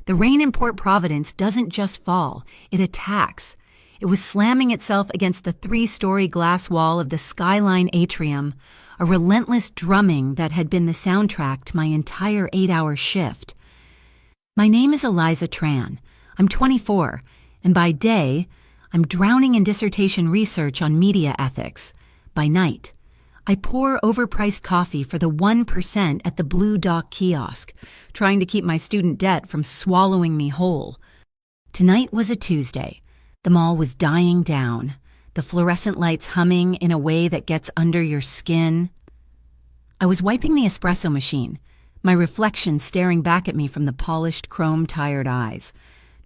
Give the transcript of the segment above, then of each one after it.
The rain in Port Providence doesn't just fall, it attacks. It was slamming itself against the 3-story glass wall of the Skyline atrium, a relentless drumming that had been the soundtrack to my entire 8-hour shift. My name is Eliza Tran. I'm 24, and by day, I'm drowning in dissertation research on media ethics. By night, I pour overpriced coffee for the 1% at the Blue Dock kiosk, trying to keep my student debt from swallowing me whole. Tonight was a Tuesday. The mall was dying down, the fluorescent lights humming in a way that gets under your skin. I was wiping the espresso machine, my reflection staring back at me from the polished, chrome-tired eyes,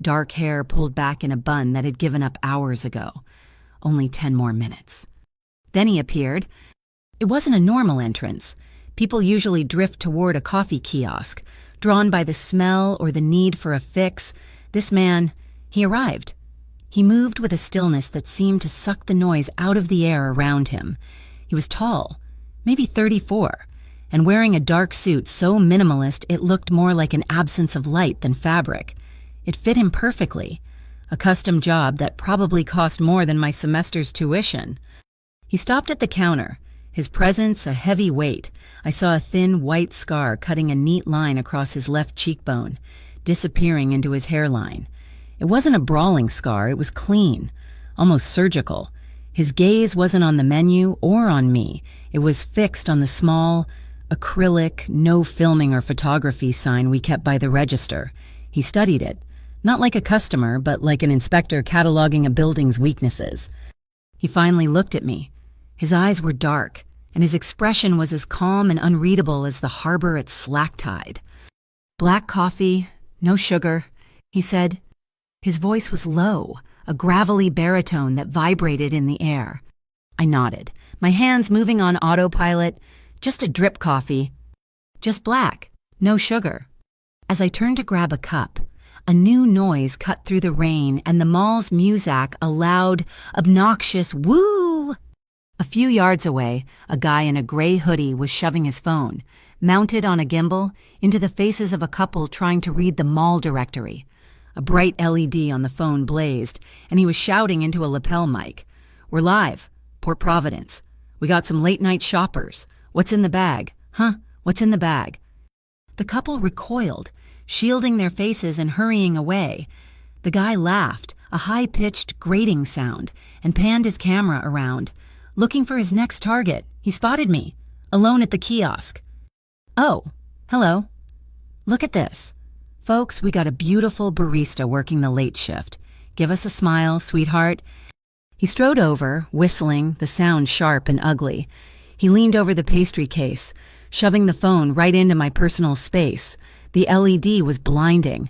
dark hair pulled back in a bun that had given up hours ago. Only 10 more minutes. Then he appeared. It wasn't a normal entrance. People usually drift toward a coffee kiosk, drawn by the smell or the need for a fix. This man, he arrived. He moved with a stillness that seemed to suck the noise out of the air around him. He was tall, maybe 34, and wearing a dark suit so minimalist it looked more like an absence of light than fabric. It fit him perfectly, a custom job that probably cost more than my semester's tuition. He stopped at the counter, his presence a heavy weight. I saw a thin white scar cutting a neat line across his left cheekbone, disappearing into his hairline. It wasn't a brawling scar, it was clean, almost surgical. His gaze wasn't on the menu or on me. It was fixed on the small, acrylic, no filming or photography sign we kept by the register. He studied it, not like a customer, but like an inspector cataloging a building's weaknesses. He finally looked at me. His eyes were dark, and his expression was as calm and unreadable as the harbor at slack tide. "Black coffee, no sugar," he said. His voice was low, a gravelly baritone that vibrated in the air. I nodded, my hands moving on autopilot. "Just a drip coffee." "Just black, no sugar." As I turned to grab a cup, a new noise cut through the rain and the mall's muzak, a loud, obnoxious woo. A few yards away, a guy in a gray hoodie was shoving his phone, mounted on a gimbal, into the faces of a couple trying to read the mall directory. A bright LED on the phone blazed, and he was shouting into a lapel mic. "We're live. Port Providence. We got some late-night shoppers. What's in the bag? Huh? What's in the bag?" The couple recoiled, shielding their faces and hurrying away. The guy laughed, a high-pitched, grating sound, and panned his camera around. Looking for his next target, he spotted me, alone at the kiosk. "Oh, hello. Look at this. Folks, we got a beautiful barista working the late shift. Give us a smile, sweetheart." He strode over, whistling, the sound sharp and ugly. He leaned over the pastry case, shoving the phone right into my personal space. The LED was blinding.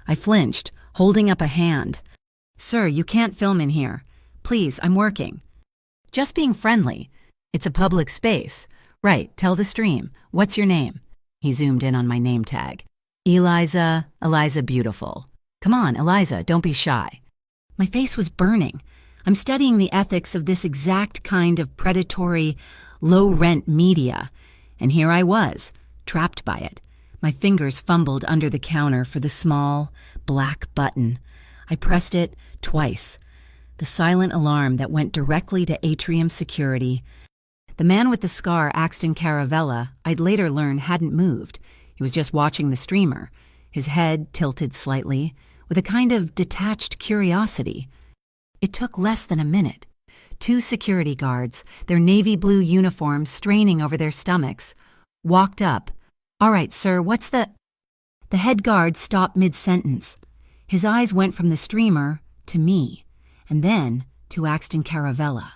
I flinched, holding up a hand. "Sir, you can't film in here. Please, I'm working." "Just being friendly. It's a public space." "Right, tell the stream. What's your name?" He zoomed in on my name tag. "Eliza Beautiful." "Come on, Eliza, don't be shy." My face was burning. I'm studying the ethics of this exact kind of predatory, low-rent media. And here I was, trapped by it. My fingers fumbled under the counter for the small, black button. I pressed it twice. The silent alarm that went directly to atrium security. The man with the scar, Axton Caravella, I'd later learn hadn't moved. He was just watching the streamer, his head tilted slightly, with a kind of detached curiosity. It took less than a minute. 2 security guards, their navy blue uniforms straining over their stomachs, walked up. "All right, sir, what's the—" The head guard stopped mid-sentence. His eyes went from the streamer to me, and then to Axton Caravella.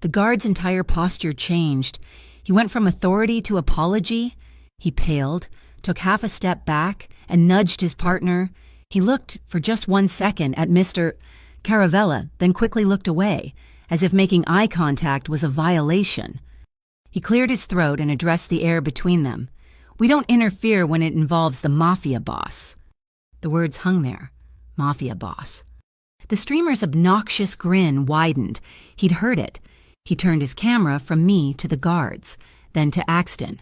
The guard's entire posture changed. He went from authority to apology. He paled, took half a step back, and nudged his partner. He looked for just 1 second at Mr. Caravella, then quickly looked away, as if making eye contact was a violation. He cleared his throat and addressed the air between them. "We don't interfere when it involves the Mafia boss." The words hung there. Mafia boss. The streamer's obnoxious grin widened. He'd heard it. He turned his camera from me to the guards, then to Axton.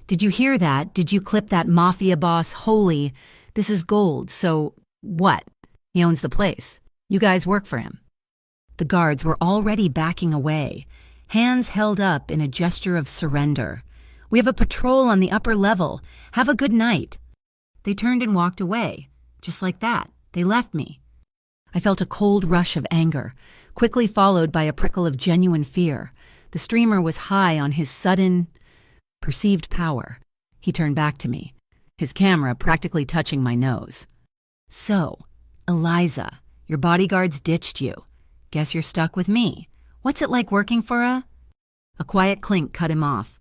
"Did you hear that? Did you clip that Mafia boss? Holy..." This is gold, so what? He owns the place. You guys work for him." The guards were already backing away, hands held up in a gesture of surrender. "We have a patrol on the upper level. Have a good night." They turned and walked away. Just like that, they left me. I felt a cold rush of anger, quickly followed by a prickle of genuine fear. The streamer was high on his sudden, perceived power. He turned back to me, his camera practically touching my nose. "So, Eliza, your bodyguards ditched you. Guess you're stuck with me. What's it like working for a—" A quiet clink cut him off.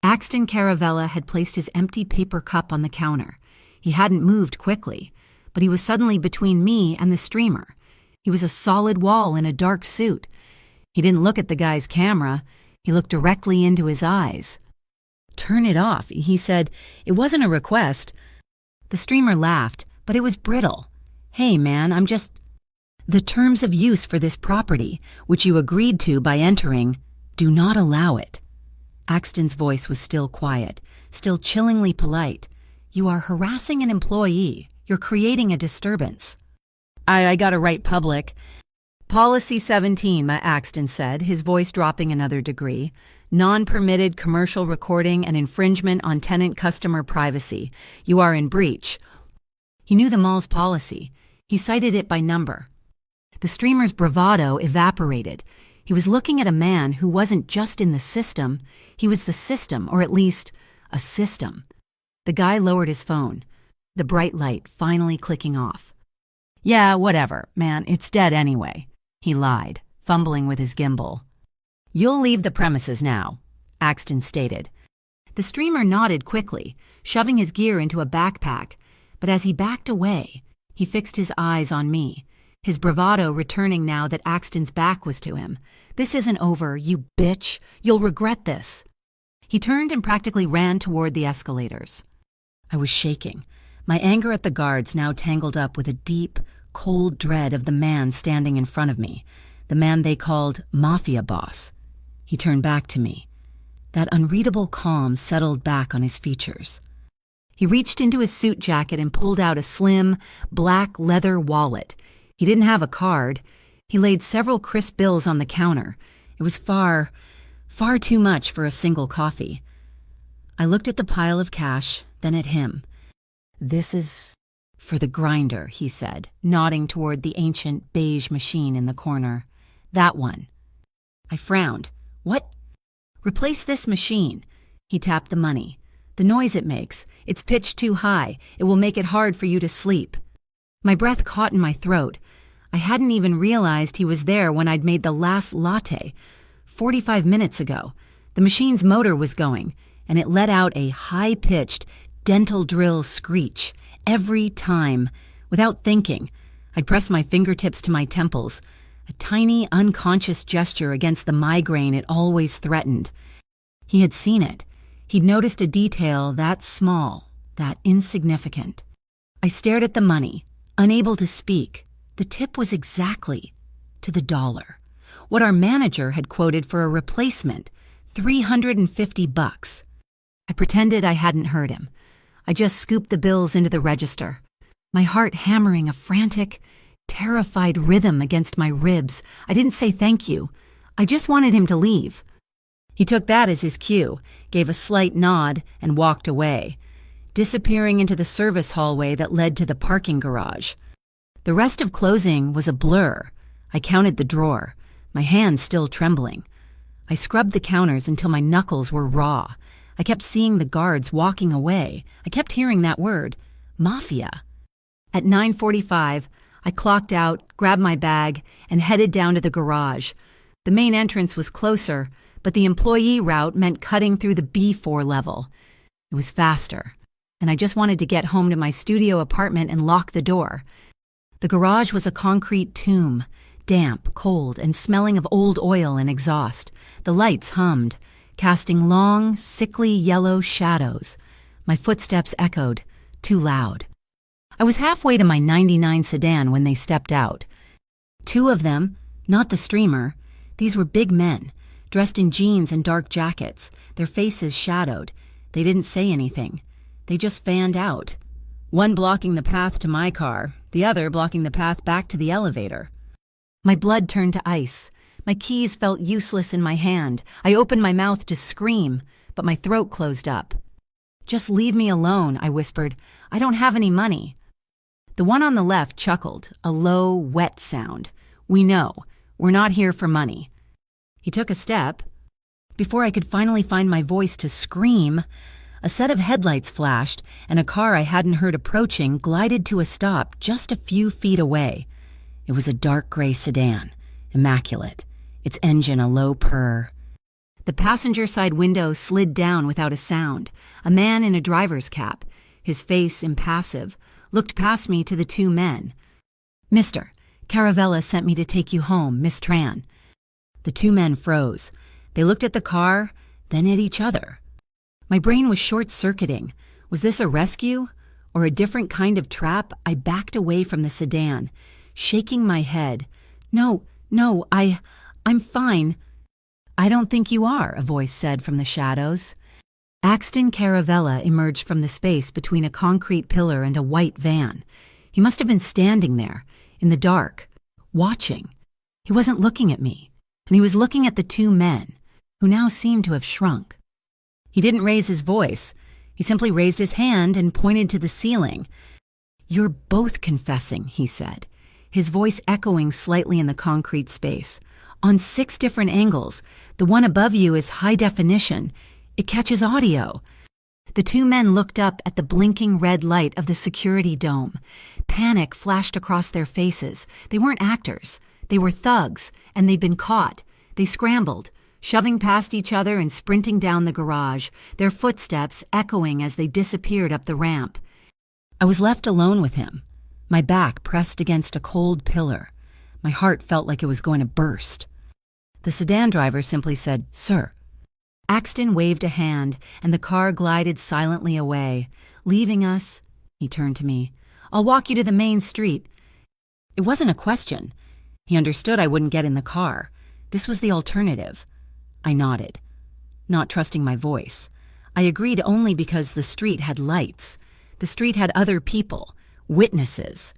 Axton Caravella had placed his empty paper cup on the counter. He hadn't moved quickly, but he was suddenly between me and the streamer. He was a solid wall in a dark suit. He didn't look at the guy's camera. He looked directly into his eyes. "Turn it off," he said. "It wasn't a request." The streamer laughed, but it was brittle. "Hey, man, I'm just—" "The terms of use for this property, which you agreed to by entering, do not allow it." Axton's voice was still quiet, still chillingly polite. "You are harassing an employee. You're creating a disturbance." I gotta write public. "Policy 17, Axton said, his voice dropping another degree. Non-permitted commercial recording and infringement on tenant-customer privacy. You are in breach." He knew the mall's policy. He cited it by number. The streamer's bravado evaporated. He was looking at a man who wasn't just in the system. He was the system, or at least a system. The guy lowered his phone, the bright light finally clicking off. "Yeah, whatever, man, it's dead anyway," he lied, fumbling with his gimbal. "You'll leave the premises now," Axton stated. The streamer nodded quickly, shoving his gear into a backpack, but as he backed away, he fixed his eyes on me, his bravado returning now that Axton's back was to him. "This isn't over, you bitch. You'll regret this." He turned and practically ran toward the escalators. I was shaking, my anger at the guards now tangled up with a deep, cold dread of the man standing in front of me, the man they called Mafia boss. He turned back to me. That unreadable calm settled back on his features. He reached into his suit jacket and pulled out a slim, black leather wallet. He didn't have a card. He laid several crisp bills on the counter. It was far too much for a single coffee. I looked at the pile of cash, then at him. "This is for the grinder," he said, nodding toward the ancient beige machine in the corner. "That one." I frowned. "What?" "Replace this machine." He tapped the money. "The noise it makes. It's pitched too high. It will make it hard for you to sleep." My breath caught in my throat. I hadn't even realized he was there when I'd made the last latte. 45 minutes ago. The machine's motor was going, and it let out a high-pitched, dental drill screech every time. Without thinking, I'd press my fingertips to my temples, a tiny, unconscious gesture against the migraine it always threatened. He had seen it. He'd noticed a detail that small, that insignificant. I stared at the money, unable to speak. The tip was exactly to the dollar. What our manager had quoted for a replacement, $350. I pretended I hadn't heard him. I just scooped the bills into the register, my heart hammering a frantic, terrified rhythm against my ribs. I didn't say thank you. I just wanted him to leave. He took that as his cue, gave a slight nod, and walked away, disappearing into the service hallway that led to the parking garage. The rest of closing was a blur. I counted the drawer, my hands still trembling. I scrubbed the counters until my knuckles were raw. I kept seeing the guards walking away. I kept hearing that word, Mafia. At 9:45, I clocked out, grabbed my bag, and headed down to the garage. The main entrance was closer, but the employee route meant cutting through the B4 level. It was faster, and I just wanted to get home to my studio apartment and lock the door. The garage was a concrete tomb, damp, cold, and smelling of old oil and exhaust. The lights hummed, casting long, sickly yellow shadows. My footsteps echoed, too loud. I was halfway to my '99 sedan when they stepped out. Two of them, not the streamer. These were big men, dressed in jeans and dark jackets, their faces shadowed. They didn't say anything. They just fanned out. one blocking the path to my car, the other blocking the path back to the elevator. My blood turned to ice. My keys felt useless in my hand. I opened my mouth to scream, but my throat closed up. "Just leave me alone," I whispered. "I don't have any money." The one on the left chuckled, a low, wet sound. "We know. We're not here for money." He took a step. Before I could finally find my voice to scream, a set of headlights flashed, and a car I hadn't heard approaching glided to a stop just a few feet away. It was a dark gray sedan, immaculate, its engine a low purr. The passenger side window slid down without a sound. A man in a driver's cap, his face impassive, looked past me to the two men. "Mister, Caravella sent me to take you home, Miss Tran." The two men froze. They looked at the car, then at each other. My brain was short-circuiting. Was this a rescue or a different kind of trap? I backed away from the sedan, shaking my head. No, I'm fine." "I don't think you are," a voice said from the shadows. Axton Caravella emerged from the space between a concrete pillar and a white van. He must have been standing there, in the dark, watching. He wasn't looking at me, and he was looking at the two men, who now seemed to have shrunk. He didn't raise his voice. He simply raised his hand and pointed to the ceiling. "You're both confessing," he said, his voice echoing slightly in the concrete space. "On 6 different angles. The one above you is high definition. It catches audio." The two men looked up at the blinking red light of the security dome. Panic flashed across their faces. They weren't actors. They were thugs, and they'd been caught. They scrambled, shoving past each other and sprinting down the garage, their footsteps echoing as they disappeared up the ramp. I was left alone with him, my back pressed against a cold pillar. My heart felt like it was going to burst. The sedan driver simply said, "Sir." Axton waved a hand, and the car glided silently away, leaving us. He turned to me. "I'll walk you to the main street." It wasn't a question. He understood I wouldn't get in the car. This was the alternative. I nodded, not trusting my voice. I agreed only because the street had lights. The street had other people, witnesses.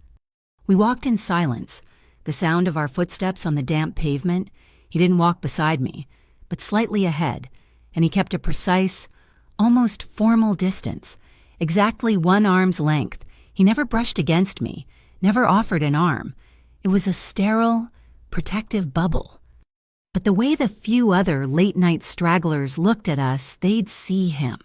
We walked in silence, the sound of our footsteps on the damp pavement. He didn't walk beside me, but slightly ahead, and he kept a precise, almost formal distance, exactly 1 arm's length. He never brushed against me, never offered an arm. It was a sterile, protective bubble. But the way the few other late-night stragglers looked at us, they'd see him.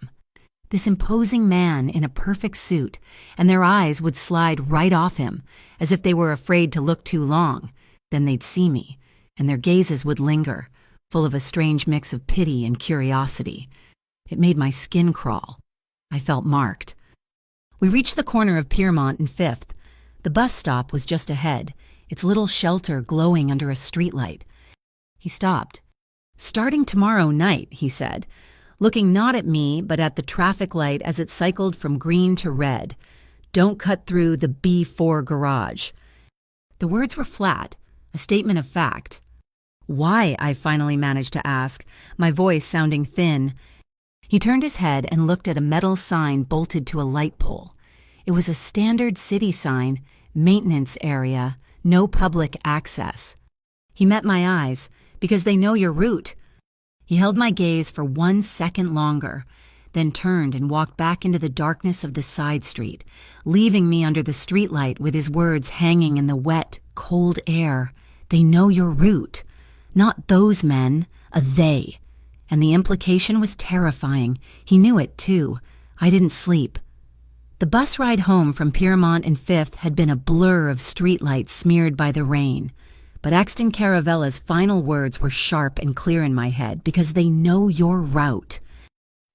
This imposing man in a perfect suit, and their eyes would slide right off him, as if they were afraid to look too long. Then they'd see me, and their gazes would linger, full of a strange mix of pity and curiosity. It made my skin crawl. I felt marked. We reached the corner of Piermont and 5th. The bus stop was just ahead, its little shelter glowing under a streetlight. He stopped. "Starting tomorrow night," he said, looking not at me but at the traffic light as it cycled from green to red. "Don't cut through the B4 garage." The words were flat, a statement of fact. "Why?" I finally managed to ask, my voice sounding thin. He turned his head and looked at a metal sign bolted to a light pole. It was a standard city sign, maintenance area, no public access. He met my eyes, because they know your route. He held my gaze for 1 second longer, then turned and walked back into the darkness of the side street, leaving me under the streetlight with his words hanging in the wet, cold air. They know your route. Not those men, a they. And the implication was terrifying. He knew it, too. I didn't sleep. The bus ride home from Piermont and 5th had been a blur of streetlights smeared by the rain. But Axton Caravella's final words were sharp and clear in my head, because they know your route.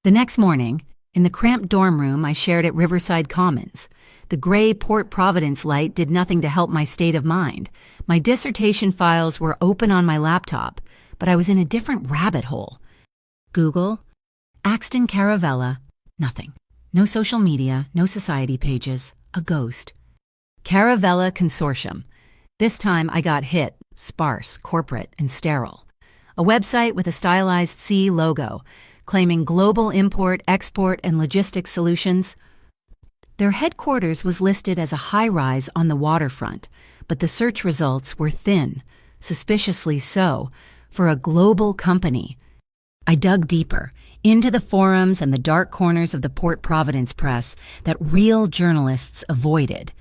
The next morning, in the cramped dorm room I shared at Riverside Commons, the gray Port Providence light did nothing to help my state of mind. My dissertation files were open on my laptop, but I was in a different rabbit hole. Google, Axton Caravella, nothing. No social media, no society pages, a ghost. Caravella Consortium. This time I got hit, sparse, corporate, and sterile. A website with a stylized C logo, claiming global import, export, and logistics solutions. Their headquarters was listed as a high-rise on the waterfront, but the search results were thin, suspiciously so, for a global company. I dug deeper, into the forums and the dark corners of the Port Providence press that real journalists avoided.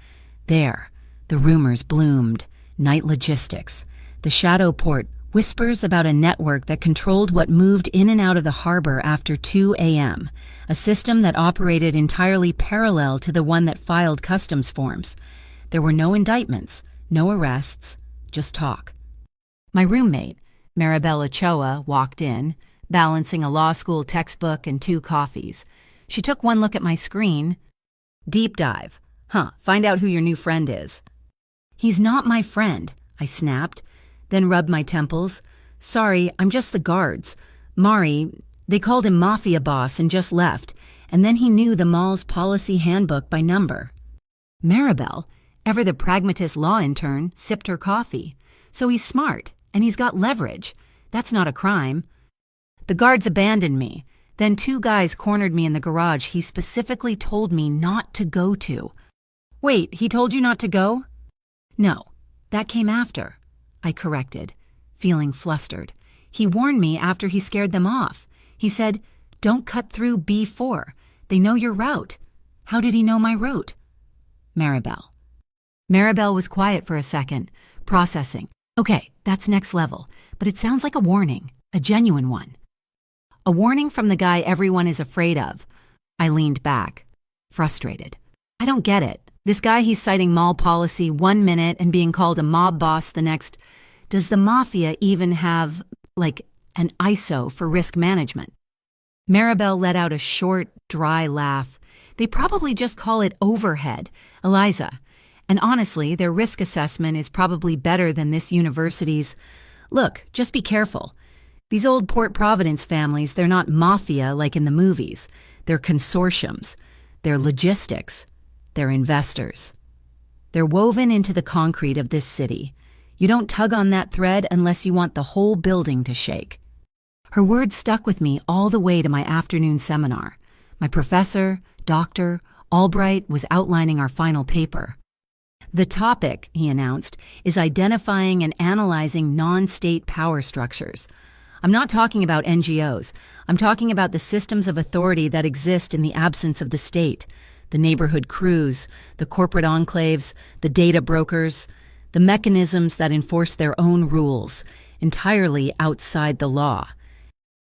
There, the rumors bloomed. Night logistics. The shadow port, whispers about a network that controlled what moved in and out of the harbor after 2 a.m., a system that operated entirely parallel to the one that filed customs forms. There were no indictments, no arrests, just talk. My roommate, Maribel Ochoa, walked in, balancing a law school textbook and 2 coffees. She took one look at my screen. Deep dive. Find out who your new friend is. He's not my friend, I snapped, then rubbed my temples. Sorry, I'm just the guards. Mari, they called him Mafia boss and just left, and then he knew the mall's policy handbook by number. Maribel, ever the pragmatist law intern, sipped her coffee. So he's smart, and he's got leverage. That's not a crime. The guards abandoned me. Then 2 guys cornered me in the garage he specifically told me not to go to. Wait, he told you not to go? No, that came after, I corrected, feeling flustered. He warned me after he scared them off. He said, don't cut through B4. They know your route. How did he know my route? Maribel. Maribel was quiet for a second, processing. Okay, that's next level, but it sounds like a warning, a genuine one. A warning from the guy everyone is afraid of. I leaned back, frustrated. I don't get it. This guy, he's citing mall policy 1 minute and being called a mob boss the next. Does the Mafia even have, an ISO for risk management? Maribel let out a short, dry laugh. They probably just call it overhead, Eliza. And honestly, their risk assessment is probably better than this university's. Look, just be careful. These old Port Providence families, they're not mafia like in the movies. They're consortiums. They're logistics. They're investors. They're woven into the concrete of this city. You don't tug on that thread unless you want the whole building to shake. Her words stuck with me all the way to my afternoon seminar. My professor, Dr. Albright, was outlining our final paper. The topic, he announced, is identifying and analyzing non-state power structures. I'm not talking about NGOs. I'm talking about the systems of authority that exist in the absence of the state. The neighborhood crews, the corporate enclaves, the data brokers, the mechanisms that enforce their own rules, entirely outside the law.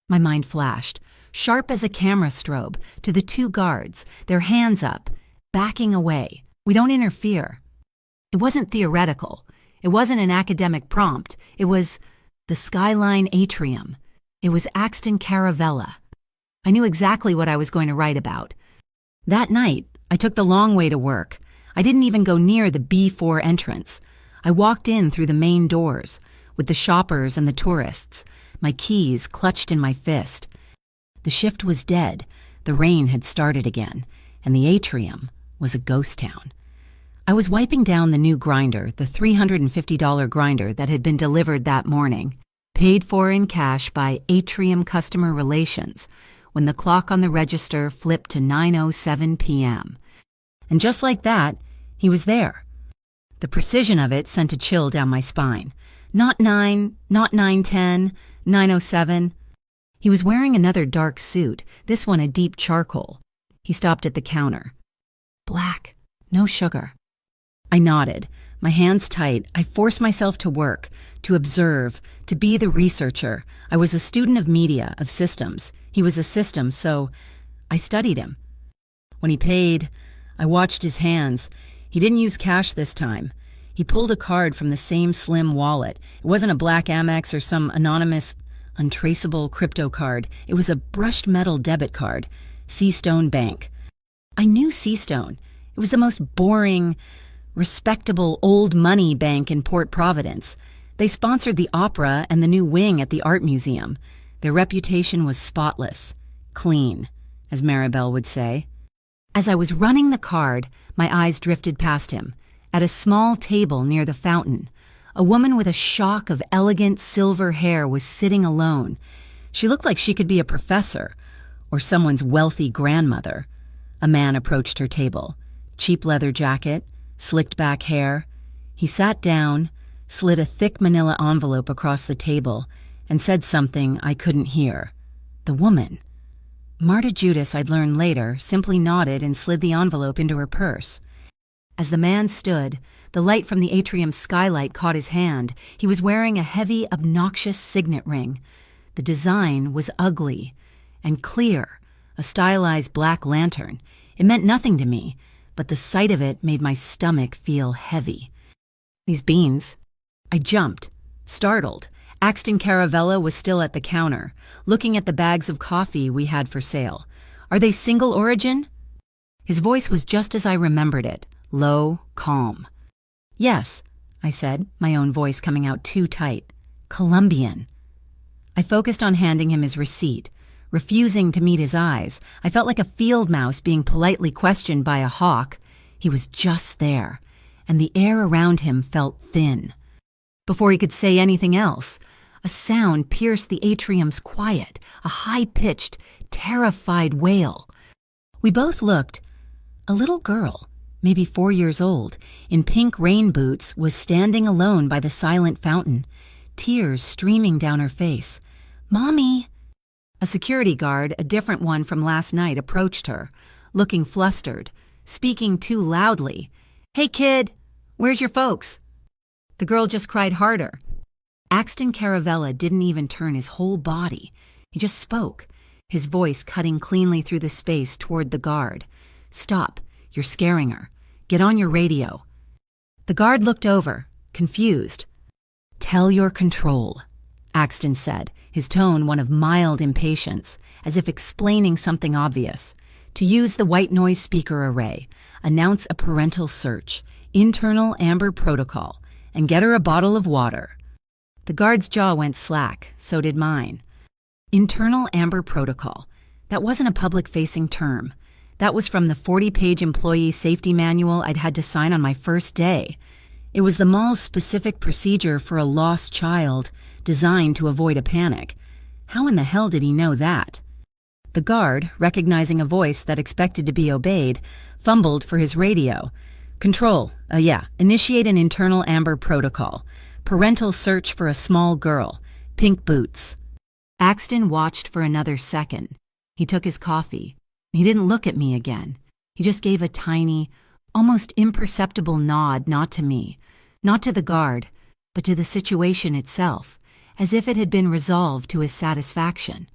My mind flashed, sharp as a camera strobe, to the 2 guards, their hands up, backing away. We don't interfere. It wasn't theoretical. It wasn't an academic prompt. It was the Skyline Atrium. It was Axton Caravella. I knew exactly what I was going to write about. That night, I took the long way to work. I didn't even go near the B4 entrance. I walked in through the main doors, with the shoppers and the tourists, my keys clutched in my fist. The shift was dead, the rain had started again, and the atrium was a ghost town. I was wiping down the new grinder, the $350 grinder that had been delivered that morning, paid for in cash by Atrium Customer Relations, when the clock on the register flipped to 9:07 p.m. And just like that, he was there. The precision of it sent a chill down my spine. Not 9, not 9:10, 9:07. He was wearing another dark suit, this one a deep charcoal. He stopped at the counter. Black, no sugar. I nodded, my hands tight. I forced myself to work, to observe, to be the researcher. I was a student of media, of systems. He was a system, so I studied him. When he paid, I watched his hands. He didn't use cash this time. He pulled a card from the same slim wallet. It wasn't a black Amex or some anonymous, untraceable crypto card. It was a brushed metal debit card, Seastone Bank. I knew Seastone. It was the most boring, respectable old money bank in Port Providence. They sponsored the opera and the new wing at the art museum. Their reputation was spotless, clean, as Maribel would say. As I was running the card, my eyes drifted past him. At a small table near the fountain, a woman with a shock of elegant silver hair was sitting alone. She looked like she could be a professor or someone's wealthy grandmother. A man approached her table. cheap leather jacket, slicked back hair. He sat down, slid a thick manila envelope across the table, and said something I couldn't hear. The woman. Marta Judas, I'd learn later, simply nodded and slid the envelope into her purse. As the man stood, the light from the atrium skylight caught his hand. He was wearing a heavy, obnoxious signet ring. The design was ugly and clear, a stylized black lantern. It meant nothing to me, but the sight of it made my stomach feel heavy. These beans. I jumped, startled. Axton Caravella was still at the counter, looking at the bags of coffee we had for sale. Are they single origin? His voice was just as I remembered it, low, calm. Yes, I said, my own voice coming out too tight. Colombian. I focused on handing him his receipt, refusing to meet his eyes. I felt like a field mouse being politely questioned by a hawk. He was just there, and the air around him felt thin. Before he could say anything else, a sound pierced the atrium's quiet, a high-pitched, terrified wail. We both looked. A little girl, maybe 4 years old, in pink rain boots, was standing alone by the silent fountain, tears streaming down her face. "Mommy!" A security guard, a different one from last night, approached her, looking flustered, speaking too loudly. "Hey, kid, where's your folks?" The girl just cried harder. Axton Caravella didn't even turn his whole body. He just spoke, his voice cutting cleanly through the space toward the guard. "Stop. You're scaring her. Get on your radio." The guard looked over, confused. "Tell your control," Axton said, his tone one of mild impatience, as if explaining something obvious. "To use the white noise speaker array, announce a parental search, internal Amber protocol, and get her a bottle of water." The guard's jaw went slack, so did mine. Internal Amber protocol. That wasn't a public-facing term. That was from the 40-page employee safety manual I'd had to sign on my first day. It was the mall's specific procedure for a lost child, designed to avoid a panic. How in the hell did he know that? The guard, recognizing a voice that expected to be obeyed, fumbled for his radio. "Control, initiate an internal Amber protocol. Parental search for a small girl. Pink boots." Axton watched for another second. He took his coffee. He didn't look at me again. He just gave a tiny, almost imperceptible nod, not to me, not to the guard, but to the situation itself, as if it had been resolved to his satisfaction.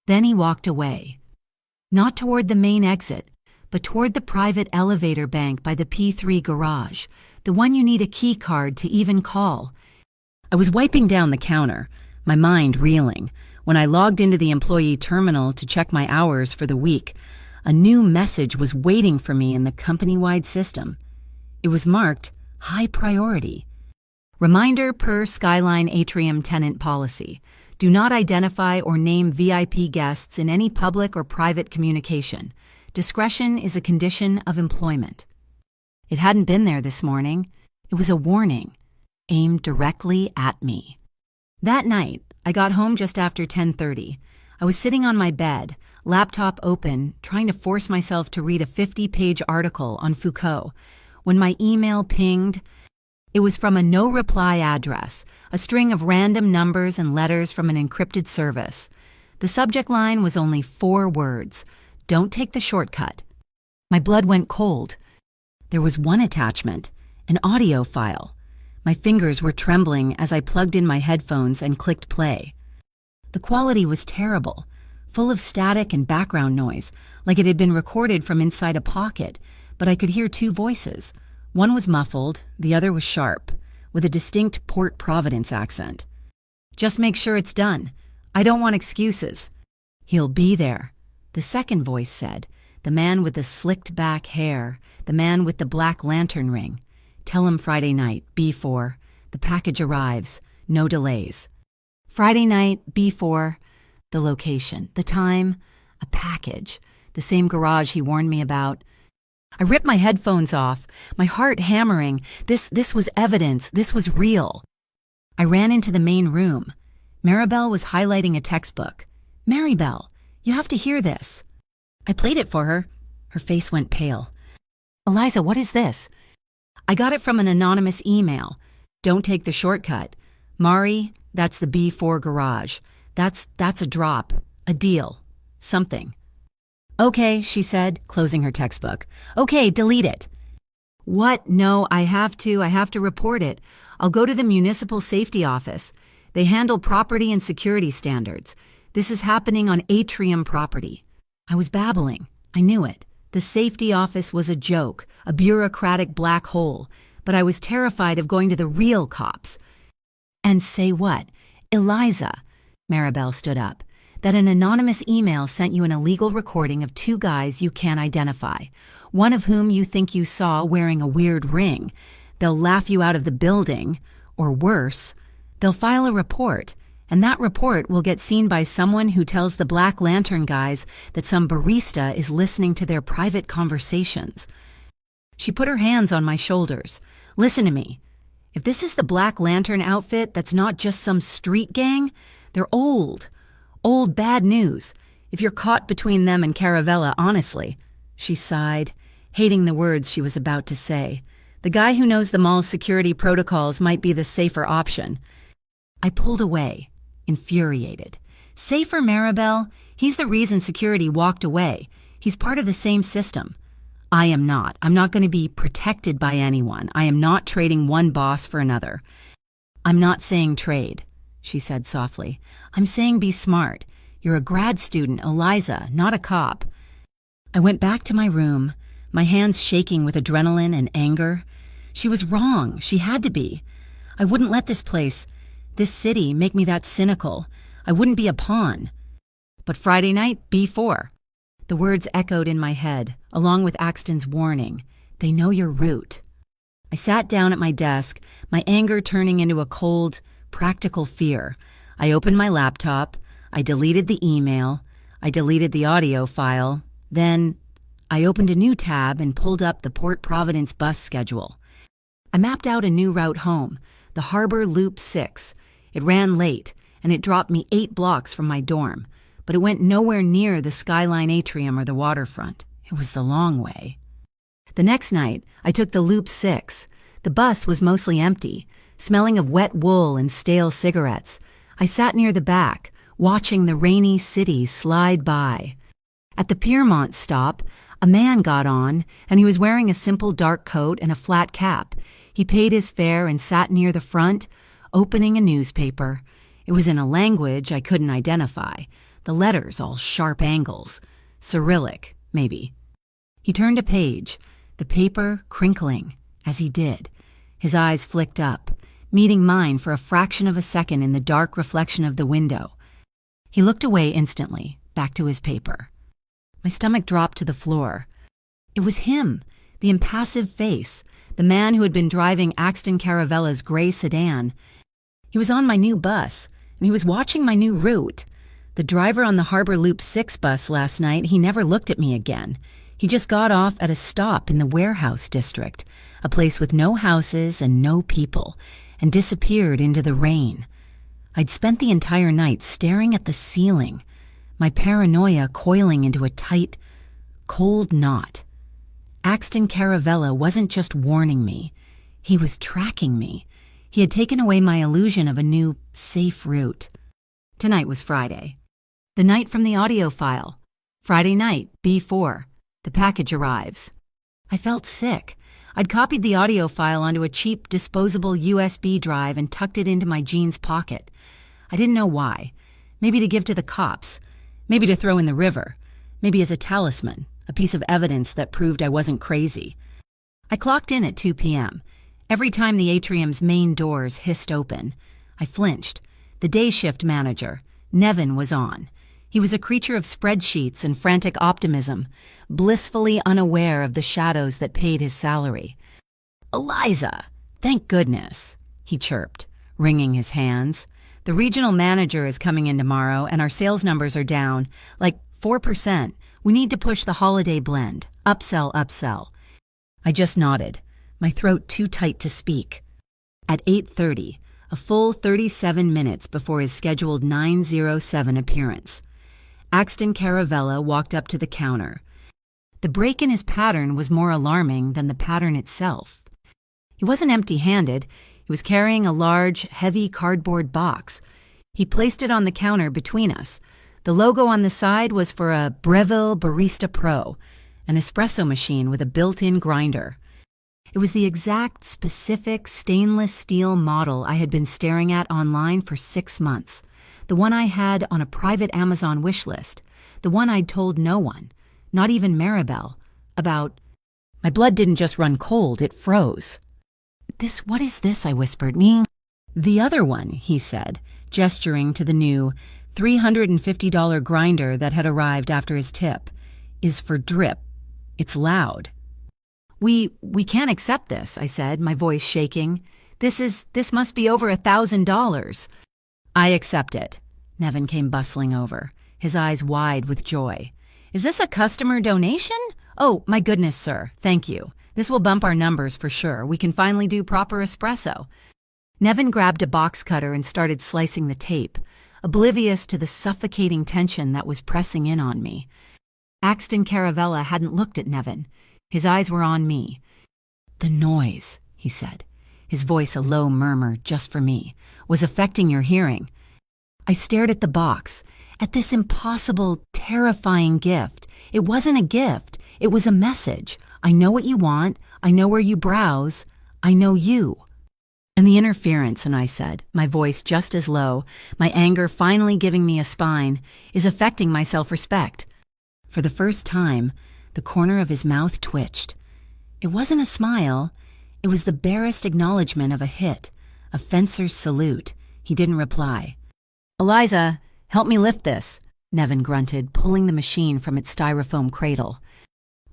Then he walked away. Not toward the main exit, but toward the private elevator bank by the P3 garage, the one you need a key card to even call. I was wiping down the counter, my mind reeling, when I logged into the employee terminal to check my hours for the week. A new message was waiting for me in the company-wide system. It was marked High Priority. Reminder per Skyline Atrium tenant policy. Do not identify or name VIP guests in any public or private communication. Discretion is a condition of employment. It hadn't been there this morning. It was a warning, aimed directly at me. That night, I got home just after 10:30. I was sitting on my bed, laptop open, trying to force myself to read a 50-page article on Foucault, when my email pinged. It was from a no-reply address, a string of random numbers and letters from an encrypted service. The subject line was only 4 words. Don't take the shortcut. My blood went cold. There was one attachment, an audio file. My fingers were trembling as I plugged in my headphones and clicked play. The quality was terrible, full of static and background noise, like it had been recorded from inside a pocket, but I could hear 2 voices. One was muffled, the other was sharp, with a distinct Port Providence accent. "Just make sure it's done. I don't want excuses." "He'll be there," the second voice said, the man with the slicked back hair, the man with the black lantern ring. "Tell him Friday night, B4. The package arrives. No delays." Friday night, B4. The location, the time, a package, the same garage he warned me about. I ripped my headphones off, my heart hammering. This was evidence. This was real. I ran into the main room. Maribel was highlighting a textbook. "Maribel, you have to hear this." I played it for her. Her face went pale. Eliza, what is this? I got it from an anonymous email. Don't take the shortcut. Mari, that's the B4 garage. That's a drop, a deal, something. Okay, she said, closing her textbook. Okay, delete it. What? No, I have to report it. I'll go to the municipal safety office. They handle property and security standards. This is happening on Atrium property. I was babbling. I knew it. The safety office was a joke, a bureaucratic black hole, but I was terrified of going to the real cops. And say what? Eliza, Maribel stood up, that an anonymous email sent you an illegal recording of two guys you can't identify, one of whom you think you saw wearing a weird ring. They'll laugh you out of the building, or worse, they'll file a report, and that report will get seen by someone who tells the Black Lantern guys that some barista is listening to their private conversations. She put her hands on my shoulders. Listen to me. If this is the Black Lantern outfit that's not just some street gang, they're old bad news. If you're caught between them and Caravella, honestly. She sighed, hating the words she was about to say. The guy who knows the mall's security protocols might be the safer option. I pulled away, infuriated. Safer, Maribel? He's the reason security walked away. He's part of the same system. I am not. I'm not going to be protected by anyone. I am not trading one boss for another. I'm not saying trade, she said softly. I'm saying be smart. You're a grad student, Eliza, not a cop. I went back to my room, my hands shaking with adrenaline and anger. She was wrong. She had to be. I wouldn't let this place, this city, make me that cynical. I wouldn't be a pawn. But Friday night, B4. The words echoed in my head, along with Axton's warning. They know your route. I sat down at my desk, my anger turning into a cold, practical fear. I opened my laptop. I deleted the email. I deleted the audio file. Then I opened a new tab and pulled up the Port Providence bus schedule. I mapped out a new route home, the Harbor Loop 6. It ran late, and it dropped me 8 blocks from my dorm, but it went nowhere near the Skyline Atrium or the waterfront. It was the long way. The next night, I took the Loop 6. The bus was mostly empty, smelling of wet wool and stale cigarettes. I sat near the back, watching the rainy city slide by. At the Piermont stop, a man got on, and he was wearing a simple dark coat and a flat cap. He paid his fare and sat near the front, opening a newspaper. It was in a language I couldn't identify, the letters all sharp angles. Cyrillic, maybe. He turned a page, the paper crinkling, as he did. His eyes flicked up, meeting mine for a fraction of a second in the dark reflection of the window. He looked away instantly, back to his paper. My stomach dropped to the floor. It was him, the impassive face, the man who had been driving Axton Caravella's gray sedan. He was on my new bus, and he was watching my new route. The driver on the Harbor Loop 6 bus last night, he never looked at me again. He just got off at a stop in the warehouse district, a place with no houses and no people, and disappeared into the rain. I'd spent the entire night staring at the ceiling, my paranoia coiling into a tight, cold knot. Axton Caravella wasn't just warning me. He was tracking me. He had taken away my illusion of a new, safe route. Tonight was Friday. The night from the audio file. Friday night, B4. The package arrives. I felt sick. I'd copied the audio file onto a cheap, disposable USB drive and tucked it into my jeans pocket. I didn't know why. Maybe to give to the cops. Maybe to throw in the river. Maybe as a talisman, a piece of evidence that proved I wasn't crazy. I clocked in at 2 p.m. Every time the atrium's main doors hissed open, I flinched. The day shift manager, Nevin, was on. He was a creature of spreadsheets and frantic optimism, blissfully unaware of the shadows that paid his salary. "Eliza, thank goodness," he chirped, wringing his hands. "The regional manager is coming in tomorrow, and our sales numbers are down, like 4%. We need to push the holiday blend. Upsell, upsell." I just nodded, my throat too tight to speak. At 8:30, a full 37 minutes before his scheduled 9:07 appearance, Axton Caravella walked up to the counter. The break in his pattern was more alarming than the pattern itself. He wasn't empty-handed. He was carrying a large, heavy cardboard box. He placed it on the counter between us. The logo on the side was for a Breville Barista Pro, an espresso machine with a built-in grinder. It was the exact, specific stainless steel model I had been staring at online for 6 months, the one I had on a private Amazon wish list, the one I'd told no one, not even Maribel, about. My blood didn't just run cold, it froze. What is this? I whispered. Me? The other one, he said, gesturing to the new $350 grinder that had arrived after his tip, is for drip. It's loud. We can't accept this, I said, my voice shaking. This must be over $1,000. I accept it. Nevin came bustling over, his eyes wide with joy. Is this a customer donation? Oh, my goodness, sir. Thank you. This will bump our numbers for sure. We can finally do proper espresso. Nevin grabbed a box cutter and started slicing the tape, oblivious to the suffocating tension that was pressing in on me. Axton Caravella hadn't looked at Nevin. His eyes were on me. The noise, he said, his voice a low murmur just for me, was affecting your hearing. I stared at the box, at this impossible, terrifying gift. It wasn't a gift. It was a message. I know what you want. I know where you browse. I know you. And the interference, and I said, my voice just as low, my anger finally giving me a spine, is affecting my self-respect. For the first time, the corner of his mouth twitched. It wasn't a smile. It was the barest acknowledgement of a hit, a fencer's salute. He didn't reply. Eliza, help me lift this, Nevin grunted, pulling the machine from its styrofoam cradle.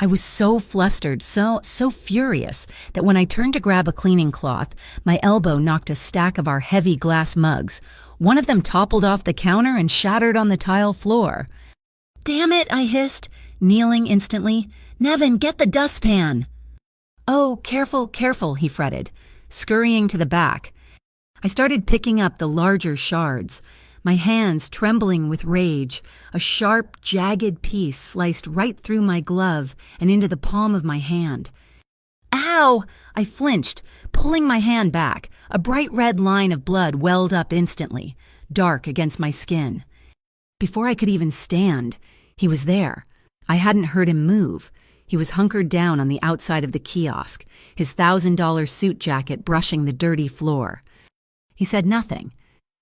I was so flustered, so furious, that when I turned to grab a cleaning cloth, my elbow knocked a stack of our heavy glass mugs. One of them toppled off the counter and shattered on the tile floor. Damn it, I hissed, kneeling instantly. Nevin, get the dustpan. Oh, careful, he fretted, scurrying to the back. I started picking up the larger shards, my hands trembling with rage, a sharp, jagged piece sliced right through my glove and into the palm of my hand. Ow! I flinched, pulling my hand back. A bright red line of blood welled up instantly, dark against my skin. Before I could even stand, he was there. I hadn't heard him move. He was hunkered down on the outside of the kiosk, his $1,000 suit jacket brushing the dirty floor. He said nothing.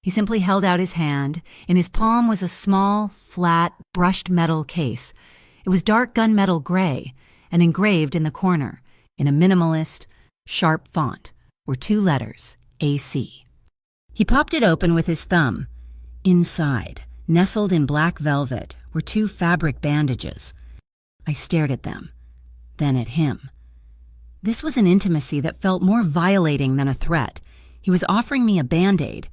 He simply held out his hand. In his palm was a small, flat, brushed metal case. It was dark gunmetal gray, and engraved in the corner, in a minimalist, sharp font, were 2 letters, AC. He popped it open with his thumb. Inside, nestled in black velvet, were 2 fabric bandages. I stared at them, then at him. This was an intimacy that felt more violating than a threat. He was offering me a Band-Aid.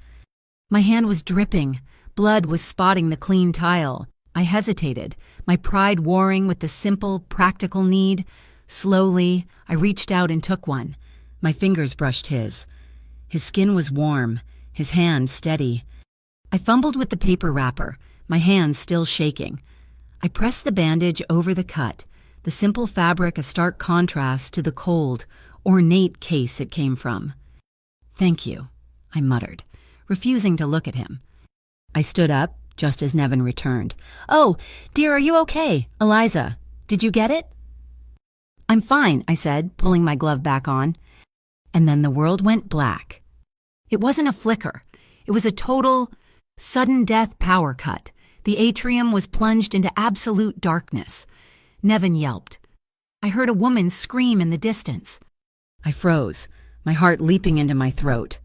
My hand was dripping. Blood was spotting the clean tile. I hesitated, my pride warring with the simple, practical need. Slowly, I reached out and took one. My fingers brushed his. His skin was warm, his hand steady. I fumbled with the paper wrapper, my hands still shaking. I pressed the bandage over the cut, the simple fabric a stark contrast to the cold, ornate case it came from. Thank you, I muttered, refusing to look at him. I stood up, just as Nevin returned. Oh, dear, are you okay? Eliza, did you get it? I'm fine, I said, pulling my glove back on. And then the world went black. It wasn't a flicker. It was a total, sudden death power cut. The atrium was plunged into absolute darkness. Nevin yelped. I heard a woman scream in the distance. I froze, my heart leaping into my throat.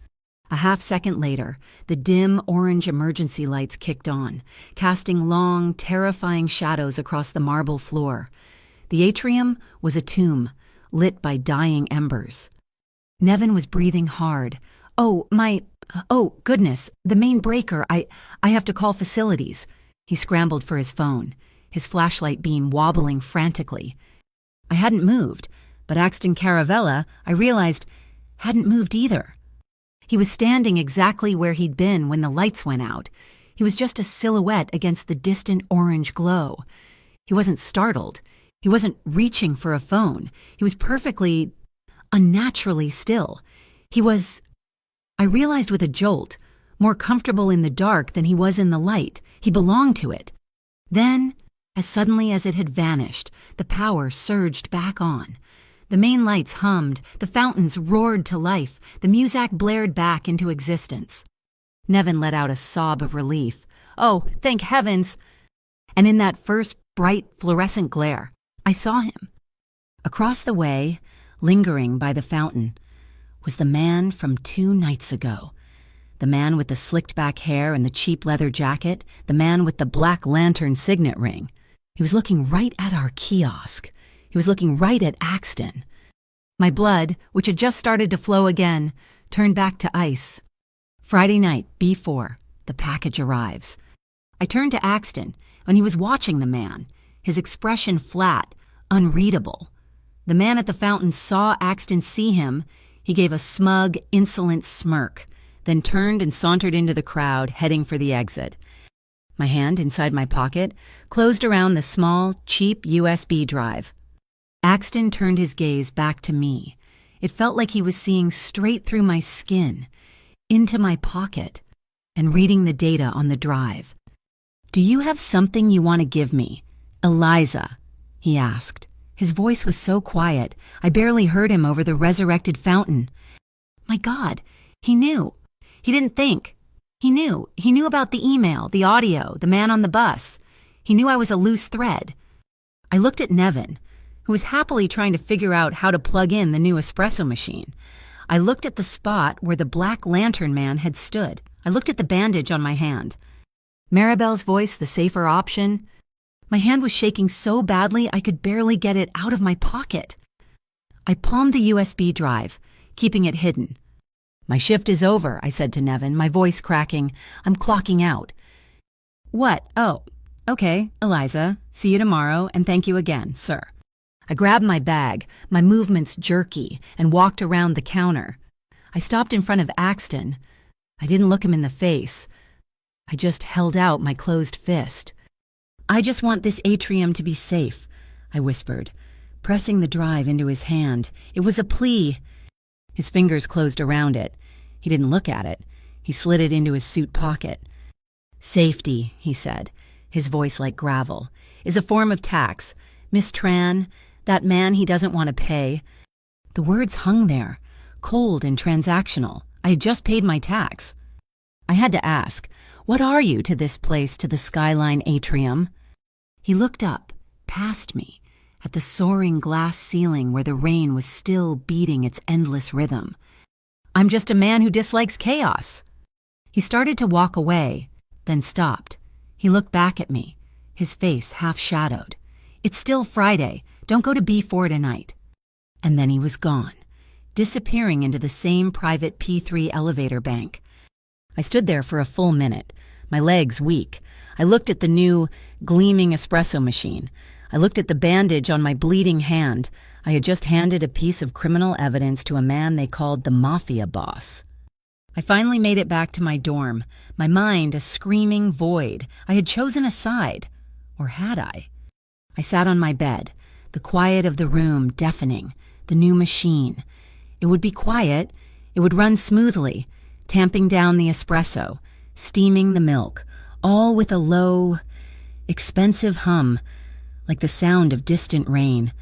A half-second later, the dim orange emergency lights kicked on, casting long, terrifying shadows across the marble floor. The atrium was a tomb, lit by dying embers. Nevin was breathing hard. Oh, goodness, the main breaker. I have to call facilities. He scrambled for his phone, his flashlight beam wobbling frantically. I hadn't moved, but Axton Caravella, I realized, hadn't moved either. He was standing exactly where he'd been when the lights went out. He was just a silhouette against the distant orange glow. He wasn't startled. He wasn't reaching for a phone. He was perfectly, unnaturally still. I realized with a jolt, more comfortable in the dark than he was in the light. He belonged to it. Then, as suddenly as it had vanished, the power surged back on. The main lights hummed, the fountains roared to life, the music blared back into existence. Nevin let out a sob of relief. Oh, thank heavens! And in that first bright fluorescent glare, I saw him. Across the way, lingering by the fountain, was the man from 2 nights ago. The man with the slicked-back hair and the cheap leather jacket, the man with the black lantern signet ring. He was looking right at our kiosk. He was looking right at Axton. My blood, which had just started to flow again, turned back to ice. Friday night, B4, the package arrives. I turned to Axton, and he was watching the man, his expression flat, unreadable. The man at the fountain saw Axton see him. He gave a smug, insolent smirk, then turned and sauntered into the crowd, heading for the exit. My hand, inside my pocket, closed around the small, cheap USB drive. Axton turned his gaze back to me. It felt like he was seeing straight through my skin, into my pocket, and reading the data on the drive. "Do you have something you want to give me, Eliza?" he asked. His voice was so quiet, I barely heard him over the resurrected fountain. My God, he knew. He didn't think. He knew. He knew about the email, the audio, the man on the bus. He knew I was a loose thread. I looked at Nevin, who was happily trying to figure out how to plug in the new espresso machine. I looked at the spot where the black lantern man had stood. I looked at the bandage on my hand. Maribel's voice, the safer option. My hand was shaking so badly I could barely get it out of my pocket. I palmed the USB drive, keeping it hidden. "My shift is over," I said to Nevin, my voice cracking. "I'm clocking out." "What? Oh, okay, Eliza. See you tomorrow, and thank you again, sir." I grabbed my bag, my movements jerky, and walked around the counter. I stopped in front of Axton. I didn't look him in the face. I just held out my closed fist. "I just want this atrium to be safe," I whispered, pressing the drive into his hand. It was a plea. His fingers closed around it. He didn't look at it. He slid it into his suit pocket. "Safety," he said, his voice like gravel, "is a form of tax. Miss Tran, that man he doesn't want to pay." The words hung there, cold and transactional. I had just paid my tax. I had to ask, "What are you to this place, to the skyline atrium?" He looked up, past me, at the soaring glass ceiling where the rain was still beating its endless rhythm. "I'm just a man who dislikes chaos." He started to walk away, then stopped. He looked back at me, his face half-shadowed. "It's still Friday. Don't go to B4 tonight." And then he was gone, disappearing into the same private P3 elevator bank. I stood there for a full minute, my legs weak. I looked at the new, gleaming espresso machine. I looked at the bandage on my bleeding hand. I had just handed a piece of criminal evidence to a man they called the Mafia boss. I finally made it back to my dorm, my mind a screaming void. I had chosen a side. Or had I? I sat on my bed, the quiet of the room deafening, the new machine. It would be quiet. It would run smoothly, tamping down the espresso, steaming the milk, all with a low, expensive hum, like the sound of distant rain.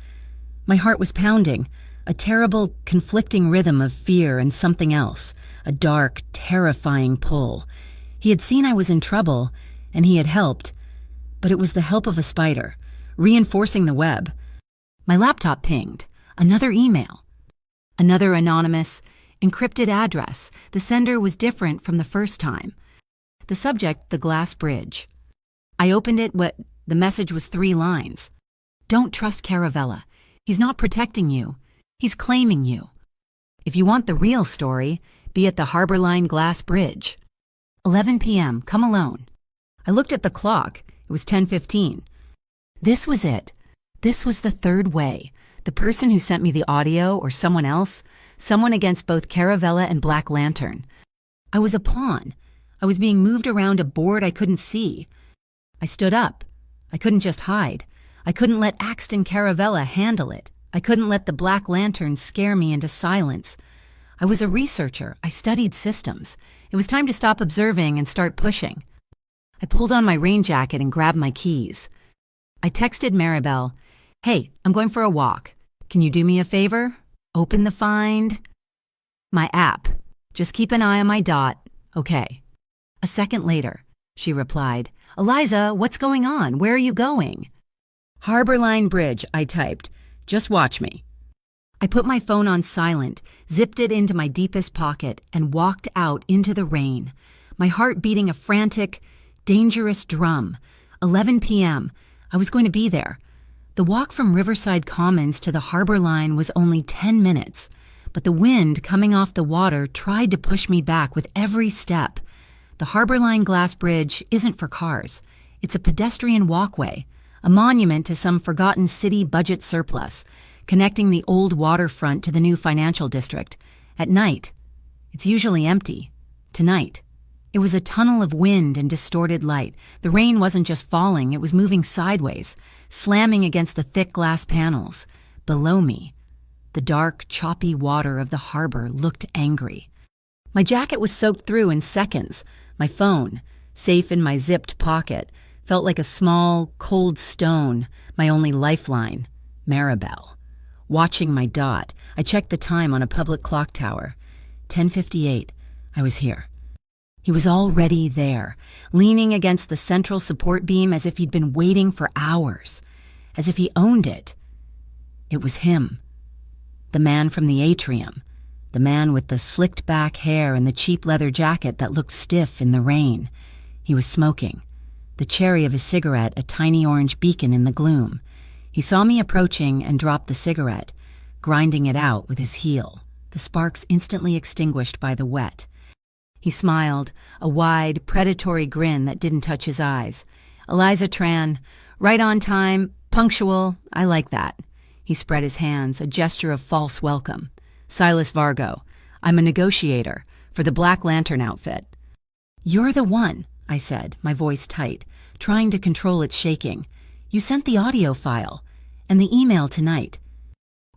My heart was pounding, a terrible, conflicting rhythm of fear and something else, a dark, terrifying pull. He had seen I was in trouble, and he had helped, but it was the help of a spider, reinforcing the web. My laptop pinged. Another email. Another anonymous, encrypted address. The sender was different from the first time. The subject, the glass bridge. I opened it. The message was 3 lines. "Don't trust Caravella. He's not protecting you. He's claiming you. If you want the real story, be at the Harbor Line Glass Bridge. 11 p.m. Come alone." I looked at the clock. It was 10:15. This was it. This was the third way. The person who sent me the audio or someone else, someone against both Caravella and Black Lantern. I was a pawn. I was being moved around a board I couldn't see. I stood up. I couldn't just hide. I couldn't let Axton Caravella handle it. I couldn't let the Black Lantern scare me into silence. I was a researcher. I studied systems. It was time to stop observing and start pushing. I pulled on my rain jacket and grabbed my keys. I texted Maribel, "Hey, I'm going for a walk. Can you do me a favor? Open the Find my app. Just keep an eye on my dot, okay?" A second later, she replied, "Eliza, what's going on? Where are you going?" "Harbor Line Bridge," I typed. "Just watch me." I put my phone on silent, zipped it into my deepest pocket, and walked out into the rain, my heart beating a frantic, dangerous drum. 11 p.m. I was going to be there. The walk from Riverside Commons to the Harbor Line was only 10 minutes, but the wind coming off the water tried to push me back with every step. The Harbor Line glass bridge isn't for cars. It's a pedestrian walkway, a monument to some forgotten city budget surplus, connecting the old waterfront to the new financial district. At night, it's usually empty. Tonight, it was a tunnel of wind and distorted light. The rain wasn't just falling, it was moving sideways, slamming against the thick glass panels. Below me, the dark, choppy water of the harbor looked angry. My jacket was soaked through in seconds. My phone, safe in my zipped pocket, felt like a small, cold stone, my only lifeline. Maribel. Watching my dot, I checked the time on a public clock tower. 10:58. I was here. He was already there, leaning against the central support beam as if he'd been waiting for hours, as if he owned it. It was him. The man from the atrium, the man with the slicked back hair and the cheap leather jacket that looked stiff in the rain. He was smoking, the cherry of his cigarette a tiny orange beacon in the gloom. He saw me approaching and dropped the cigarette, grinding it out with his heel, the sparks instantly extinguished by the wet. He smiled, a wide, predatory grin that didn't touch his eyes. "Eliza Tran, right on time, punctual, I like that." He spread his hands, a gesture of false welcome. "Silas Vargo, I'm a negotiator for the Black Lantern outfit." "You're the one," I said, my voice tight, trying to control its shaking. "You sent the audio file and the email tonight."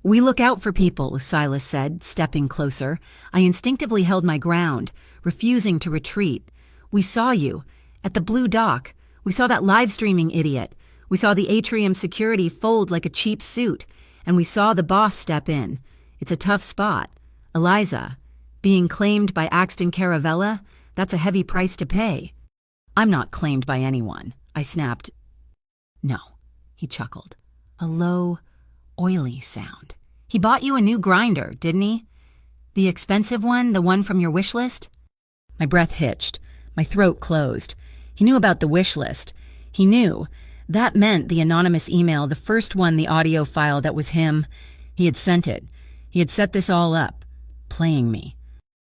"We look out for people," Silas said, stepping closer. I instinctively held my ground, refusing to retreat. "We saw you at the Blue Dock. We saw that live-streaming idiot. We saw the atrium security fold like a cheap suit. And we saw the boss step in. It's a tough spot. Eliza, being claimed by Axton Caravella, that's a heavy price to pay." "I'm not claimed by anyone," I snapped. "No," he chuckled. A low, oily sound. "He bought you a new grinder, didn't he? The expensive one, the one from your wish list?" My breath hitched. My throat closed. He knew about the wish list. He knew. That meant the anonymous email, the first one, the audio file that was him. He had sent it. He had set this all up, playing me.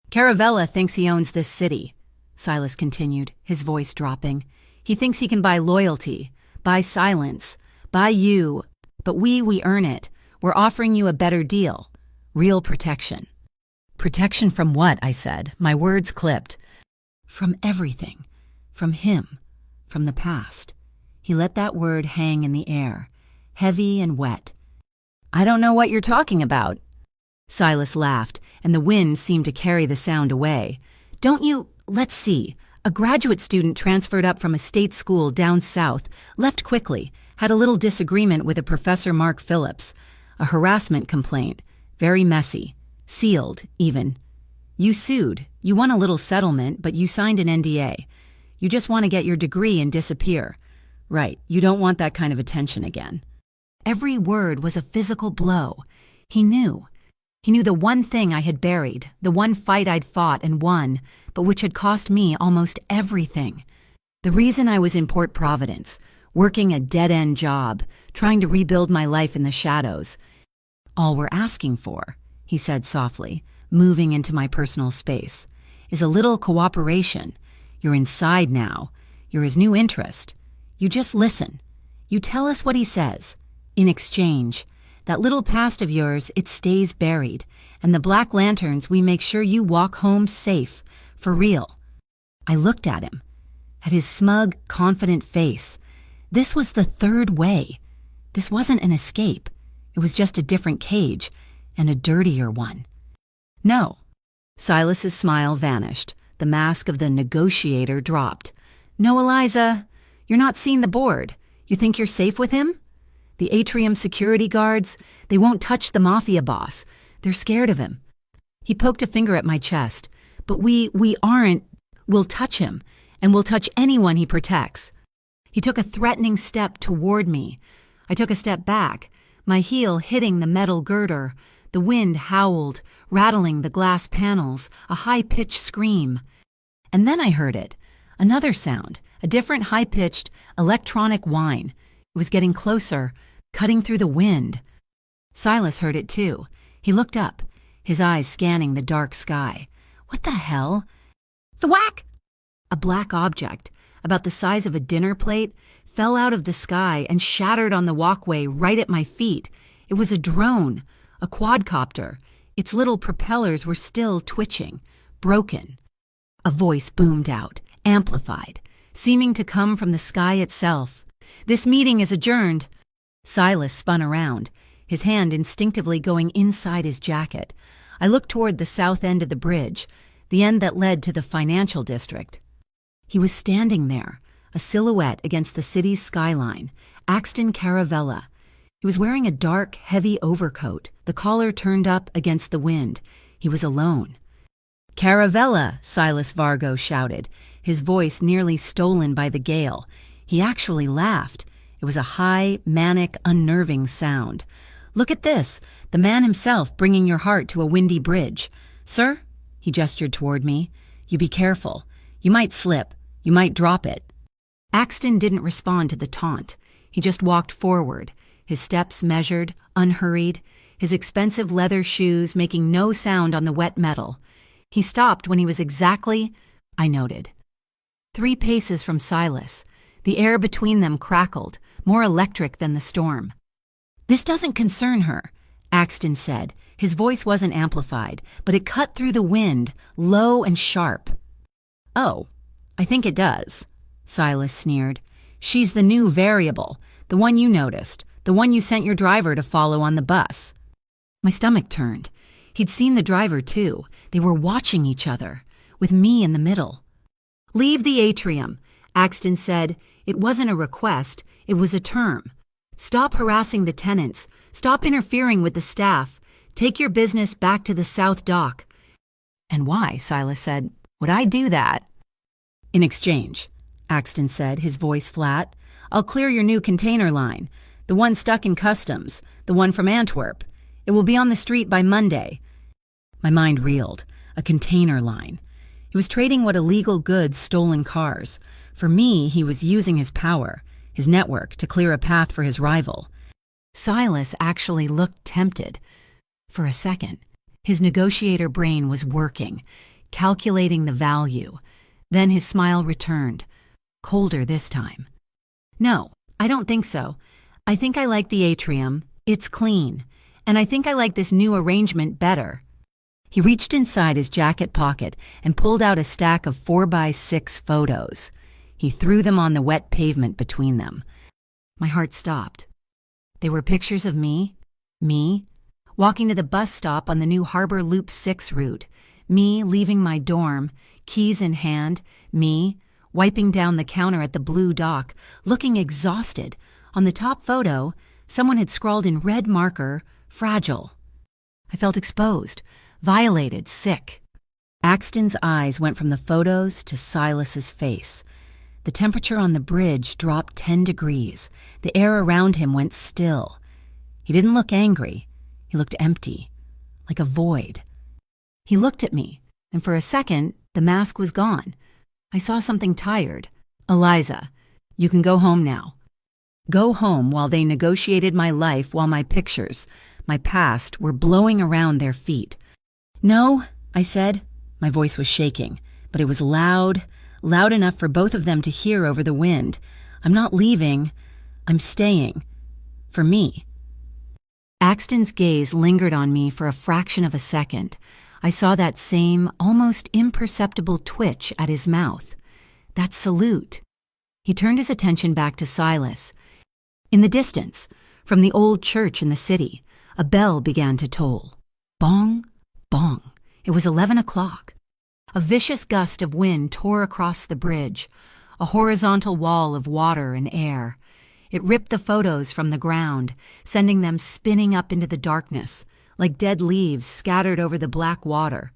"Caravella thinks he owns this city," Silas continued, his voice dropping. "He thinks he can buy loyalty, buy silence, buy you. But we earn it. We're offering you a better deal. Real protection." "Protection from what?" I said. My words clipped. "From everything. From him. From the past." He let that word hang in the air, heavy and wet. "I don't know what you're talking about." Silas laughed, and the wind seemed to carry the sound away. "Don't you? Let's see. A graduate student transferred up from a state school down south, left quickly, had a little disagreement with a Professor Mark Phillips. A harassment complaint. Very messy. Sealed, even. You sued. You won a little settlement, but you signed an NDA. You just want to get your degree and disappear. Right, you don't want that kind of attention again." Every word was a physical blow. He knew. He knew the one thing I had buried, the one fight I'd fought and won, but which had cost me almost everything. The reason I was in Port Providence, working a dead-end job, trying to rebuild my life in the shadows. "All we're asking for," he said softly, moving into my personal space, "is a little cooperation. You're inside now. You're his new interest. You just listen. You tell us what he says. In exchange, that little past of yours, it stays buried, and the Black Lanterns, we make sure you walk home safe, for real." I looked at him, at his smug, confident face. This was the third way. This wasn't an escape. It was just a different cage, and a dirtier one. No. Silas's smile vanished. The mask of the negotiator dropped. No, Eliza, you're not seeing the board. You think you're safe with him? The atrium security guards, they won't touch the Mafia boss. They're scared of him. He poked a finger at my chest. But we aren't. We'll touch him, and we'll touch anyone he protects. He took a threatening step toward me. I took a step back, my heel hitting the metal girder. The wind howled, rattling the glass panels, a high-pitched scream. And then I heard it. Another sound, a different high-pitched, electronic whine. It was getting closer, cutting through the wind. Silas heard it too. He looked up, his eyes scanning the dark sky. What the hell? Thwack! A black object, about the size of a dinner plate, fell out of the sky and shattered on the walkway right at my feet. It was a drone, a quadcopter. Its little propellers were still twitching, broken. A voice boomed out, amplified, seeming to come from the sky itself. This meeting is adjourned. Silas spun around, his hand instinctively going inside his jacket. I looked toward the south end of the bridge, the end that led to the financial district. He was standing there, a silhouette against the city's skyline, Axton Caravella. He was wearing a dark, heavy overcoat, the collar turned up against the wind. He was alone. "Caravella!" Silas Vargo shouted, his voice nearly stolen by the gale. He actually laughed. It was a high, manic, unnerving sound. "Look at this, the man himself bringing your heart to a windy bridge. Sir?" He gestured toward me. "You be careful. You might slip. You might drop it." Axton didn't respond to the taunt. He just walked forward, his steps measured, unhurried, his expensive leather shoes making no sound on the wet metal. He stopped when he was exactly, I noted, 3 paces from Silas. The air between them crackled, more electric than the storm. "This doesn't concern her," Axton said. His voice wasn't amplified, but it cut through the wind, low and sharp. "Oh, I think it does," Silas sneered. "She's the new variable, the one you noticed, the one you sent your driver to follow on the bus." My stomach turned. He'd seen the driver too. They were watching each other, with me in the middle. "Leave the atrium," Axton said. It wasn't a request, it was a term. "Stop harassing the tenants. Stop interfering with the staff. Take your business back to the South Dock." "And why?" Silas said. "Would I do that?" "In exchange," Axton said, his voice flat. "I'll clear your new container line, the one stuck in customs, the one from Antwerp. It will be on the street by Monday." My mind reeled. A container line. He was trading what illegal goods stolen cars. For me, he was using his power, his network, to clear a path for his rival. Silas actually looked tempted. For a second, his negotiator brain was working, calculating the value. Then his smile returned, colder this time. "No, I don't think so. I think I like the atrium. It's clean. And I think I like this new arrangement better." He reached inside his jacket pocket and pulled out a stack of 4x6 photos. He threw them on the wet pavement between them. My heart stopped. They were pictures of me, walking to the bus stop on the new Harbor Loop 6 route, me leaving my dorm, keys in hand, me wiping down the counter at the Blue Dock, looking exhausted. On the top photo, someone had scrawled in red marker, "Fragile." I felt exposed, violated, sick. Axton's eyes went from the photos to Silas's face. The temperature on the bridge dropped 10 degrees. The air around him went still. He didn't look angry. He looked empty, like a void. He looked at me, and for a second, the mask was gone. I saw something tired. "Eliza, you can go home now. Go home while they negotiated my life, while my pictures, my past, were blowing around their feet." "No," I said. My voice was shaking, but it was loud enough for both of them to hear over the wind. "I'm not leaving. I'm staying. For me." Axton's gaze lingered on me for a fraction of a second. I saw that same, almost imperceptible twitch at his mouth. That salute. He turned his attention back to Silas. In the distance, From the old church in the city, a bell began to toll. Bong, bong. It was 11 o'clock. A vicious gust of wind tore across the bridge, a horizontal wall of water and air. It ripped the photos from the ground, sending them spinning up into the darkness, like dead leaves scattered over the black water.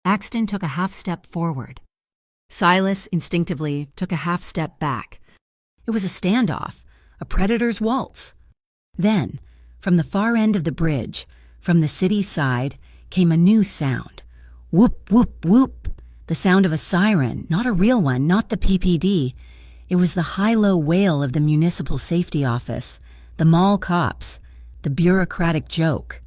Axton took a half-step forward. Silas instinctively took a half-step back. It was a standoff, a predator's waltz. Then, from the far end of the bridge, from the city side, came a new sound. Whoop, whoop, whoop. The sound of a siren, not a real one, not the PPD. It was the high-low wail of the municipal safety office, the mall cops, the bureaucratic joke.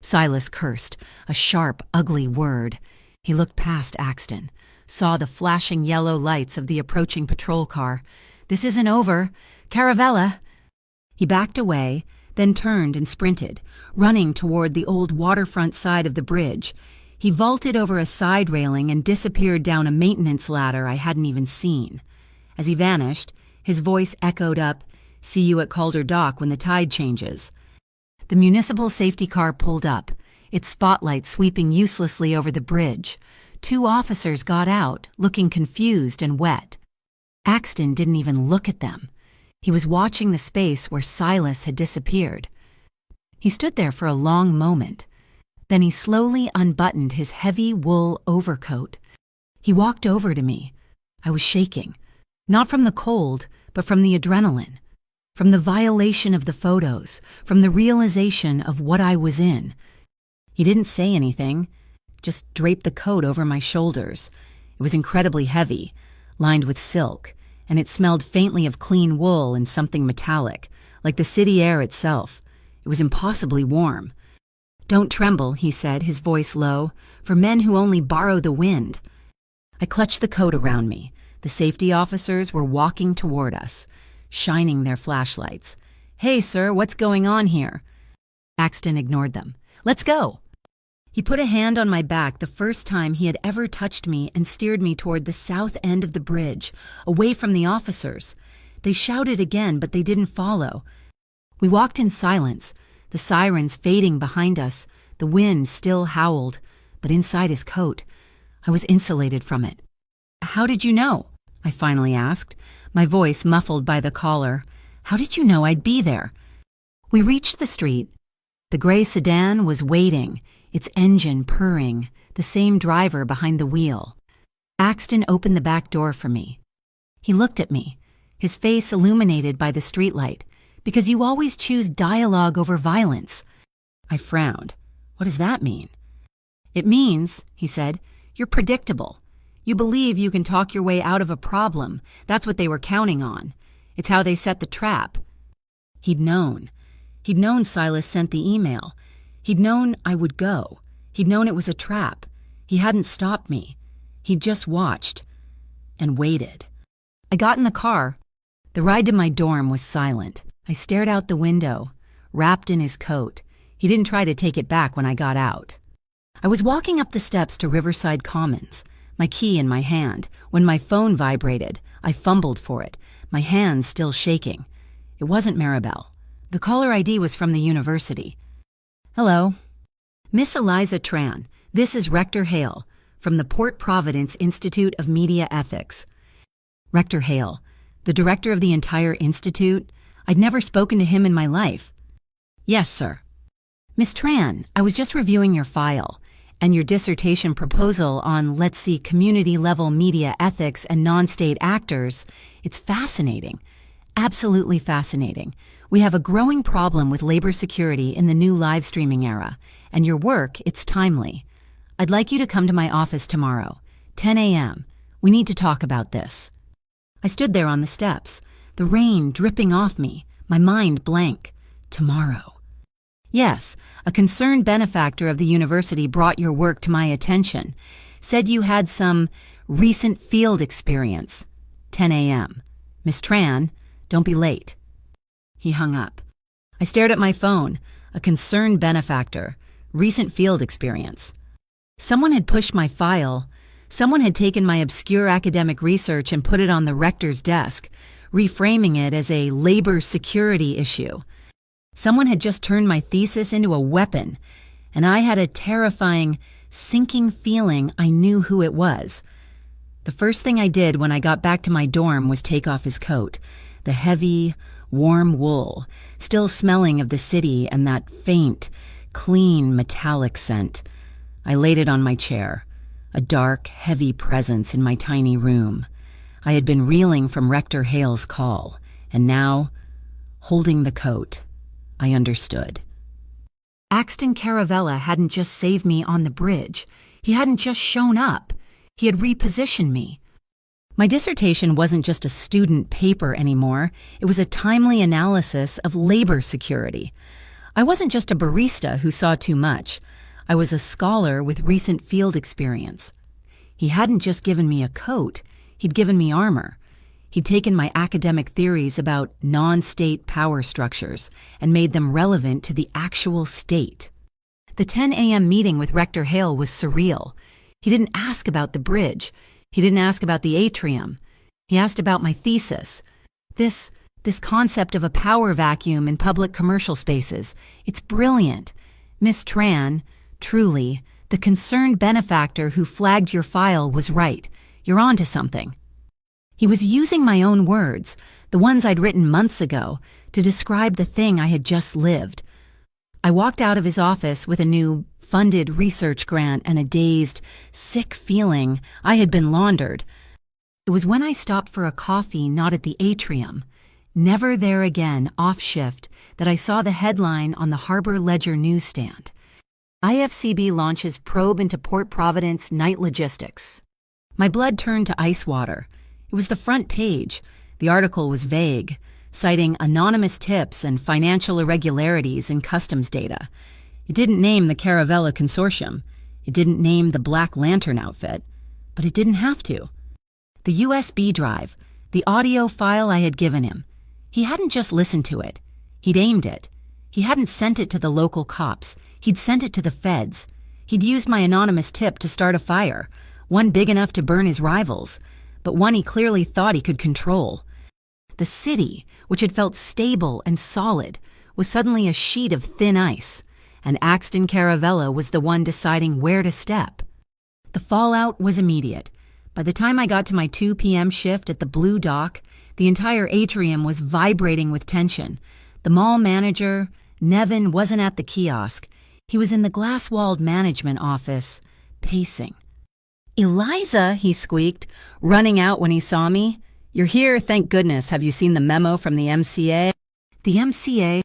Silas cursed, a sharp, ugly word. He looked past Axton, saw the flashing yellow lights of the approaching patrol car. This isn't over. Caravella. He backed away, then turned and sprinted, running toward the old waterfront side of the bridge. He vaulted over a side railing and disappeared down a maintenance ladder I hadn't even seen. As he vanished, his voice echoed up, "See you at Calder Dock when the tide changes." The municipal safety car pulled up, its spotlight sweeping uselessly over the bridge. 2 officers got out, looking confused and wet. Axton didn't even look at them. He was watching the space where Silas had disappeared. He stood there for a long moment. Then he slowly unbuttoned his heavy wool overcoat. He walked over to me. I was shaking, not from the cold, but from the adrenaline, from the violation of the photos, from the realization of what I was in. He didn't say anything, just draped the coat over my shoulders. It was incredibly heavy, lined with silk, and it smelled faintly of clean wool and something metallic, like the city air itself. It was impossibly warm. "Don't tremble," he said, his voice low, "for men who only borrow the wind." I clutched the coat around me. The safety officers were walking toward us, shining their flashlights. "Hey, sir, what's going on here?" Axton ignored them. "Let's go." He put a hand on my back the first time he had ever touched me and steered me toward the south end of the bridge, away from the officers. They shouted again, but they didn't follow. We walked in silence, the sirens fading behind us. The wind still howled, but inside his coat, I was insulated from it. "How did you know?" I finally asked, my voice muffled by the collar. "How did you know I'd be there?" We reached the street. The gray sedan was waiting, its engine purring, the same driver behind the wheel. Axton opened the back door for me. He looked at me, his face illuminated by the streetlight. "Because you always choose dialogue over violence." I frowned. "What does that mean?" "It means," he said, "you're predictable. You believe you can talk your way out of a problem. That's what they were counting on. It's how they set the trap." He'd known. He'd known Silas sent the email. He'd known I would go. He'd known it was a trap. He hadn't stopped me. He'd just watched and waited. I got in the car. The ride to my dorm was silent. I stared out the window, wrapped in his coat. He didn't try to take it back when I got out. I was walking up the steps to Riverside Commons, my key in my hand, when my phone vibrated. I fumbled for it, my hands still shaking. It wasn't Maribel. The caller ID was from the university. "Hello." "Miss Eliza Tran, this is Rector Hale, from the Port Providence Institute of Media Ethics." Rector Hale, the director of the entire institute? I'd never spoken to him in my life. "Yes, sir." "Miss Tran, I was just reviewing your file and your dissertation proposal on, let's see, community-level media ethics and non-state actors. It's fascinating. Absolutely fascinating. We have a growing problem with labor security in the new live streaming era, and your work, it's timely. I'd like you to come to my office tomorrow, 10 a.m. We need to talk about this." I stood there on the steps, the rain dripping off me, my mind blank. Tomorrow. "Yes, a concerned benefactor of the university brought your work to my attention. Said you had some recent field experience. 10 a.m. Miss Tran, don't be late." He hung up. I stared at my phone. A concerned benefactor. Recent field experience. Someone had pushed my file. Someone had taken my obscure academic research and put it on the rector's desk, reframing it as a labor security issue. Someone had just turned my thesis into a weapon, and I had a terrifying, sinking feeling I knew who it was. The first thing I did when I got back to my dorm was take off his coat, the heavy, warm wool, still smelling of the city and that faint, clean, metallic scent. I laid it on my chair, a dark, heavy presence in my tiny room. I had been reeling from Rector Hale's call, and now, holding the coat, I understood. Axton Caravella hadn't just saved me on the bridge. He hadn't just shown up. He had repositioned me. My dissertation wasn't just a student paper anymore. It was a timely analysis of labor security. I wasn't just a barista who saw too much. I was a scholar with recent field experience. He hadn't just given me a coat. He'd given me armor. He'd taken my academic theories about non-state power structures and made them relevant to the actual state. The 10 a.m. meeting with Rector Hale was surreal. He didn't ask about the bridge. He didn't ask about the atrium. He asked about my thesis. This concept of a power vacuum in public commercial spaces. It's brilliant. Miss Tran, truly, the concerned benefactor who flagged your file was right. You're onto something. He was using my own words, the ones I'd written months ago, to describe the thing I had just lived. I walked out of his office with a new, funded research grant and a dazed, sick feeling I had been laundered. It was when I stopped for a coffee not at the atrium, never there again, off shift, that I saw the headline on the Harbor Ledger newsstand. IFCB launches probe into Port Providence night logistics. My blood turned to ice water. It was the front page. The article was vague, citing anonymous tips and financial irregularities in customs data. It didn't name the Caravella Consortium. It didn't name the Black Lantern outfit. But it didn't have to. The USB drive, the audio file I had given him, he hadn't just listened to it. He'd aimed it. He hadn't sent it to the local cops. He'd sent it to the feds. He'd used my anonymous tip to start a fire, one big enough to burn his rivals, but one he clearly thought he could control. The city, which had felt stable and solid, was suddenly a sheet of thin ice, and Axton Caravella was the one deciding where to step. The fallout was immediate. By the time I got to my 2 p.m. shift at the Blue Dock, the entire atrium was vibrating with tension. The mall manager, Nevin, wasn't at the kiosk. He was in the glass-walled management office, pacing. "Eliza," he squeaked, running out when he saw me. "You're here, thank goodness. Have you seen the memo from the MCA?" The MCA,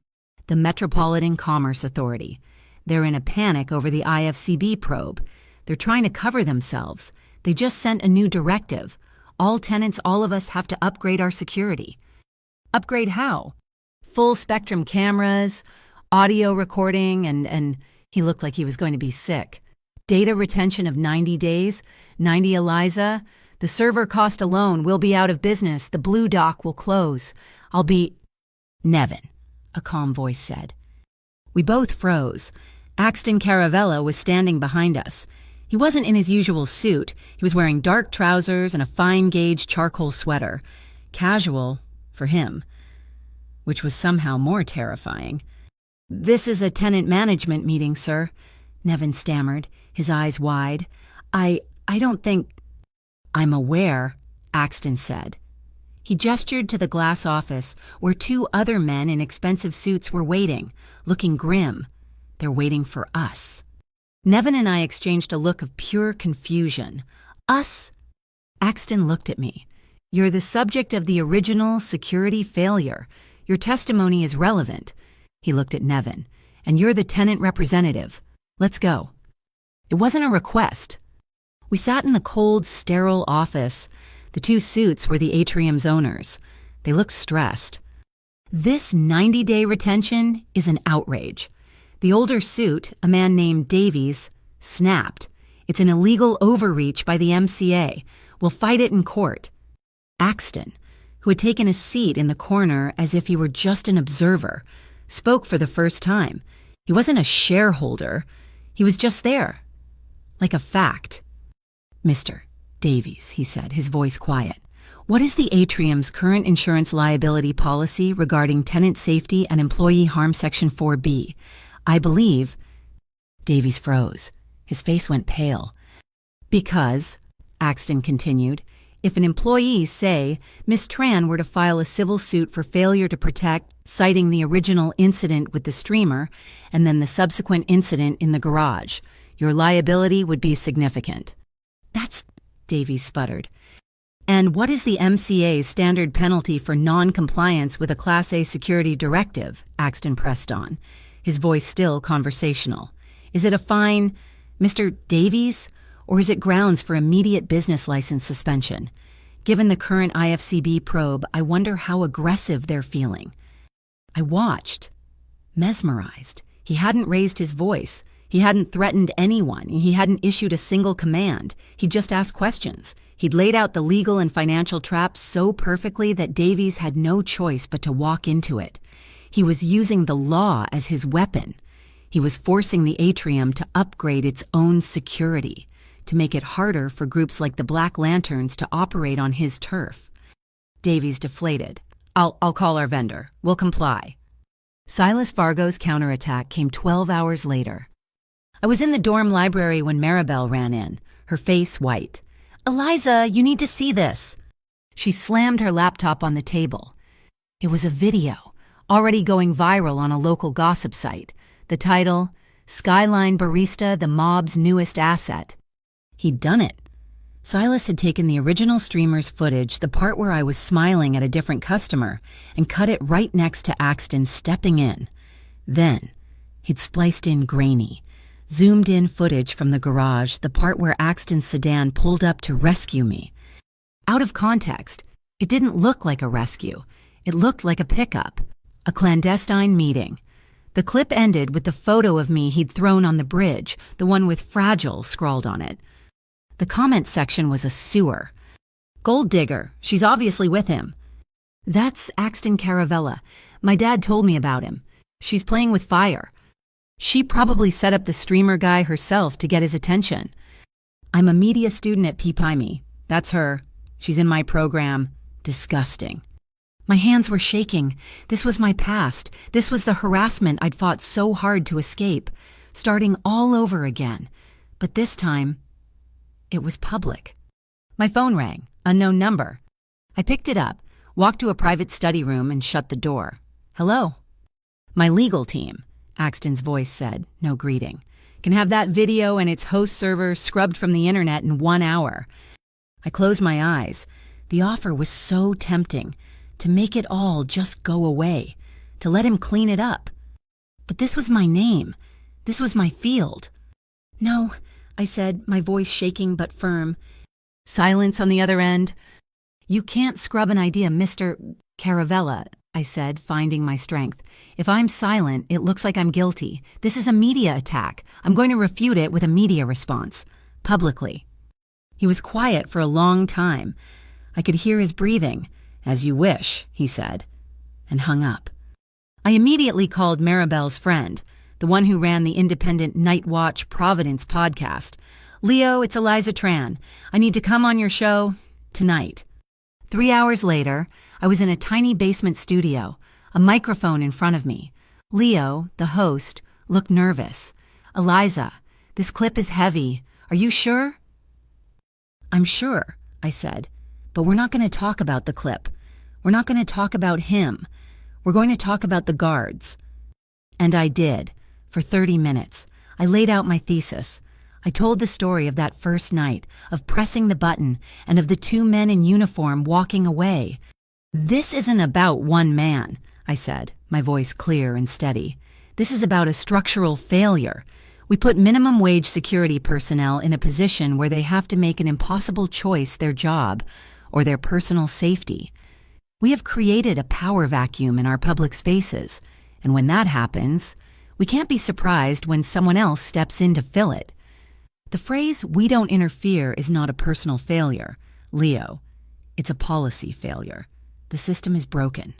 the Metropolitan Commerce Authority. They're in a panic over the IFCB probe. They're trying to cover themselves. They just sent a new directive. All tenants, all of us have to upgrade our security. Upgrade how? Full spectrum cameras, audio recording, and he looked like he was going to be sick. Data retention of 90 days, 90 Eliza. The server cost alone will be out of business. The Blue Dock will close. I'll be... Nevin, a calm voice said. We both froze. Axton Caravella was standing behind us. He wasn't in his usual suit. He was wearing dark trousers and a fine-gauge charcoal sweater. Casual, for him. Which was somehow more terrifying. "This is a tenant management meeting, sir," Nevin stammered, his eyes wide. I don't think... "I'm aware," Axton said. He gestured to the glass office where 2 other men in expensive suits were waiting, looking grim. They're waiting for us. Nevin and I exchanged a look of pure confusion. Us? Axton looked at me. "You're the subject of the original security failure. Your testimony is relevant." He looked at Nevin. "And you're the tenant representative. Let's go." It wasn't a request. We sat in the cold, sterile office. The 2 suits were the atrium's owners. They looked stressed. This 90-day retention is an outrage. The older suit, a man named Davies, snapped. "It's an illegal overreach by the MCA. We'll fight it in court." Axton, who had taken a seat in the corner as if he were just an observer, spoke for the first time. He wasn't a shareholder. He was just there, like a fact. "Mr. Davies," he said, his voice quiet, What is the atrium's current insurance liability policy regarding tenant safety and employee harm Section 4B? I believe... Davies froze. His face went pale. Because, Axton continued, if an employee, say, Miss Tran, were to file a civil suit for failure to protect, citing the original incident with the streamer and then the subsequent incident in the garage, your liability would be significant. That's... Davies sputtered. And what is the MCA's standard penalty for non-compliance with a Class A security directive? Axton pressed on, his voice still conversational. Is it a fine, Mr. Davies, or is it grounds for immediate business license suspension? Given the current IFCB probe, I wonder how aggressive they're feeling. I watched, mesmerized. He hadn't raised his voice. He hadn't threatened anyone. He hadn't issued a single command. He'd just asked questions. He'd laid out the legal and financial traps so perfectly that Davies had no choice but to walk into it. He was using the law as his weapon. He was forcing the atrium to upgrade its own security, to make it harder for groups like the Black Lanterns to operate on his turf. Davies deflated. I'll call our vendor. We'll comply. Silas Fargo's counterattack came 12 hours later. I was in the dorm library when Maribel ran in, her face white. Eliza, you need to see this. She slammed her laptop on the table. It was a video, already going viral on a local gossip site. The title, Skyline Barista, the mob's newest asset. He'd done it. Silas had taken the original streamer's footage, the part where I was smiling at a different customer, and cut it right next to Axton stepping in. Then, he'd spliced in grainy, zoomed in footage from the garage, the part where Axton's sedan pulled up to rescue me. Out of context, it didn't look like a rescue. It looked like a pickup, a clandestine meeting. The clip ended with the photo of me he'd thrown on the bridge, the one with fragile scrawled on it. The comment section was a sewer. Gold digger, she's obviously with him. That's Axton Caravella. My dad told me about him. She's playing with fire. She probably set up the streamer guy herself to get his attention. I'm a media student at PPIME. That's her. She's in my program. Disgusting. My hands were shaking. This was my past. This was the harassment I'd fought so hard to escape, starting all over again. But this time, it was public. My phone rang, unknown number. I picked it up, walked to a private study room, and shut the door. Hello? My legal team, Axton's voice said, no greeting. Can have that video and its host server scrubbed from the internet in 1 hour. I closed my eyes. The offer was so tempting, to make it all just go away, to let him clean it up. But this was my name. This was my field. No, I said, my voice shaking but firm. Silence on the other end. You can't scrub an idea, Mr. Caravella, I said, finding my strength. If I'm silent, it looks like I'm guilty. This is a media attack. I'm going to refute it with a media response. Publicly. He was quiet for a long time. I could hear his breathing. As you wish, he said, and hung up. I immediately called Maribel's friend, the one who ran the independent Night Watch Providence podcast. Leo, it's Eliza Tran. I need to come on your show tonight. 3 hours later, I was in a tiny basement studio, a microphone in front of me. Leo, the host, looked nervous. Eliza, this clip is heavy. Are you sure? I'm sure, I said. But we're not going to talk about the clip. We're not going to talk about him. We're going to talk about the guards. And I did. For 30 minutes. I laid out my thesis. I told the story of that first night, of pressing the button, and of the 2 men in uniform walking away. This isn't about one man, I said, my voice clear and steady. This is about a structural failure. We put minimum wage security personnel in a position where they have to make an impossible choice, their job, or their personal safety. We have created a power vacuum in our public spaces, and when that happens, we can't be surprised when someone else steps in to fill it. The phrase, "we don't interfere," is not a personal failure, Leo. It's a policy failure. The system is broken.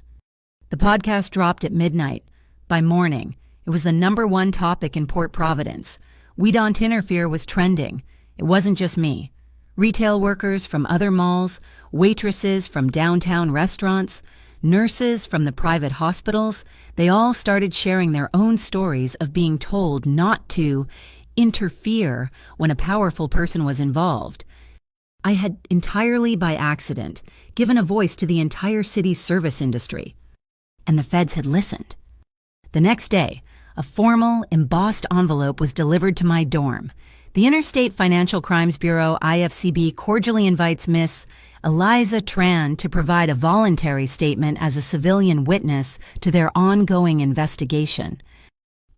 The podcast dropped at midnight. By morning, it was the #1 topic in Port Providence. "We don't interfere" was trending. It wasn't just me. Retail workers from other malls, waitresses from downtown restaurants, nurses from the private hospitals, they all started sharing their own stories of being told not to interfere when a powerful person was involved. I had entirely by accident given a voice to the entire city's service industry, and the feds had listened. The next day, a formal, embossed envelope was delivered to my dorm. The Interstate Financial Crimes Bureau, IFCB, cordially invites Miss Eliza Tran to provide a voluntary statement as a civilian witness to their ongoing investigation.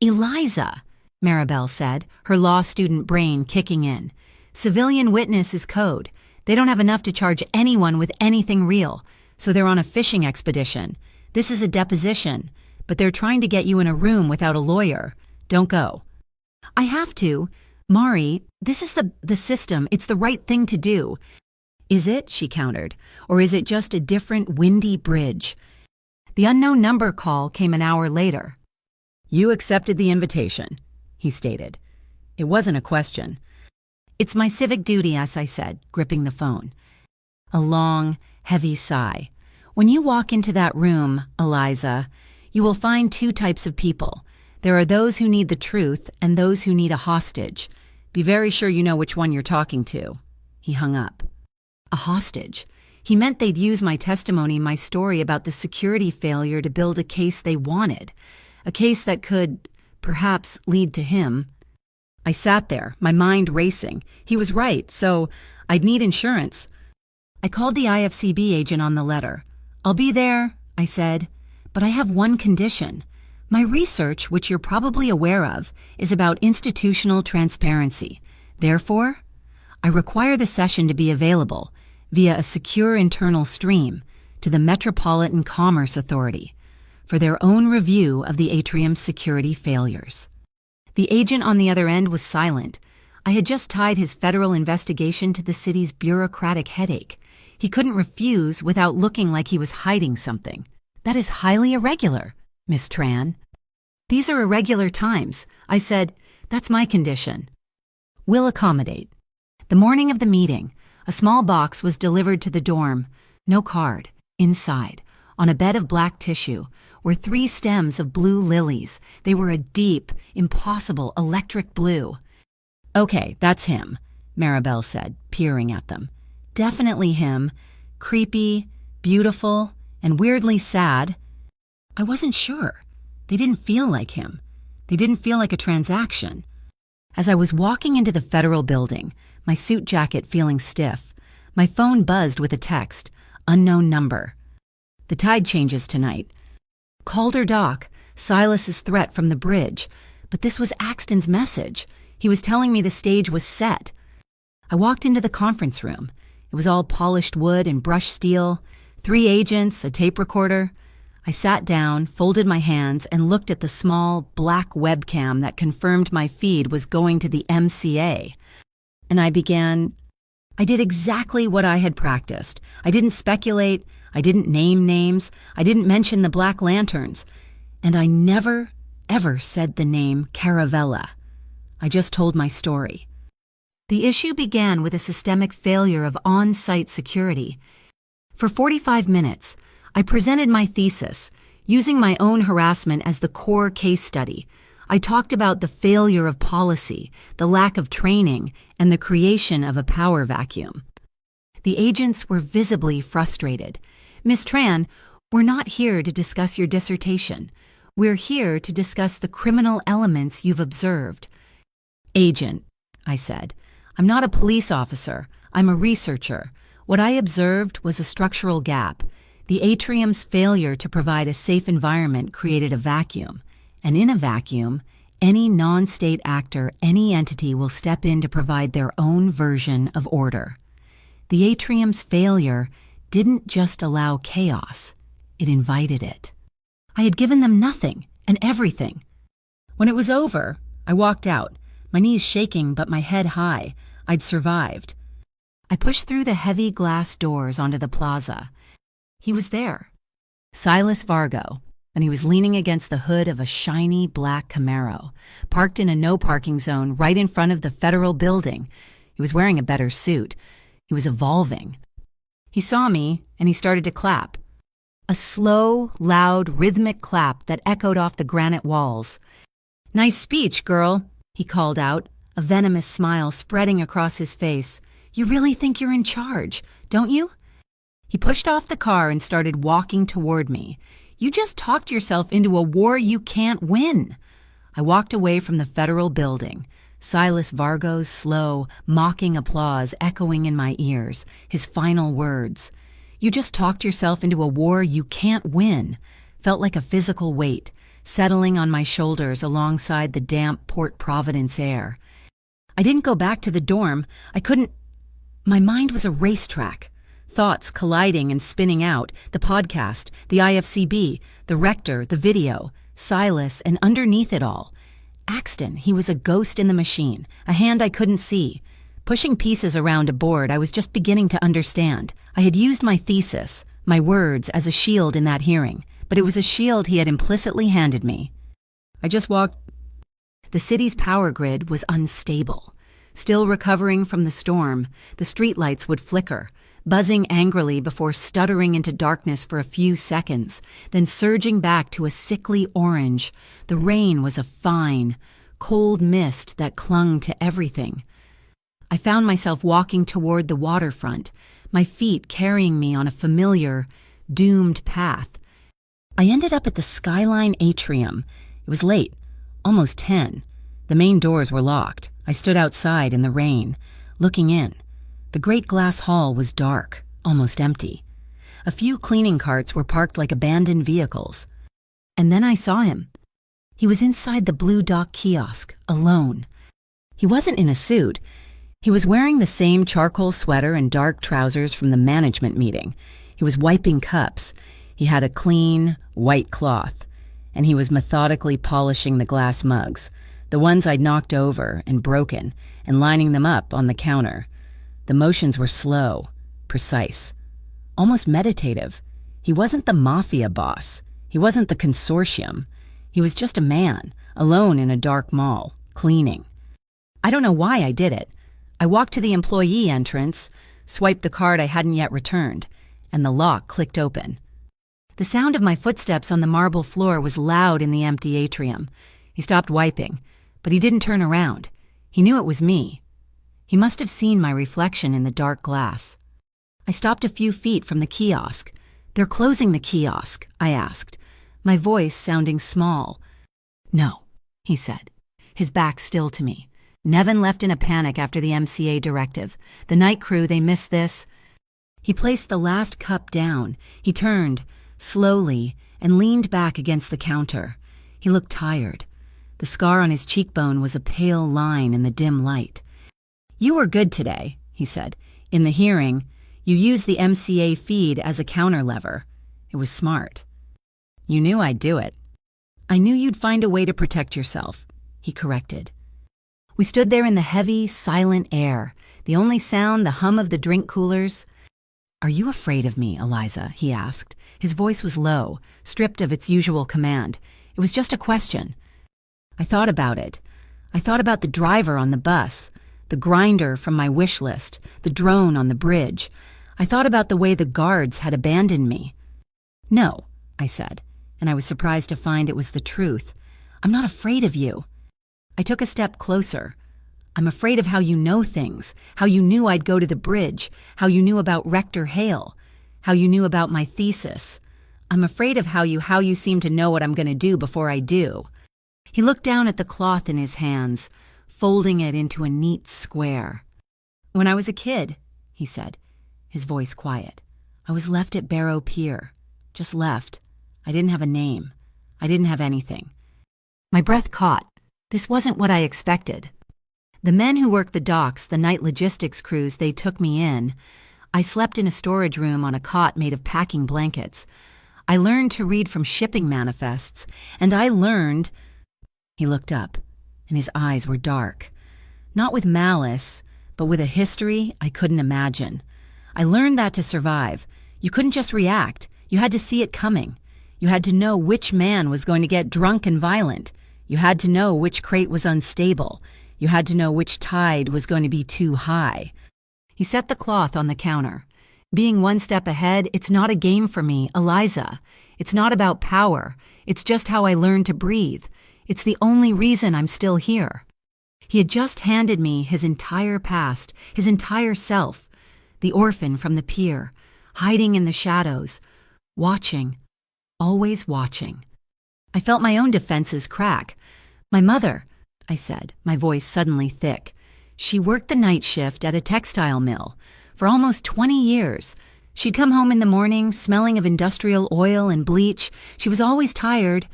Eliza, Maribel said, her law student brain kicking in. Civilian witness is code. They don't have enough to charge anyone with anything real, so they're on a fishing expedition. This is a deposition, but they're trying to get you in a room without a lawyer. Don't go. I have to. Mari, this is the system. It's the right thing to do. Is it? She countered. Or is it just a different windy bridge? The unknown number call came an hour later. You accepted the invitation, he stated. It wasn't a question. It's my civic duty, as I said, gripping the phone. A long, heavy sigh. When you walk into that room, Eliza, you will find two types of people. There are those who need the truth and those who need a hostage. Be very sure you know which one you're talking to. He hung up. A hostage. He meant they'd use my testimony, my story about the security failure to build a case they wanted. A case that could, perhaps, lead to him. I sat there, my mind racing. He was right, so I'd need insurance. I called the IFCB agent on the letter. I'll be there, I said, but I have one condition. My research, which you're probably aware of, is about institutional transparency. Therefore, I require the session to be available via a secure internal stream to the Metropolitan Commerce Authority for their own review of the atrium's security failures. The agent on the other end was silent. I had just tied his federal investigation to the city's bureaucratic headache. He couldn't refuse without looking like he was hiding something. That is highly irregular, Miss Tran. These are irregular times. I said, that's my condition. We'll accommodate. The morning of the meeting, a small box was delivered to the dorm. No card. Inside, on a bed of black tissue, were 3 stems of blue lilies. They were a deep, impossible electric blue. Okay, that's him, Maribel said, peering at them. Definitely him. Creepy, beautiful, and weirdly sad. I wasn't sure. They didn't feel like him. They didn't feel like a transaction. As I was walking into the federal building, my suit jacket feeling stiff, my phone buzzed with a text, unknown number. The tide changes tonight. Calder Dock, Silas's threat from the bridge, but this was Axton's message. He was telling me the stage was set. I walked into the conference room. It was all polished wood and brushed steel, 3 agents, a tape recorder. I sat down, folded my hands, and looked at the small, black webcam that confirmed my feed was going to the MCA. And I did exactly what I had practiced. I didn't speculate. I didn't name names. I didn't mention the Black Lanterns. And I never, ever said the name Caravella. I just told my story. The issue began with a systemic failure of on-site security. For 45 minutes, I presented my thesis, using my own harassment as the core case study. I talked about the failure of policy, the lack of training, and the creation of a power vacuum. The agents were visibly frustrated. Miss Tran, we're not here to discuss your dissertation. We're here to discuss the criminal elements you've observed. Agent, I said, I'm not a police officer. I'm a researcher. What I observed was a structural gap. The atrium's failure to provide a safe environment created a vacuum. And in a vacuum, any non-state actor, any entity will step in to provide their own version of order. The atrium's failure didn't just allow chaos, it invited it. I had given them nothing and everything. When it was over, I walked out, my knees shaking but my head high. I'd survived. I pushed through the heavy glass doors onto the plaza. He was there, Silas Vargo, and he was leaning against the hood of a shiny black Camaro, parked in a no-parking zone right in front of the federal building. He was wearing a better suit. He was evolving. He saw me, and he started to clap. A slow, loud, rhythmic clap that echoed off the granite walls. "Nice speech, girl," he called out, a venomous smile spreading across his face. "You really think you're in charge, don't you?" He pushed off the car and started walking toward me. "You just talked yourself into a war you can't win." I walked away from the federal building. Silas Vargo's slow, mocking applause echoing in my ears, his final words. "You just talked yourself into a war you can't win," felt like a physical weight, settling on my shoulders alongside the damp Port Providence air. I didn't go back to the dorm. I couldn't. My mind was a racetrack. Thoughts colliding and spinning out, the podcast, the IFCB, the rector, the video, Silas, and underneath it all, Axton. He was a ghost in the machine, a hand I couldn't see. Pushing pieces around a board I was just beginning to understand. I had used my thesis, my words, as a shield in that hearing, but it was a shield he had implicitly handed me. I just walked. The city's power grid was unstable. Still recovering from the storm, the streetlights would flicker, buzzing angrily before stuttering into darkness for a few seconds, then surging back to a sickly orange. The rain was a fine, cold mist that clung to everything. I found myself walking toward the waterfront, my feet carrying me on a familiar, doomed path. I ended up at the Skyline Atrium. It was late, almost 10. The main doors were locked. I stood outside in the rain, looking in. The great glass hall was dark, almost empty. A few cleaning carts were parked like abandoned vehicles. And then I saw him. He was inside the Blue Dock kiosk, alone. He wasn't in a suit. He was wearing the same charcoal sweater and dark trousers from the management meeting. He was wiping cups. He had a clean, white cloth. And he was methodically polishing the glass mugs, the ones I'd knocked over and broken, and lining them up on the counter. The motions were slow, precise, almost meditative. He wasn't the Mafia boss. He wasn't the consortium. He was just a man, alone in a dark mall, cleaning. I don't know why I did it. I walked to the employee entrance, swiped the card I hadn't yet returned, and the lock clicked open. The sound of my footsteps on the marble floor was loud in the empty atrium. He stopped wiping, but he didn't turn around. He knew it was me. He must have seen my reflection in the dark glass. I stopped a few feet from the kiosk. "They're closing the kiosk," I asked, my voice sounding small. "No," he said, his back still to me. "Nevin left in a panic after the MCA directive. The night crew, they missed this." He placed the last cup down. He turned, slowly, and leaned back against the counter. He looked tired. The scar on his cheekbone was a pale line in the dim light. "You were good today," he said. "In the hearing, you used the MCA feed as a counter lever. It was smart. You knew I'd do it." "I knew you'd find a way to protect yourself," he corrected. We stood there in the heavy, silent air, the only sound the hum of the drink coolers. "Are you afraid of me, Eliza?" he asked. His voice was low, stripped of its usual command. It was just a question. I thought about it. I thought about the driver on the bus, the grinder from my wish list, the drone on the bridge. I thought about the way the guards had abandoned me. "No," I said, and I was surprised to find it was the truth. "I'm not afraid of you." I took a step closer. "I'm afraid of how you know things, how you knew I'd go to the bridge, how you knew about Rector Hale, how you knew about my thesis. I'm afraid of how you seem to know what I'm going to do before I do." He looked down at the cloth in his hands, folding it into a neat square. "When I was a kid," he said, his voice quiet, "I was left at Barrow Pier. Just left. I didn't have a name. I didn't have anything." My breath caught. This wasn't what I expected. The men who worked the docks, the night logistics crews, they took me in. I slept in a storage room on a cot made of packing blankets. I learned to read from shipping manifests, and I learned... He looked up, and his eyes were dark. Not with malice, but with a history I couldn't imagine. I learned that to survive, you couldn't just react. You had to see it coming. You had to know which man was going to get drunk and violent. You had to know which crate was unstable. You had to know which tide was going to be too high. He set the cloth on the counter. Being one step ahead, it's not a game for me, Eliza. It's not about power. It's just how I learned to breathe. It's the only reason I'm still here. He had just handed me his entire past, his entire self, the orphan from the pier, hiding in the shadows, watching, always watching. I felt my own defenses crack. My mother, I said, my voice suddenly thick. She worked the night shift at a textile mill for almost 20 years. She'd come home in the morning, smelling of industrial oil and bleach. She was always tired,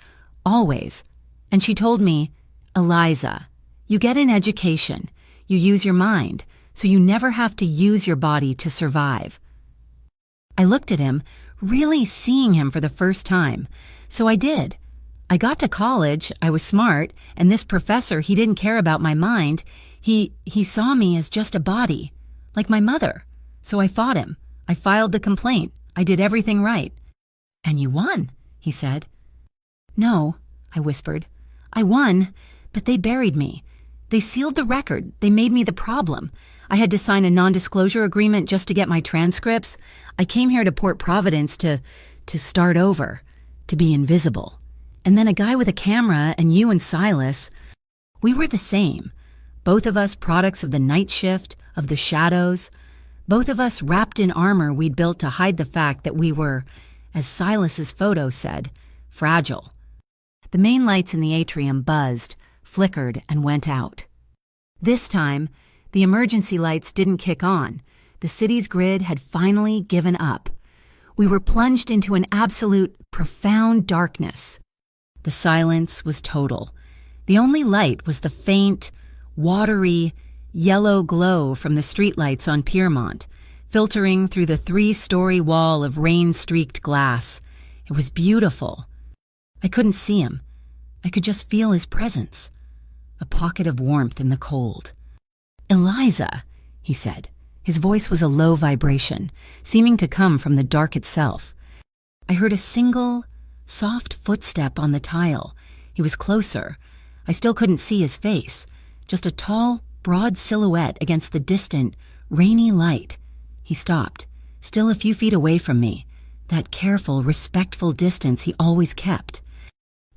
always. And she told me, Eliza, you get an education. You use your mind, so you never have to use your body to survive. I looked at him, really seeing him for the first time. So I did. I got to college, I was smart, and this professor, he didn't care about my mind. He saw me as just a body, like my mother. So I fought him. I filed the complaint. I did everything right. And you won, he said. No, I whispered. I won, but they buried me. They sealed the record. They made me the problem. I had to sign a non-disclosure agreement just to get my transcripts. I came here to Port Providence to start over, to be invisible. And then a guy with a camera and you and Silas, we were the same. Both of us products of the night shift, of the shadows. Both of us wrapped in armor we'd built to hide the fact that we were, as Silas's photo said, fragile. The main lights in the atrium buzzed, flickered, and went out. This time, the emergency lights didn't kick on. The city's grid had finally given up. We were plunged into an absolute, profound darkness. The silence was total. The only light was the faint, watery, yellow glow from the streetlights on Piermont, filtering through the 3-story wall of rain-streaked glass. It was beautiful. I couldn't see him. I could just feel his presence. A pocket of warmth in the cold. Eliza, he said. His voice was a low vibration, seeming to come from the dark itself. I heard a single, soft footstep on the tile. He was closer. I still couldn't see his face, just a tall, broad silhouette against the distant, rainy light. He stopped, still a few feet away from me, that careful, respectful distance he always kept.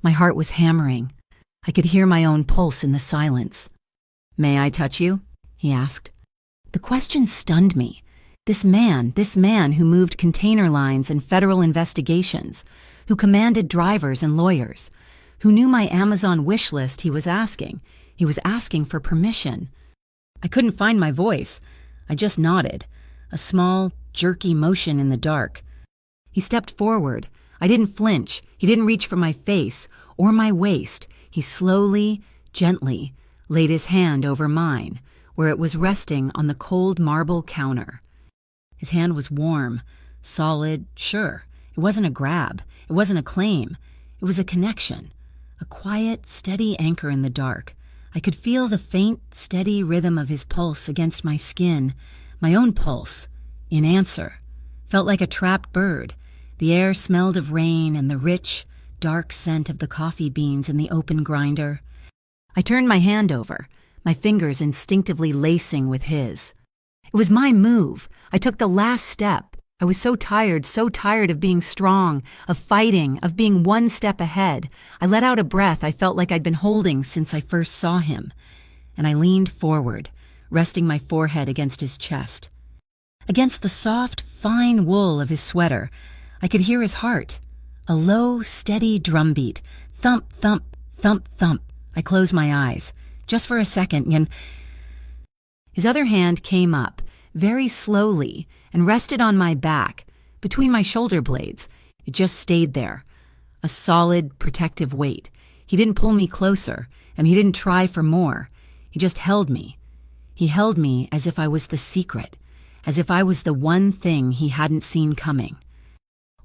My heart was hammering. I could hear my own pulse in the silence. "May I touch you?" he asked. The question stunned me. This man who moved container lines and federal investigations, who commanded drivers and lawyers, who knew my Amazon wish list, he was asking for permission. I couldn't find my voice. I just nodded, a small, jerky motion in the dark. He stepped forward. I didn't flinch. He didn't reach for my face or my waist. He slowly, gently laid his hand over mine, where it was resting on the cold marble counter. His hand was warm, solid, sure. It wasn't a grab. It wasn't a claim. It was a connection, a quiet, steady anchor in the dark. I could feel the faint, steady rhythm of his pulse against my skin, my own pulse, in answer. Felt like a trapped bird. The air smelled of rain and the rich, dark scent of the coffee beans in the open grinder. I turned my hand over, my fingers instinctively lacing with his. It was my move. I took the last step. I was so tired of being strong, of fighting, of being one step ahead. I let out a breath I felt like I'd been holding since I first saw him. And I leaned forward, resting my forehead against his chest. Against the soft, fine wool of his sweater, I could hear his heart. A low, steady drumbeat. Thump, thump, thump, thump. I closed my eyes, just for a second, and his other hand came up, very slowly, and rested on my back, between my shoulder blades. It just stayed there, a solid, protective weight. He didn't pull me closer, and he didn't try for more. He just held me. He held me as if I was the secret, as if I was the one thing he hadn't seen coming.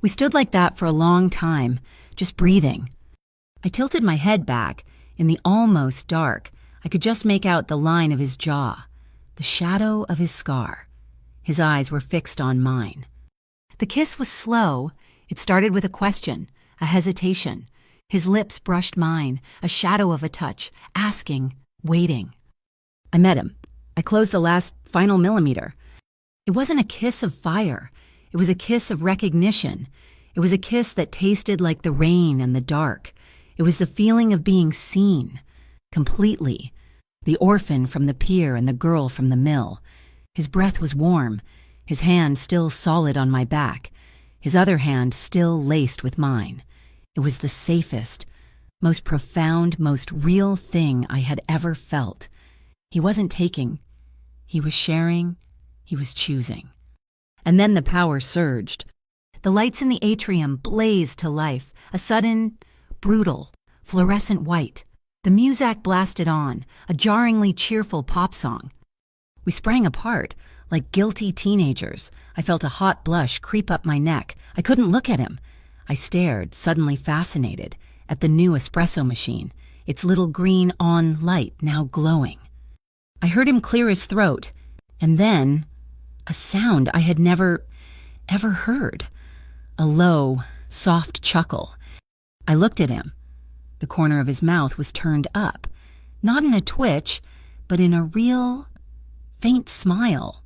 We stood like that for a long time, just breathing. I tilted my head back. In the almost dark, I could just make out the line of his jaw, the shadow of his scar. His eyes were fixed on mine. The kiss was slow. It started with a question, a hesitation. His lips brushed mine, a shadow of a touch, asking, waiting. I met him. I closed the last final millimeter. It wasn't a kiss of fire. It was a kiss of recognition. It was a kiss that tasted like the rain and the dark. It was the feeling of being seen, completely. The orphan from the pier and the girl from the mill. His breath was warm, his hand still solid on my back, his other hand still laced with mine. It was the safest, most profound, most real thing I had ever felt. He wasn't taking. He was sharing. He was choosing. And then the power surged. The lights in the atrium blazed to life, a sudden, brutal, fluorescent white. The muzak blasted on, a jarringly cheerful pop song. We sprang apart, like guilty teenagers. I felt a hot blush creep up my neck. I couldn't look at him. I stared, suddenly fascinated, at the new espresso machine, its little green on light now glowing. I heard him clear his throat, and then a sound I had never, ever heard. A low, soft chuckle. I looked at him. The corner of his mouth was turned up, not in a twitch, but in a real, faint smile.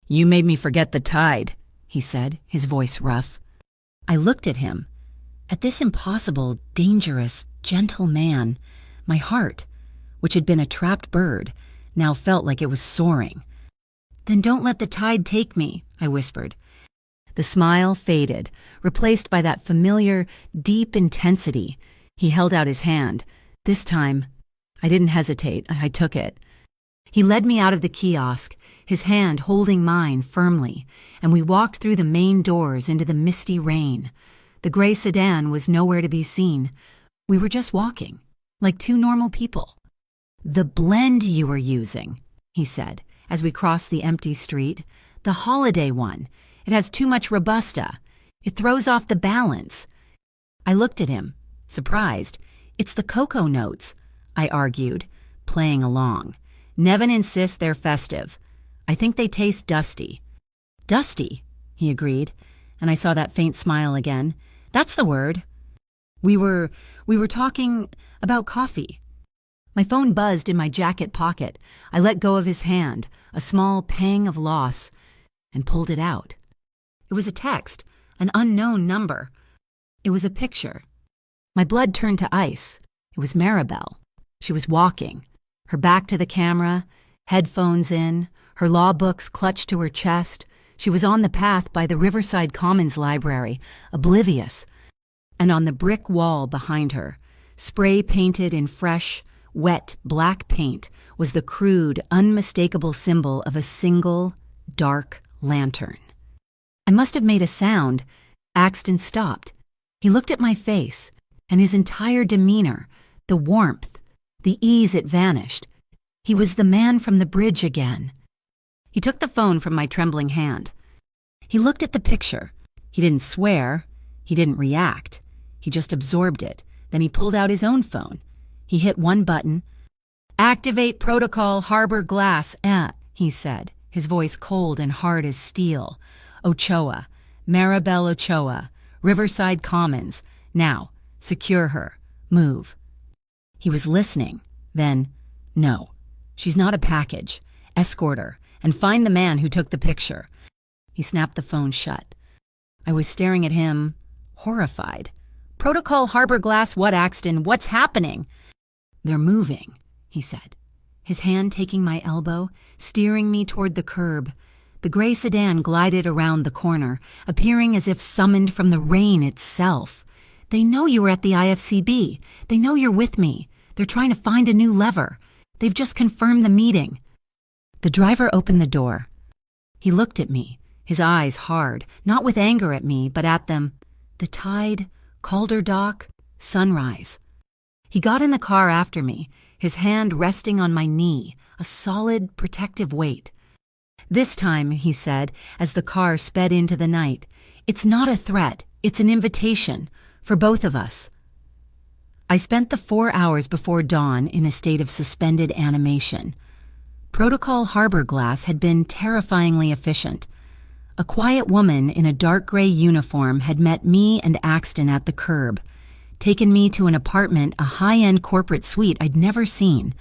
"You made me forget the tide," he said, his voice rough. I looked at him, at this impossible, dangerous, gentle man. My heart, which had been a trapped bird, now felt like it was soaring. "Then don't let the tide take me," I whispered. The smile faded, replaced by that familiar, deep intensity. He held out his hand. This time, I didn't hesitate. I took it. He led me out of the kiosk, his hand holding mine firmly, and we walked through the main doors into the misty rain. The gray sedan was nowhere to be seen. We were just walking, like two normal people. "The blend you were using," he said, as we crossed the empty street. "The holiday one. It has too much Robusta. It throws off the balance." I looked at him, surprised. "It's the cocoa notes," I argued, playing along. "Nevin insists they're festive. I think they taste dusty." "Dusty," he agreed, and I saw that faint smile again. "That's the word." We were talking about coffee. My phone buzzed in my jacket pocket. I let go of his hand, a small pang of loss, and pulled it out. It was a text, an unknown number. It was a picture. My blood turned to ice. It was Maribel. She was walking, her back to the camera, headphones in, her law books clutched to her chest. She was on the path by the Riverside Commons Library, oblivious. And on the brick wall behind her, spray painted in fresh, wet black paint, was the crude, unmistakable symbol of a single, dark lantern. I must have made a sound. Axton stopped. He looked at my face, and his entire demeanor, the warmth, the ease it vanished. He was the man from the bridge again. He took the phone from my trembling hand. He looked at the picture. He didn't swear. He didn't react. He just absorbed it. Then he pulled out his own phone. He hit one button. "Activate protocol harbor glass, he said, his voice cold and hard as steel. "Ochoa, Maribel Ochoa, Riverside Commons. Now, secure her. Move." He was listening. Then, "No, she's not a package. Escort her, and find the man who took the picture." He snapped the phone shut. I was staring at him, horrified. "Protocol harbor glass what, Axton? What's happening?" "They're moving," he said, his hand taking my elbow, steering me toward the curb. The gray sedan glided around the corner, appearing as if summoned from the rain itself. "They know you were at the IFCB. They know you're with me. They're trying to find a new lever. They've just confirmed the meeting." The driver opened the door. He looked at me, his eyes hard, not with anger at me, but at them. The tide, Calder Dock, sunrise. He got in the car after me, his hand resting on my knee, a solid, protective weight. "This time," he said, as the car sped into the night, "it's not a threat, it's an invitation, for both of us." I spent the 4 hours before dawn in a state of suspended animation. Protocol harbor glass had been terrifyingly efficient. A quiet woman in a dark gray uniform had met me and Axton at the curb, taken me to an apartment, a high-end corporate suite I'd never seen,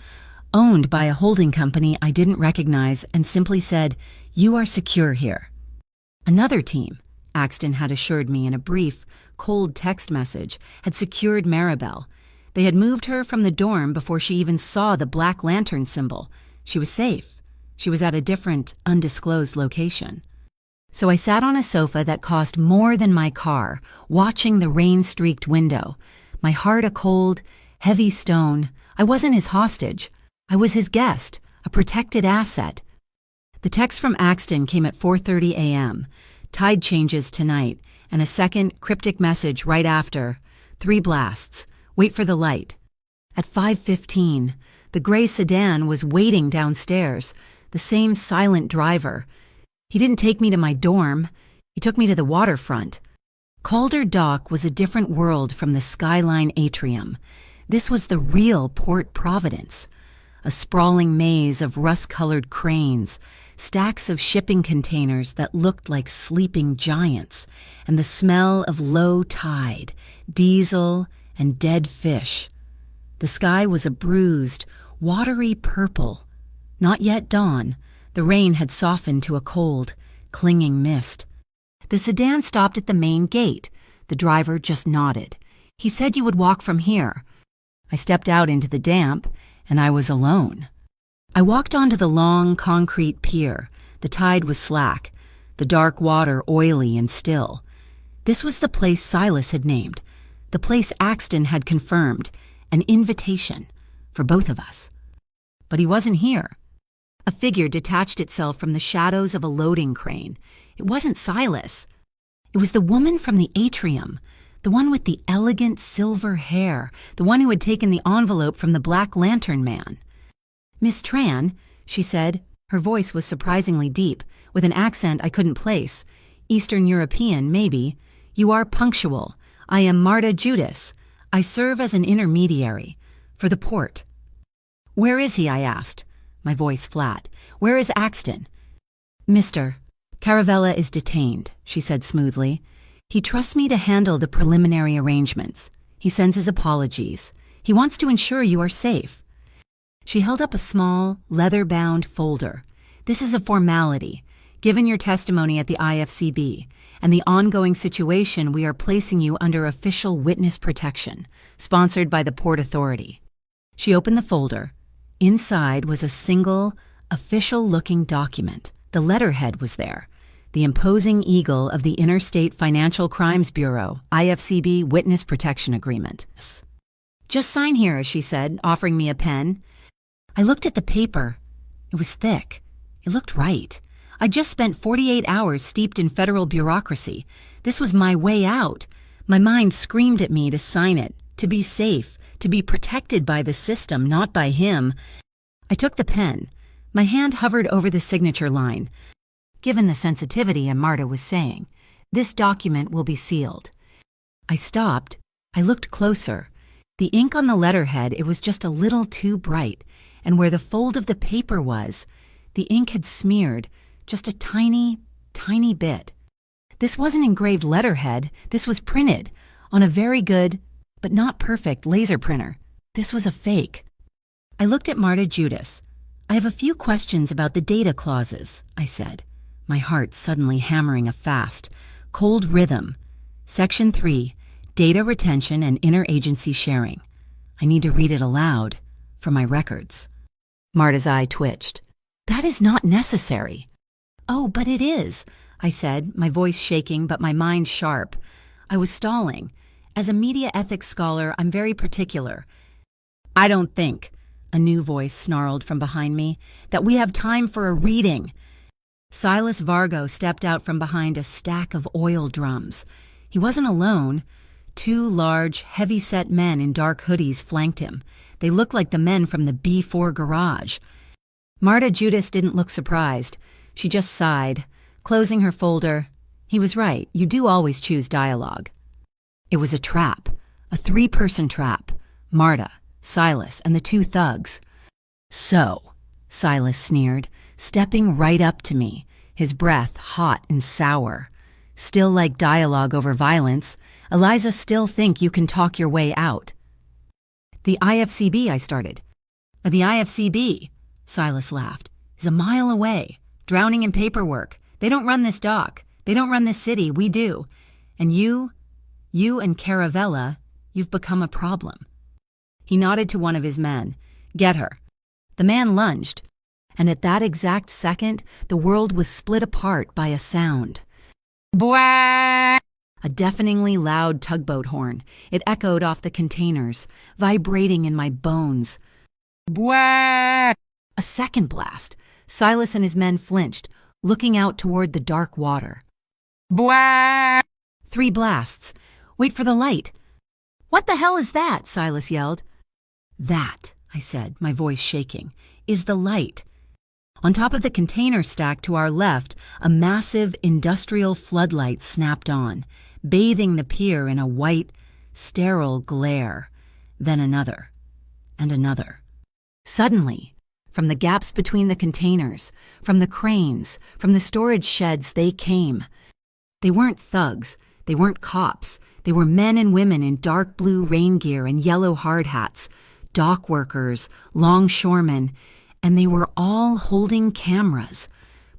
owned by a holding company I didn't recognize, and simply said, "You are secure here." Another team, Axton had assured me in a brief, cold text message, had secured Maribel. They had moved her from the dorm before she even saw the Black Lantern symbol. She was safe. She was at a different, undisclosed location. So I sat on a sofa that cost more than my car, watching the rain-streaked window. My heart a cold, heavy stone. I wasn't his hostage. I was his guest, a protected asset. The text from Axton came at 4:30 a.m. Tide changes tonight, and a second cryptic message right after. 3 blasts. Wait for the light. At 5:15, the gray sedan was waiting downstairs, the same silent driver. He didn't take me to my dorm. He took me to the waterfront. Calder Dock was a different world from the Skyline Atrium. This was the real Port Providence. A sprawling maze of rust-colored cranes, stacks of shipping containers that looked like sleeping giants, and the smell of low tide, diesel, and dead fish. The sky was a bruised, watery purple. Not yet dawn. The rain had softened to a cold, clinging mist. The sedan stopped at the main gate. The driver just nodded. He said you would walk from here. I stepped out into the damp, and I was alone. I walked onto the long concrete pier. The tide was slack, the dark water oily and still. This was the place Silas had named, the place Axton had confirmed, an invitation for both of us. But he wasn't here. A figure detached itself from the shadows of a loading crane. It wasn't Silas. It was the woman from the atrium, the one with the elegant silver hair, the one who had taken the envelope from the Black Lantern man. "Miss Tran," she said. Her voice was surprisingly deep, with an accent I couldn't place. Eastern European, maybe. "You are punctual. I am Marta Judas. I serve as an intermediary for the port." "Where is he?" I asked, my voice flat. "Where is Axton?" "Mr. Caravella is detained," she said smoothly. "He trusts me to handle the preliminary arrangements. He sends his apologies. He wants to ensure you are safe." She held up a small, leather-bound folder. "This is a formality. Given your testimony at the IFCB and the ongoing situation, we are placing you under official witness protection, sponsored by the Port Authority." She opened the folder. Inside was a single, official-looking document. The letterhead was there. The imposing eagle of the Interstate Financial Crimes Bureau, IFCB Witness Protection Agreement. "Just sign here," she said, offering me a pen. I looked at the paper. It was thick. It looked right. I just spent 48 hours steeped in federal bureaucracy. This was my way out. My mind screamed at me to sign it, to be safe, to be protected by the system, not by him. I took the pen. My hand hovered over the signature line. Given the sensitivity, and Marta was saying, "This document will be sealed." I stopped. I looked closer. The ink on the letterhead, it was just a little too bright, and where the fold of the paper was, the ink had smeared just a tiny, tiny bit. This wasn't engraved letterhead. This was printed on a very good, but not perfect, laser printer. This was a fake. I looked at Marta Judas. "I have a few questions about the data clauses," I said, my heart suddenly hammering a fast, cold rhythm. Section 3, Data Retention and Interagency Sharing. I need to read it aloud for my records. Marta's eye twitched. "That is not necessary." "Oh, but it is," I said, my voice shaking but my mind sharp. I was stalling. As a media ethics scholar, I'm very particular. "I don't think," a new voice snarled from behind me, "that we have time for a reading." Silas Vargo stepped out from behind a stack of oil drums. He wasn't alone. 2 large, heavy-set men in dark hoodies flanked him. They looked like the men from the B4 garage. Marta Judas didn't look surprised. She just sighed, closing her folder. He was right. You do always choose dialogue. It was a trap, a 3-person trap. Marta, Silas, and the 2 thugs. "So," Silas sneered, stepping right up to me, his breath hot and sour. "Still like dialogue over violence. Eliza still think you can talk your way out." "The IFCB," I started. But the IFCB, Silas laughed, is a mile away, drowning in paperwork. They don't run this dock. They don't run this city. We do. And you and Caravella, you've become a problem. He nodded to one of his men. Get her. The man lunged, and at that exact second, the world was split apart by a sound. Bwah! A deafeningly loud tugboat horn. It echoed off the containers, vibrating in my bones. Bwah! A second blast. Silas and his men flinched, looking out toward the dark water. Bwah! 3 blasts. Wait for the light. What the hell is that? Silas yelled. That, I said, my voice shaking, is the light. On top of the container stack to our left, a massive industrial floodlight snapped on, bathing the pier in a white, sterile glare. Then another, and another. Suddenly, from the gaps between the containers, from the cranes, from the storage sheds, they came. They weren't thugs. They weren't cops. They were men and women in dark blue rain gear and yellow hard hats, dock workers, longshoremen, and they were all holding cameras,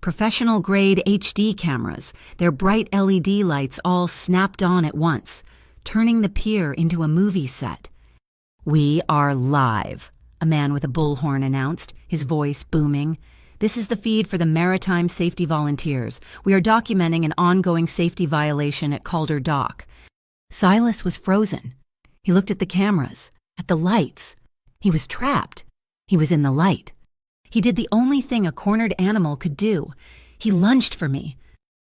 professional-grade HD cameras, their bright LED lights all snapped on at once, turning the pier into a movie set. We are live, a man with a bullhorn announced, his voice booming. This is the feed for the Maritime Safety Volunteers. We are documenting an ongoing safety violation at Calder Dock. Silas was frozen. He looked at the cameras, at the lights. He was trapped. He was in the light. He did the only thing a cornered animal could do. He lunged for me.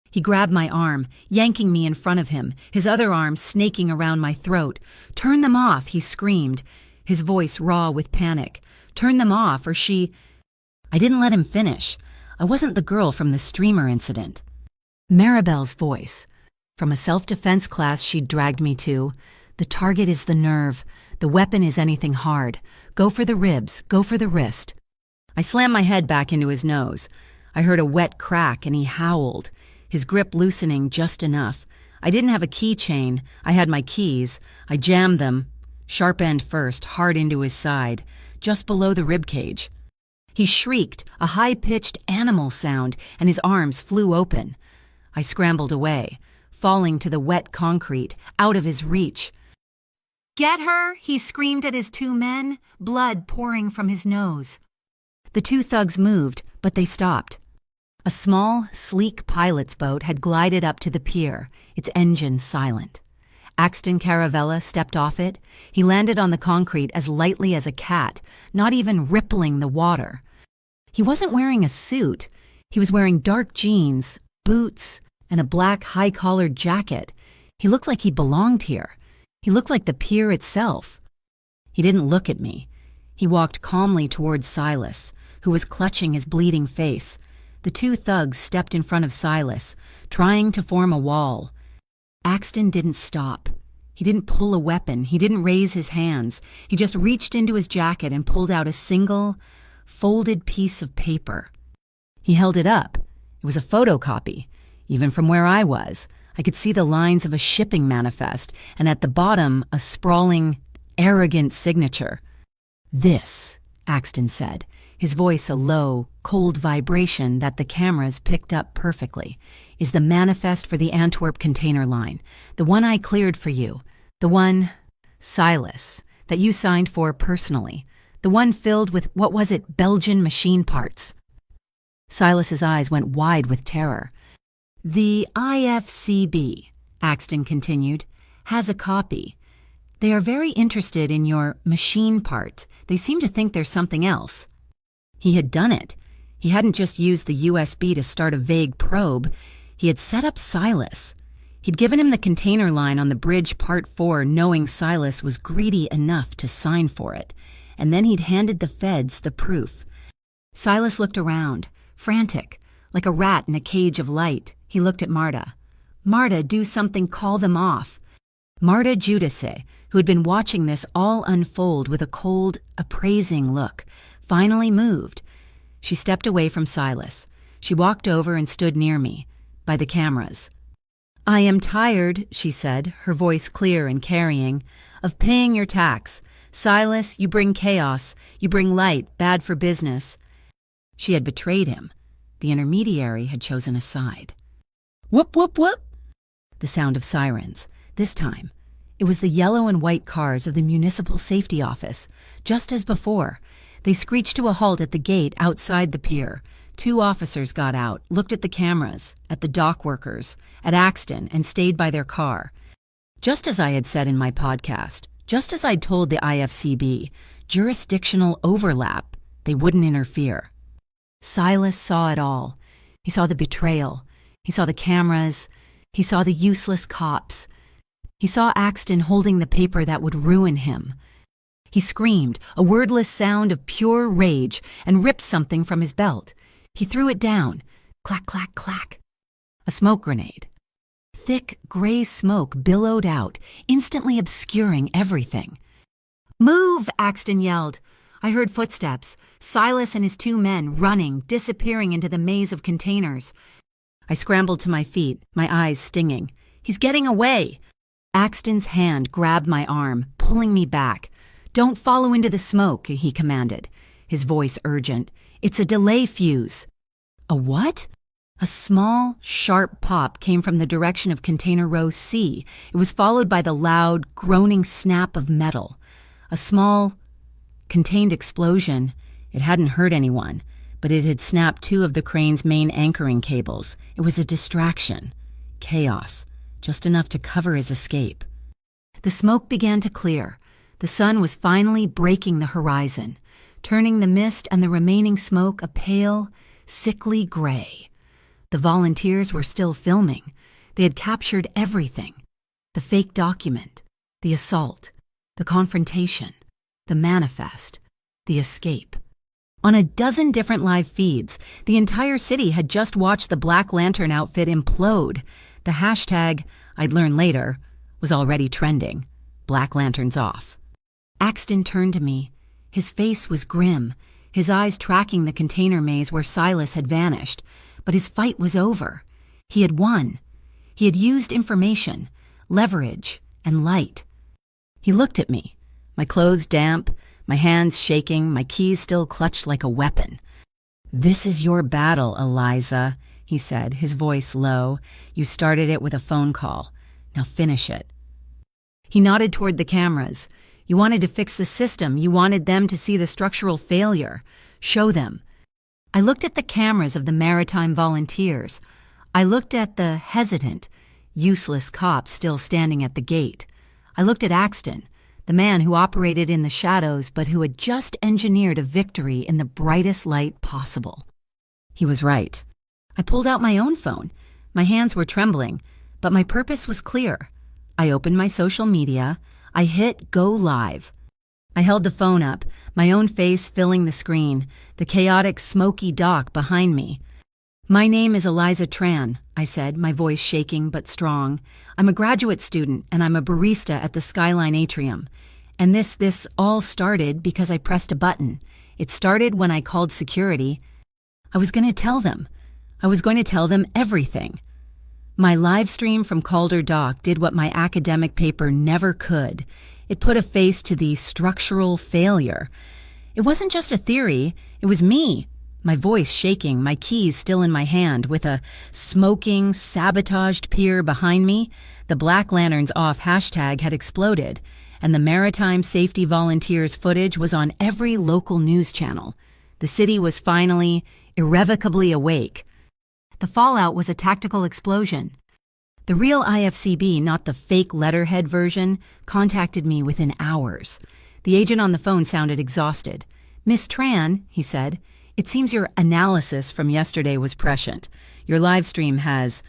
He grabbed my arm, yanking me in front of him, his other arm snaking around my throat. Turn them off, he screamed, his voice raw with panic. Turn them off, or she... I didn't let him finish. I wasn't the girl from the streamer incident. Maribel's voice. From a self-defense class she'd dragged me to. The target is the nerve. The weapon is anything hard. Go for the ribs. Go for the wrist. I slammed my head back into his nose. I heard a wet crack and he howled, his grip loosening just enough. I didn't have a keychain. I had my keys. I jammed them, sharp end first, hard into his side, just below the rib cage. He shrieked, a high-pitched animal sound, and his arms flew open. I scrambled away, falling to the wet concrete, out of his reach. Get her! He screamed at his 2 men, blood pouring from his nose. The 2 thugs moved, but they stopped. A small, sleek pilot's boat had glided up to the pier, its engine silent. Axton Caravella stepped off it. He landed on the concrete as lightly as a cat, not even rippling the water. He wasn't wearing a suit. He was wearing dark jeans, boots, and a black high-collared jacket. He looked like he belonged here. He looked like the pier itself. He didn't look at me. He walked calmly towards Silas, who was clutching his bleeding face. The 2 thugs stepped in front of Silas, trying to form a wall. Axton didn't stop. He didn't pull a weapon. He didn't raise his hands. He just reached into his jacket and pulled out a single, folded piece of paper. He held it up. It was a photocopy. Even from where I was, I could see the lines of a shipping manifest, and at the bottom, a sprawling, arrogant signature. This, Axton said, his voice a low, cold vibration that the cameras picked up perfectly, is the manifest for the Antwerp container line, the one I cleared for you, the one, Silas, that you signed for personally, the one filled with, what was it, Belgian machine parts. Silas's eyes went wide with terror. The IFCB, Axton continued, has a copy. They are very interested in your machine part. They seem to think there's something else. He had done it. He hadn't just used the USB to start a vague probe. He had set up Silas. He'd given him the container line on the bridge Part 4, knowing Silas was greedy enough to sign for it. And then he'd handed the feds the proof. Silas looked around, frantic, like a rat in a cage of light. He looked at Marta. Marta, do something, call them off. Marta Giudice, who had been watching this all unfold with a cold, appraising look, finally moved. She stepped away from Silas. She walked over and stood near me, by the cameras. I am tired, she said, her voice clear and carrying, of paying your tax. "Silas, you bring chaos. You bring light, bad for business." She had betrayed him. The intermediary had chosen a side. Whoop, whoop, whoop! The sound of sirens. This time, it was the yellow and white cars of the Municipal Safety Office. Just as before, they screeched to a halt at the gate outside the pier. 2 officers got out, looked at the cameras, at the dock workers, at Axton, and stayed by their car. Just as I had said in my podcast, just as I'd told the IFCB, jurisdictional overlap, they wouldn't interfere. Silas saw it all. He saw the betrayal. He saw the cameras. He saw the useless cops. He saw Axton holding the paper that would ruin him. He screamed, a wordless sound of pure rage, and ripped something from his belt. He threw it down. Clack, clack, clack. A smoke grenade. Thick, gray smoke billowed out, instantly obscuring everything. "Move!" Axton yelled. I heard footsteps, Silas and his 2 men running, disappearing into the maze of containers. I scrambled to my feet, my eyes stinging. "He's getting away!" Axton's hand grabbed my arm, pulling me back. "Don't follow into the smoke," he commanded, his voice urgent. "It's a delay fuse." A what? A small, sharp pop came from the direction of container row C. It was followed by the loud, groaning snap of metal. A small, contained explosion. It hadn't hurt anyone, but it had snapped 2 of the crane's main anchoring cables. It was a distraction. Chaos. Just enough to cover his escape. The smoke began to clear. The sun was finally breaking the horizon, turning the mist and the remaining smoke a pale, sickly gray. The volunteers were still filming. They had captured everything. The fake document, the assault, the confrontation, the manifest, the escape. On a dozen different live feeds, the entire city had just watched the Black Lantern outfit implode. The hashtag, I'd learn later, was already trending. Black Lanterns off. Axton turned to me. His face was grim, his eyes tracking the container maze where Silas had vanished. But his fight was over. He had won. He had used information, leverage, and light. He looked at me, my clothes damp, my hands shaking, my keys still clutched like a weapon. "This is your battle, Eliza," he said, his voice low. "You started it with a phone call. Now finish it." He nodded toward the cameras. "You wanted to fix the system. You wanted them to see the structural failure. Show them." I looked at the cameras of the maritime volunteers. I looked at the hesitant, useless cops still standing at the gate. I looked at Axton, the man who operated in the shadows but who had just engineered a victory in the brightest light possible. He was right. I pulled out my own phone. My hands were trembling, but my purpose was clear. I opened my social media. I hit go live. I held the phone up, my own face filling the screen, the chaotic, smoky dock behind me. "My name is Eliza Tran," I said, my voice shaking but strong. "I'm a graduate student, and I'm a barista at the Skyline Atrium. And this all started because I pressed a button. It started when I called security. I was going to tell them. I was going to tell them everything." My live stream from Calder Dock did what my academic paper never could. It put a face to the structural failure. It wasn't just a theory, it was me. My voice shaking, my keys still in my hand, with a smoking, sabotaged pier behind me. The Black Lanterns Off hashtag had exploded, and the Maritime Safety Volunteers footage was on every local news channel. The city was finally, irrevocably awake. The fallout was a tactical explosion. The real IFCB, not the fake letterhead version, contacted me within hours. The agent on the phone sounded exhausted. "Miss Tran," he said, "it seems your analysis from yesterday was prescient. Your live stream has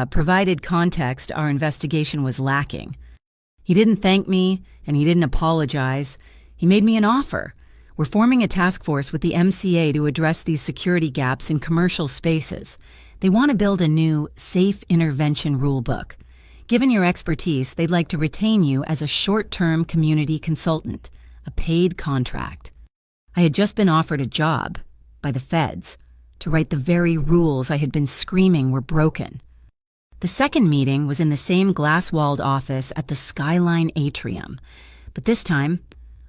provided context our investigation was lacking." He didn't thank me, and he didn't apologize. He made me an offer. "We're forming a task force with the MCA to address these security gaps in commercial spaces. They want to build a new safe intervention rulebook. Given your expertise, they'd like to retain you as a short-term community consultant, a paid contract." I had just been offered a job by the feds to write the very rules I had been screaming were broken. The second meeting was in the same glass-walled office at the Skyline Atrium, but this time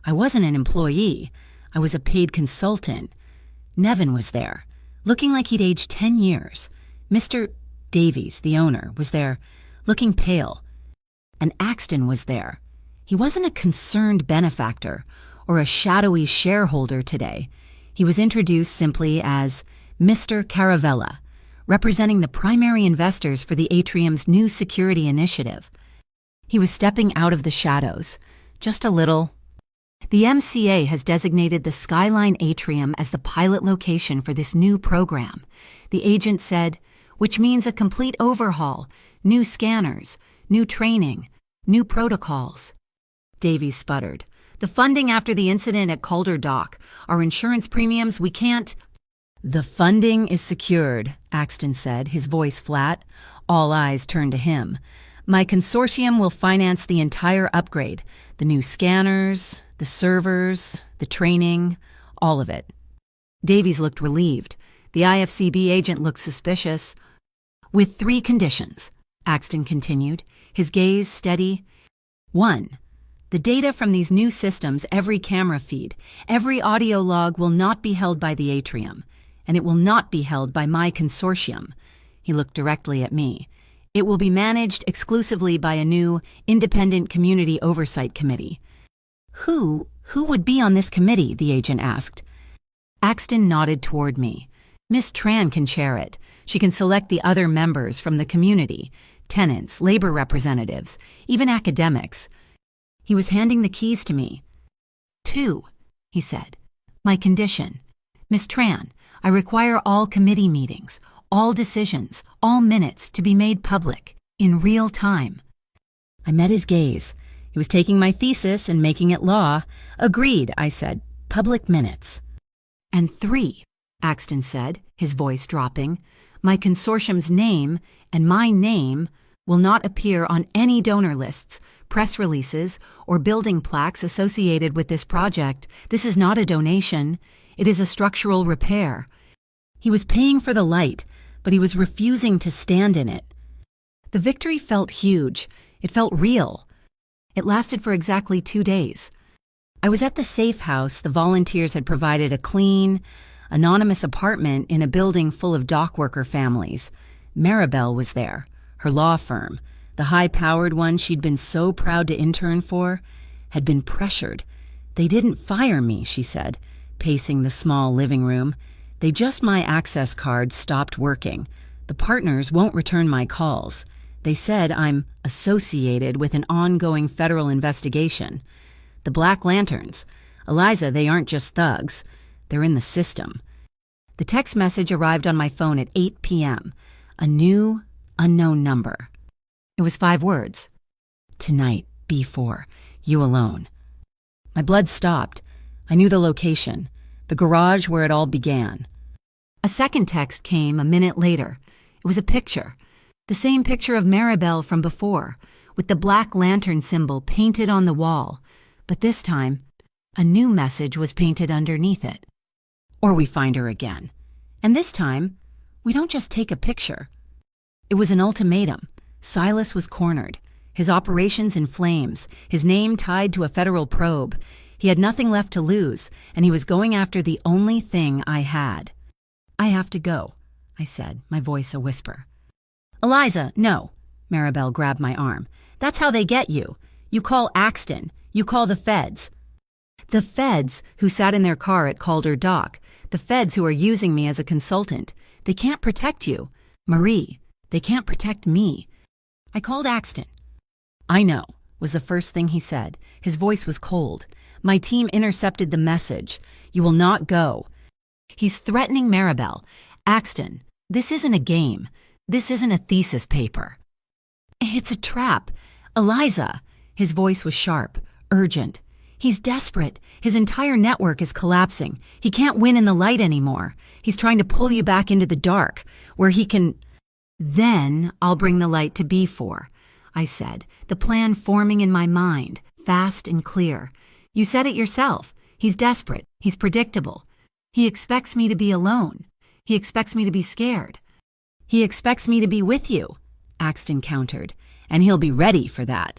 I wasn't an employee. I was a paid consultant. Nevin was there, looking like he'd aged 10 years. Mr. Davies, the owner, was there, looking pale. And Axton was there. He wasn't a concerned benefactor or a shadowy shareholder today. He was introduced simply as Mr. Caravella, representing the primary investors for the Atrium's new security initiative. He was stepping out of the shadows, just a little. The MCA has designated the Skyline Atrium as the pilot location for this new program, the agent said, which means a complete overhaul, new scanners, new training, new protocols. Davies sputtered. The funding after the incident at Calder Dock, our insurance premiums, we can't. The funding is secured, Axton said, his voice flat. All eyes turned to him. My consortium will finance the entire upgrade, the new scanners, the servers, the training, all of it. Davies looked relieved. The IFCB agent looked suspicious. With 3 conditions, Axton continued, his gaze steady. 1. The data from these new systems, every camera feed, every audio log will not be held by the Atrium, and it will not be held by my consortium. He looked directly at me. It will be managed exclusively by a new independent community oversight committee. Who would be on this committee? The agent asked. Axton nodded toward me. Miss Tran can chair it. She can select the other members from the community, tenants, labor representatives, even academics. He was handing the keys to me. 2, he said. My condition. Miss Tran, I require all committee meetings, all decisions, all minutes to be made public, in real time. I met his gaze. He was taking my thesis and making it law. Agreed, I said. Public minutes. And 3, Axton said, his voice dropping. My consortium's name and my name will not appear on any donor lists, press releases, or building plaques associated with this project. This is not a donation. It is a structural repair. He was paying for the light, but he was refusing to stand in it. The victory felt huge. It felt real. It lasted for exactly 2 days. I was at the safe house the volunteers had provided a clean, anonymous apartment in a building full of dockworker families. Maribel was there, her law firm, the high-powered one she'd been so proud to intern for, had been pressured. They didn't fire me, she said, pacing the small living room. They just my access card stopped working. The partners won't return my calls. They said I'm associated with an ongoing federal investigation. The Black Lanterns. Eliza, they aren't just thugs. They're in the system. The text message arrived on my phone at 8 p.m. A new, unknown number. It was 5 words. Tonight, B4, you alone. My blood stopped. I knew the location, the garage where it all began. A second text came a minute later. It was a picture, the same picture of Maribel from before, with the Black Lantern symbol painted on the wall, but this time, a new message was painted underneath it. Or we find her again. And this time, we don't just take a picture. It was an ultimatum. Silas was cornered, his operations in flames, his name tied to a federal probe. He had nothing left to lose, and he was going after the only thing I had. I have to go, I said, my voice a whisper. Eliza, no. Maribel grabbed my arm. That's how they get you. You call Axton. You call the feds. The feds who sat in their car at Calder Dock. The feds who are using me as a consultant. They can't protect you. Marie, they can't protect me. I called Axton. I know, was the first thing he said. His voice was cold. My team intercepted the message. You will not go. He's threatening Maribel. Axton, this isn't a game. This isn't a thesis paper. It's a trap. Eliza. His voice was sharp, urgent. He's desperate. His entire network is collapsing. He can't win in the light anymore. He's trying to pull you back into the dark, where he can... Then I'll bring the light to B4, I said, the plan forming in my mind, fast and clear. You said it yourself. He's desperate. He's predictable. He expects me to be alone. He expects me to be scared. He expects me to be with you, Axton countered, and he'll be ready for that.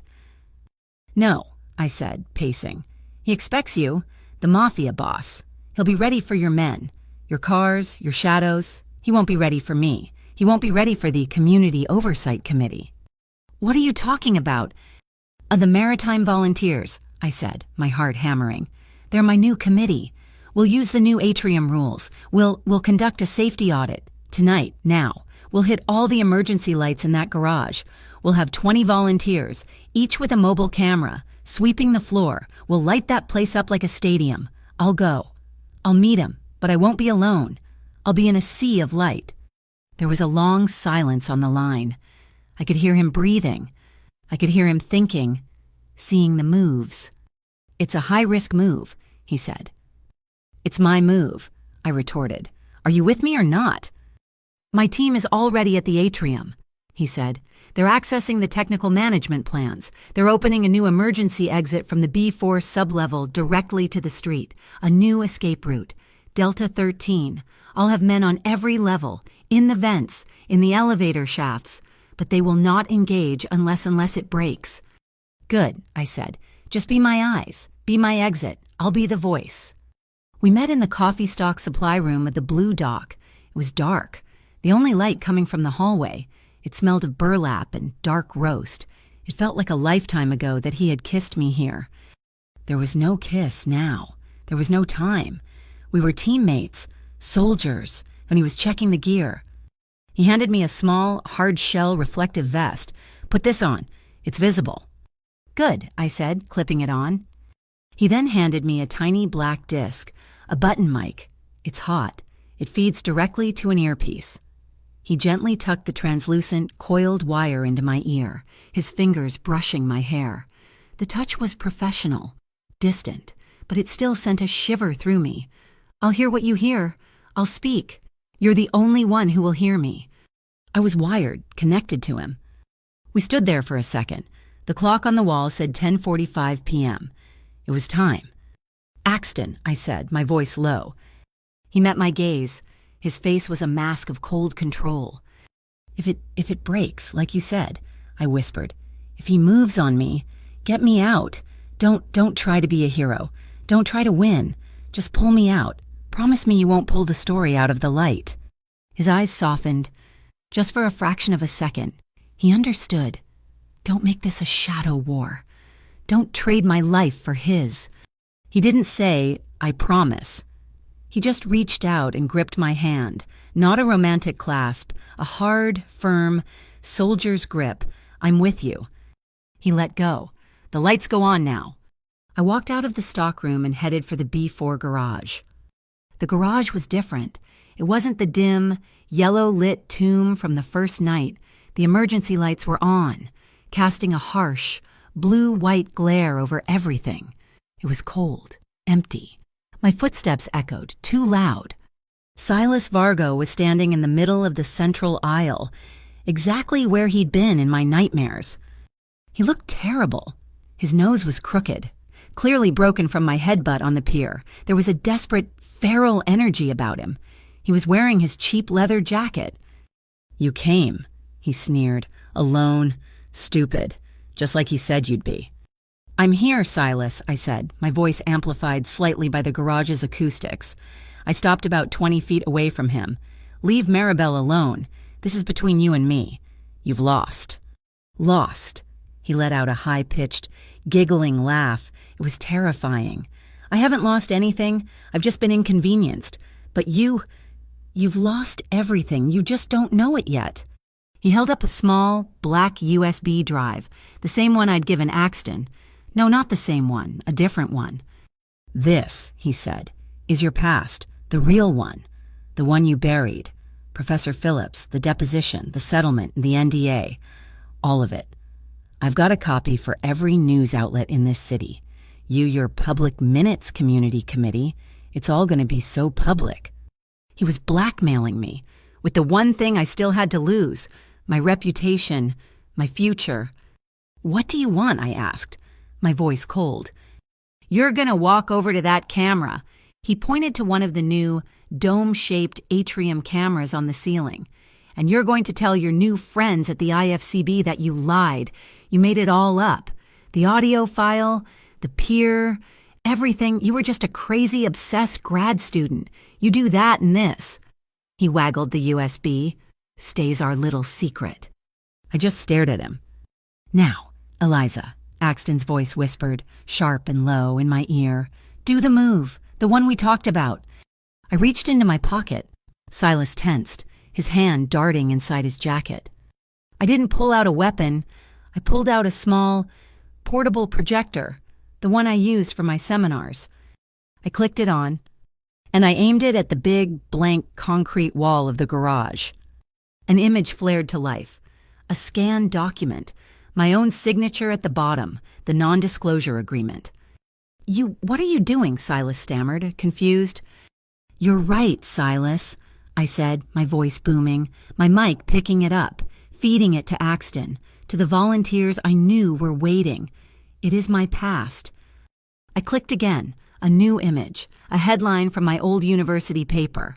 No, I said, pacing. He expects you, the Mafia boss. He'll be ready for your men, your cars, your shadows. He won't be ready for me. He won't be ready for the Community Oversight Committee. What are you talking about? The Maritime Volunteers, I said, my heart hammering. They're my new committee. We'll use the new atrium rules. We'll conduct a safety audit. Tonight, now. We'll hit all the emergency lights in that garage. We'll have 20 volunteers, each with a mobile camera, sweeping the floor. We'll light that place up like a stadium. I'll go. I'll meet him, but I won't be alone. I'll be in a sea of light. There was a long silence on the line. I could hear him breathing. I could hear him thinking, seeing the moves. It's a high-risk move, he said. It's my move, I retorted. Are you with me or not? My team is already at the atrium, he said. They're accessing the technical management plans. They're opening a new emergency exit from the B4 sublevel directly to the street. A new escape route. Delta 13. I'll have men on every level, in the vents, in the elevator shafts, but they will not engage unless it breaks. Good, I said. Just be my eyes. Be my exit. I'll be the voice. We met in the coffee stock supply room at the Blue Dock. It was dark. The only light coming from the hallway. It smelled of burlap and dark roast. It felt like a lifetime ago that he had kissed me here. There was no kiss now. There was no time. We were teammates, soldiers, and he was checking the gear. He handed me a small, hard-shell reflective vest. Put this on. It's visible. Good, I said, clipping it on. He then handed me a tiny black disc, a button mic. It's hot. It feeds directly to an earpiece. He gently tucked the translucent, coiled wire into my ear, his fingers brushing my hair. The touch was professional, distant, but it still sent a shiver through me. I'll hear what you hear. I'll speak. You're the only one who will hear me. I was wired, connected to him. We stood there for a second. The clock on the wall said 10:45 p.m. It was time. Axton, I said, my voice low. He met my gaze. His face was a mask of cold control. If it breaks, like you said, I whispered. If he moves on me, get me out. Don't try to be a hero. Don't try to win. Just pull me out. Promise me you won't pull the story out of the light. His eyes softened. Just for a fraction of a second, he understood. Don't make this a shadow war. Don't trade my life for his. He didn't say, I promise. He just reached out and gripped my hand, not a romantic clasp, a hard, firm, soldier's grip. I'm with you. He let go. The lights go on now. I walked out of the stockroom and headed for the B4 garage. The garage was different. It wasn't the dim, yellow-lit tomb from the first night. The emergency lights were on, casting a harsh, blue-white glare over everything. It was cold, empty. My footsteps echoed, too loud. Silas Vargo was standing in the middle of the central aisle, exactly where he'd been in my nightmares. He looked terrible. His nose was crooked, clearly broken from my headbutt on the pier. There was a desperate, feral energy about him. He was wearing his cheap leather jacket. You came, he sneered, alone, stupid, just like he said you'd be. I'm here, Silas, I said, my voice amplified slightly by the garage's acoustics. I stopped about 20 feet away from him. Leave Maribel alone. This is between you and me. You've lost. Lost. He let out a high-pitched, giggling laugh. It was terrifying. I haven't lost anything. I've just been inconvenienced. But you've lost everything. You just don't know it yet. He held up a small, black USB drive, the same one I'd given Axton. No, not the same one, a different one. This, he said, is your past, the real one, the one you buried. Professor Phillips, the deposition, the settlement, the NDA, all of it. I've got a copy for every news outlet in this city. Your Public Minutes Community Committee, it's all going to be so public. He was blackmailing me with the one thing I still had to lose, my reputation, my future. What do you want? I asked, my voice cold. You're gonna walk over to that camera. He pointed to one of the new, dome-shaped atrium cameras on the ceiling. And you're going to tell your new friends at the IFCB that you lied. You made it all up. The audio file, the pier, Everything, you were just a crazy, obsessed grad student. You do that and this. He waggled the USB. Stays our little secret. I just stared at him. Now, Eliza, Axton's voice whispered, sharp and low, in my ear. Do the move, the one we talked about. I reached into my pocket. Silas tensed, his hand darting inside his jacket. I didn't pull out a weapon. I pulled out a small, portable projector, the one I used for my seminars. I clicked it on, and I aimed it at the big, blank concrete wall of the garage. An image flared to life. A scanned document. My own signature at the bottom, the non-disclosure agreement. What are you doing? Silas stammered, confused. You're right, Silas, I said, my voice booming, my mic picking it up, feeding it to Axton, to the volunteers I knew were waiting. It is my past. I clicked again, a new image, a headline from my old university paper.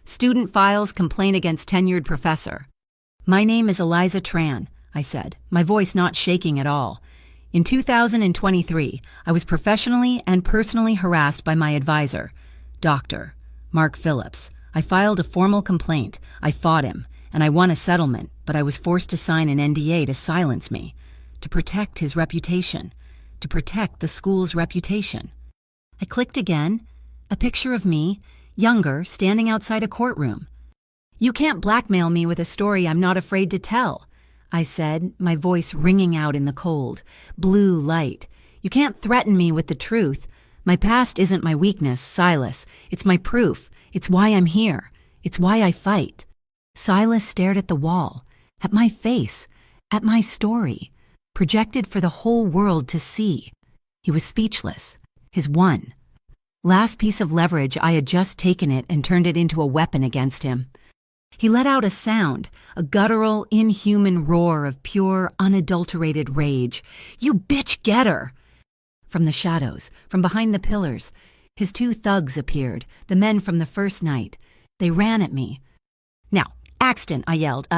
Student files complaint against tenured professor. My name is Eliza Tran, I said, my voice not shaking at all. In 2023, I was professionally and personally harassed by my advisor, Dr. Mark Phillips. I filed a formal complaint. I fought him, and I won a settlement, but I was forced to sign an NDA to silence me, to protect his reputation, to protect the school's reputation. I clicked again, a picture of me, younger, standing outside a courtroom. You can't blackmail me with a story I'm not afraid to tell, I said, my voice ringing out in the cold, blue light. You can't threaten me with the truth. My past isn't my weakness, Silas. It's my proof. It's why I'm here. It's why I fight. Silas stared at the wall, at my face, at my story, projected for the whole world to see. He was speechless. His one last piece of leverage, I had just taken it and turned it into a weapon against him. He let out a sound, a guttural, inhuman roar of pure, unadulterated rage. You bitch, get her! From the shadows, from behind the pillars, his two thugs appeared, the men from the first night. They ran at me. Now, Axton, I yelled,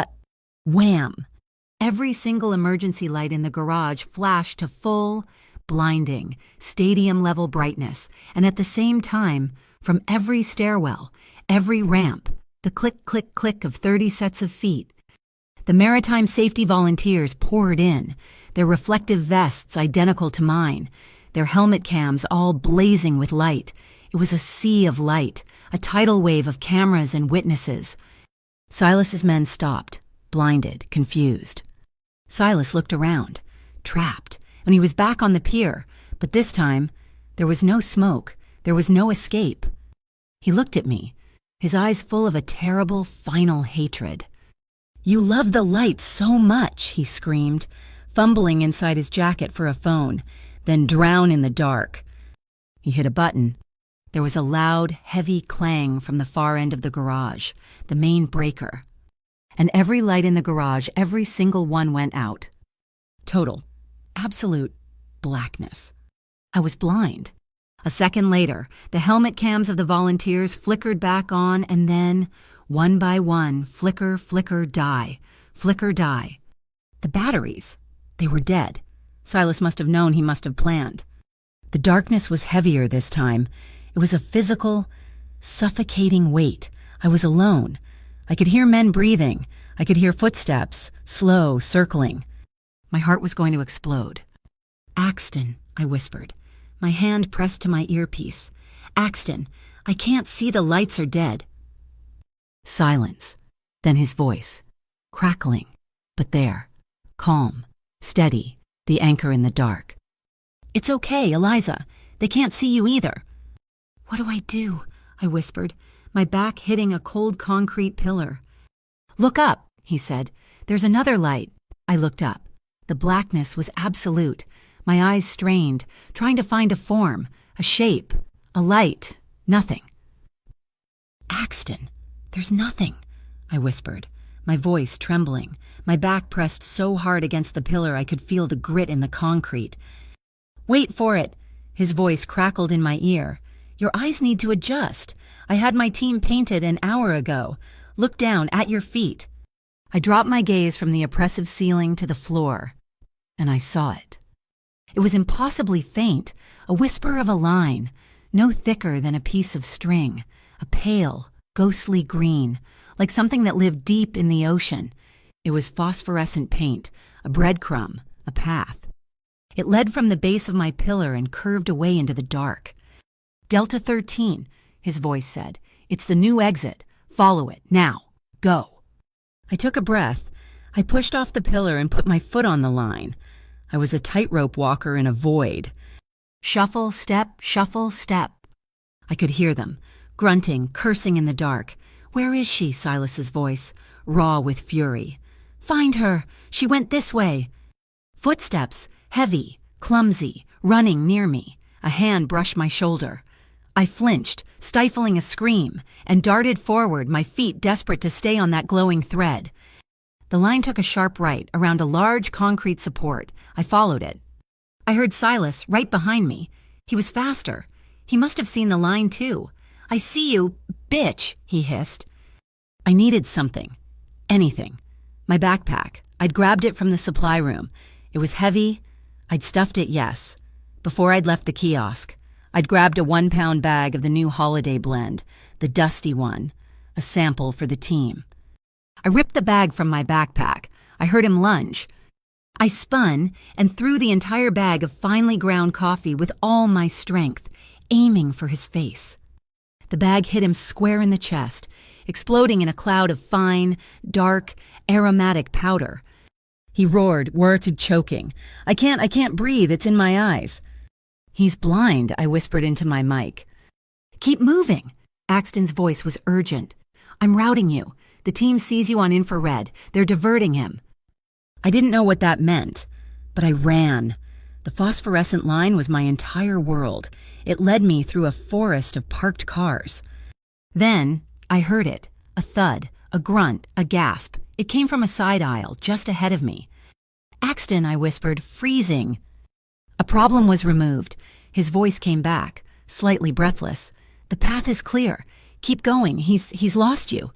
wham! Every single emergency light in the garage flashed to full, blinding, stadium-level brightness, and at the same time, from every stairwell, every ramp, the click, click, click of 30 sets of feet. The maritime safety volunteers poured in, their reflective vests identical to mine, their helmet cams all blazing with light. It was a sea of light, a tidal wave of cameras and witnesses. Silas's men stopped, blinded, confused. Silas looked around, trapped, and he was back on the pier, but this time, there was no smoke, there was no escape. He looked at me, his eyes full of a terrible, final hatred. You love the lights so much, he screamed, fumbling inside his jacket for a phone, then drown in the dark. He hit a button. There was a loud, heavy clang from the far end of the garage, the main breaker. And every light in the garage, every single one went out. Total, absolute blackness. I was blind. A second later, the helmet cams of the volunteers flickered back on, and then, one by one, flicker, flicker, die. Flicker, die. The batteries, they were dead. Silas must have known, he must have planned. The darkness was heavier this time. It was a physical, suffocating weight. I was alone. I could hear men breathing. I could hear footsteps, slow, circling. My heart was going to explode. Axton, I whispered, my hand pressed to my earpiece. Axton, I can't see, the lights are dead. Silence. Then his voice, crackling, but there, calm, steady, the anchor in the dark. It's okay, Eliza. They can't see you either. What do I do? I whispered, my back hitting a cold concrete pillar. Look up, he said. There's another light. I looked up. The blackness was absolute. My eyes strained, trying to find a form, a shape, a light. Nothing. Axton, there's nothing, I whispered, my voice trembling, my back pressed so hard against the pillar I could feel the grit in the concrete. Wait for it, his voice crackled in my ear. Your eyes need to adjust. I had my team painted an hour ago. Look down, at your feet. I dropped my gaze from the oppressive ceiling to the floor, and I saw it. It was impossibly faint, a whisper of a line, no thicker than a piece of string, a pale, ghostly green, like something that lived deep in the ocean. It was phosphorescent paint, a breadcrumb, a path. It led from the base of my pillar and curved away into the dark. "Delta 13, his voice said. "It's the new exit. Follow it, now. Go." I took a breath. I pushed off the pillar and put my foot on the line. I was a tightrope walker in a void. Shuffle, step, shuffle, step. I could hear them, grunting, cursing in the dark. "Where is she?" Silas's voice, raw with fury. "Find her! She went this way!" Footsteps, heavy, clumsy, running near me. A hand brushed my shoulder. I flinched, stifling a scream, and darted forward, my feet desperate to stay on that glowing thread. The line took a sharp right around a large concrete support. I followed it. I heard Silas right behind me. He was faster. He must have seen the line too. "I see you, bitch," he hissed. I needed something. Anything. My backpack. I'd grabbed it from the supply room. It was heavy. I'd stuffed it, yes. Before I'd left the kiosk, I'd grabbed a 1-pound bag of the new holiday blend, the dusty one, a sample for the team. I ripped the bag from my backpack. I heard him lunge. I spun and threw the entire bag of finely ground coffee with all my strength, aiming for his face. The bag hit him square in the chest, exploding in a cloud of fine, dark, aromatic powder. He roared, words choking. I can't breathe, it's in my eyes." "He's blind," I whispered into my mic. "Keep moving." Axton's voice was urgent. "I'm routing you. The team sees you on infrared. They're diverting him." I didn't know what that meant, but I ran. The phosphorescent line was my entire world. It led me through a forest of parked cars. Then I heard it, a thud, a grunt, a gasp. It came from a side aisle, just ahead of me. "Axton," I whispered, freezing. A problem was removed. His voice came back, slightly breathless. "The path is clear. Keep going. He's lost you."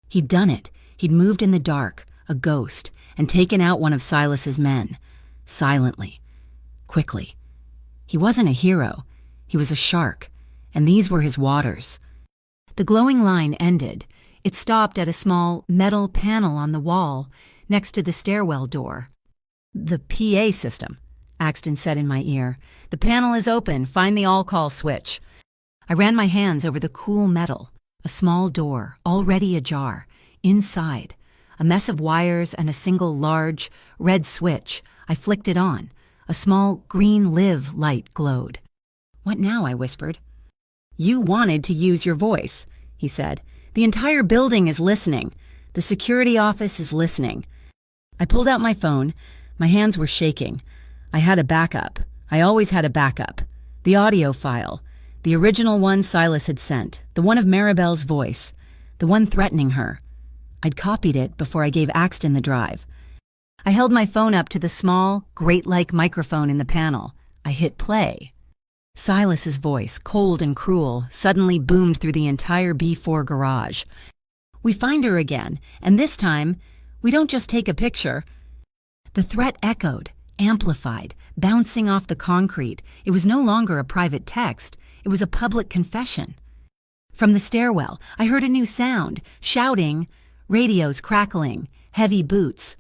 He'd done it. He'd moved in the dark, a ghost, and taken out one of Silas's men. Silently. Quickly. He wasn't a hero. He was a shark, and these were his waters. The glowing line ended. It stopped at a small metal panel on the wall next to the stairwell door. "The PA system," Axton said in my ear. "The panel is open. Find the all-call switch." I ran my hands over the cool metal. A small door, already ajar. Inside, a mess of wires and a single large, red switch. I flicked it on. A small green live light glowed. "What now?" I whispered. "You wanted to use your voice," he said. "The entire building is listening. The security office is listening." I pulled out my phone. My hands were shaking. I had a backup. I always had a backup. The audio file. The original one Silas had sent. The one of Maribel's voice. The one threatening her. I'd copied it before I gave Axton the drive. I held my phone up to the small, grate-like microphone in the panel. I hit play. Silas's voice, cold and cruel, suddenly boomed through the entire B4 garage. "We find her again, and this time, we don't just take a picture." The threat echoed, amplified, bouncing off the concrete. It was no longer a private text. It was a public confession. From the stairwell, I heard a new sound, shouting, radios crackling, heavy boots.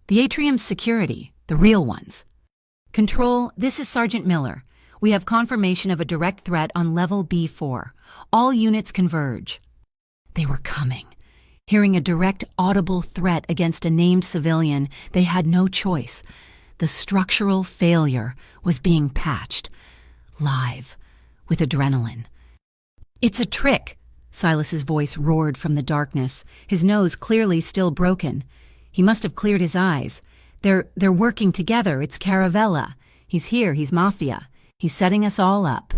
The atrium's security, the real ones. "Control, this is Sergeant Miller. We have confirmation of a direct threat on level B4. All units converge." They were coming. Hearing a direct, audible threat against a named civilian, they had no choice. The structural failure was being patched. Live. With adrenaline. "It's a trick," Silas's voice roared from the darkness, his nose clearly still broken. He must have cleared his eyes. They're working together. It's Caravella. He's here. He's Mafia. He's setting us all up."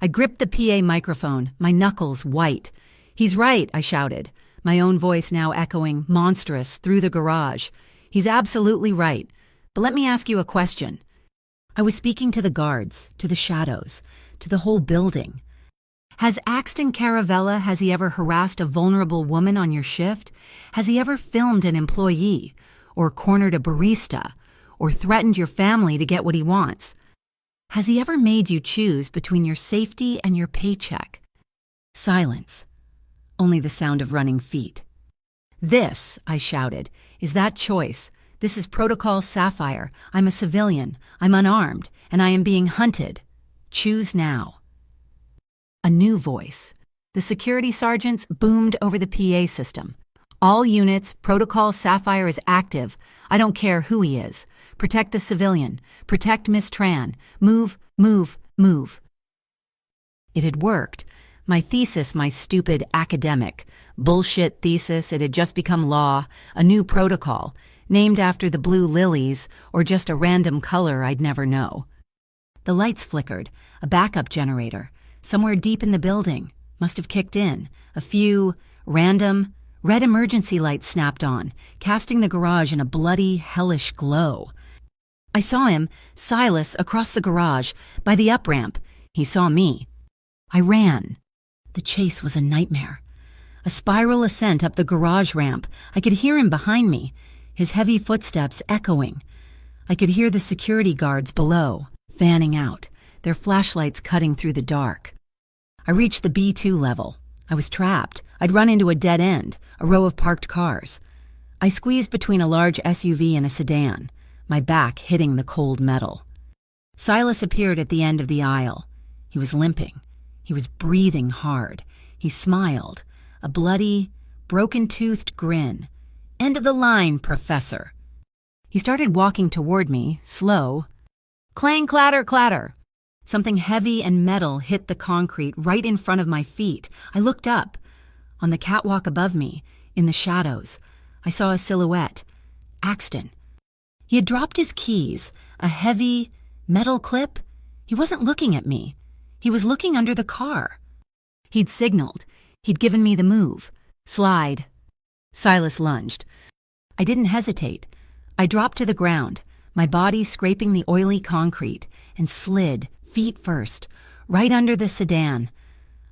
I gripped the PA microphone, my knuckles white. "He's right," I shouted, my own voice now echoing, monstrous, through the garage. "He's absolutely right. But let me ask you a question." I was speaking to the guards, to the shadows, to the whole building. "Has Axton Caravella, has he ever harassed a vulnerable woman on your shift? Has he ever filmed an employee? Or cornered a barista? or threatened your family to get what he wants? Has he ever made you choose between your safety and your paycheck? Silence. Only the sound of running feet. This, I shouted, is that choice. This is Protocol Sapphire. I'm a civilian. I'm unarmed, and I am being hunted. Choose now. A new voice. The security sergeants boomed over the PA system. All units, Protocol Sapphire is active. I don't care who he is. Protect the civilian. Protect Miss Tran. Move, move, move. It had worked. My thesis, my stupid academic bullshit thesis, it had just become law, a new protocol, named after the blue lilies or just a random color I'd never know. The lights flickered, a backup generator, somewhere deep in the building, must have kicked in. A few random red emergency lights snapped on, casting the garage in a bloody, hellish glow. I saw him, Silas, across the garage, by the up-ramp. He saw me. I ran. The chase was a nightmare. A spiral ascent up the garage ramp. I could hear him behind me, his heavy footsteps echoing. I could hear the security guards below, fanning out, their flashlights cutting through the dark. I reached the B2 level. I was trapped. I'd run into a dead end, a row of parked cars. I squeezed between a large SUV and a sedan, my back hitting the cold metal. Silas appeared at the end of the aisle. He was limping. He was breathing hard. He smiled, a bloody, broken-toothed grin. End of the line, Professor. He started walking toward me, slow. Clang, clatter, clatter. Something heavy and metal hit the concrete right in front of my feet. I looked up. On the catwalk above me, in the shadows, I saw a silhouette. Axton. He had dropped his keys, a heavy metal clip. He wasn't looking at me. He was looking under the car. He'd signaled. He'd given me the move. Slide. Silas lunged. I didn't hesitate. I dropped to the ground, my body scraping the oily concrete, and slid, feet first, right under the sedan.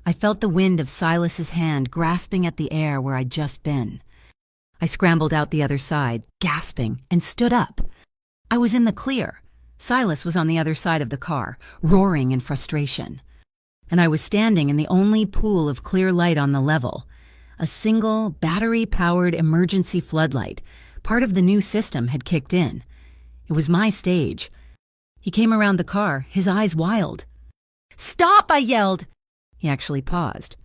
I felt the wind of Silas's hand grasping at the air where I'd just been. I scrambled out the other side, gasping, and stood up. I was in the clear. Silas was on the other side of the car, roaring in frustration. And I was standing in the only pool of clear light on the level, a single, battery-powered emergency floodlight. Part of the new system had kicked in. It was my stage. He came around the car, his eyes wild. "Stop!" I yelled. He actually paused.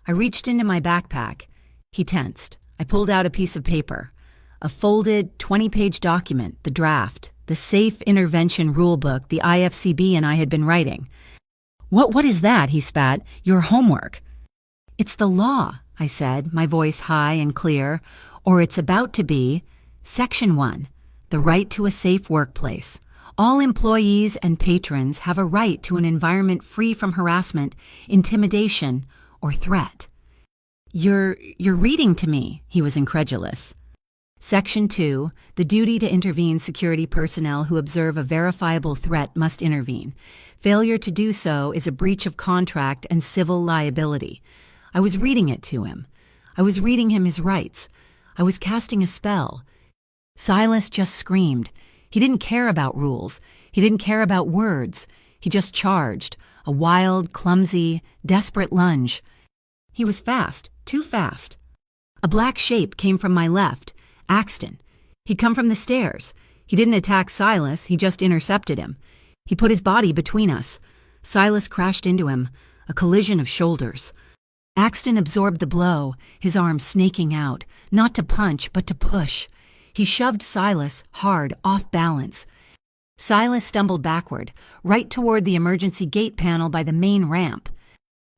I reached into my backpack. He tensed. I pulled out a piece of paper, a folded 20-page document, the draft, the Safe Intervention Rulebook the IFCB and I had been writing. What is that?" he spat. "Your homework." "It's the law," I said, my voice high and clear, "or it's about to be. Section 1, the right to a safe workplace. All employees and patrons have a right to an environment free from harassment, intimidation, or threat." You're reading to me," he was incredulous. Section 2, the duty to intervene. Security personnel who observe a verifiable threat must intervene. Failure to do so is a breach of contract and civil liability. I was reading it to him. I was reading him his rights. I was casting a spell. Silas just screamed. He didn't care about rules. He didn't care about words. He just charged, a wild, clumsy, desperate lunge. He was fast, too fast. A black shape came from my left, Axton. He'd come from the stairs. He didn't attack Silas, he just intercepted him. He put his body between us. Silas crashed into him, a collision of shoulders. Axton absorbed the blow, his arm snaking out, not to punch, but to push. He shoved Silas hard, off balance. Silas stumbled backward, right toward the emergency gate panel by the main ramp.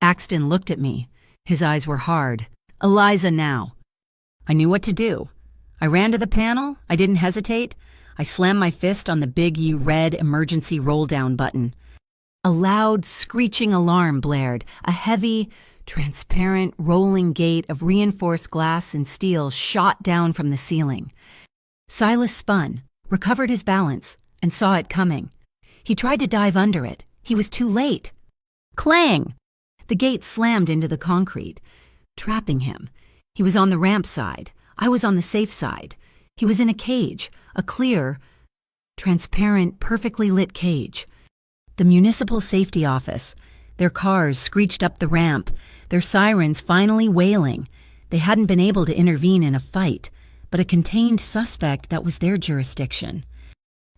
Axton looked at me. His eyes were hard. "Eliza now." I knew what to do. I ran to the panel. I didn't hesitate. I slammed my fist on the big red emergency roll-down button. A loud, screeching alarm blared. A heavy, transparent, rolling gate of reinforced glass and steel shot down from the ceiling. Silas spun, recovered his balance, and saw it coming. He tried to dive under it. He was too late. Clang! The gate slammed into the concrete, trapping him. He was on the ramp side. I was on the safe side. He was in a cage, a clear, transparent, perfectly lit cage. The municipal safety office. Their cars screeched up the ramp, their sirens finally wailing. They hadn't been able to intervene in a fight, but a contained suspect that was their jurisdiction.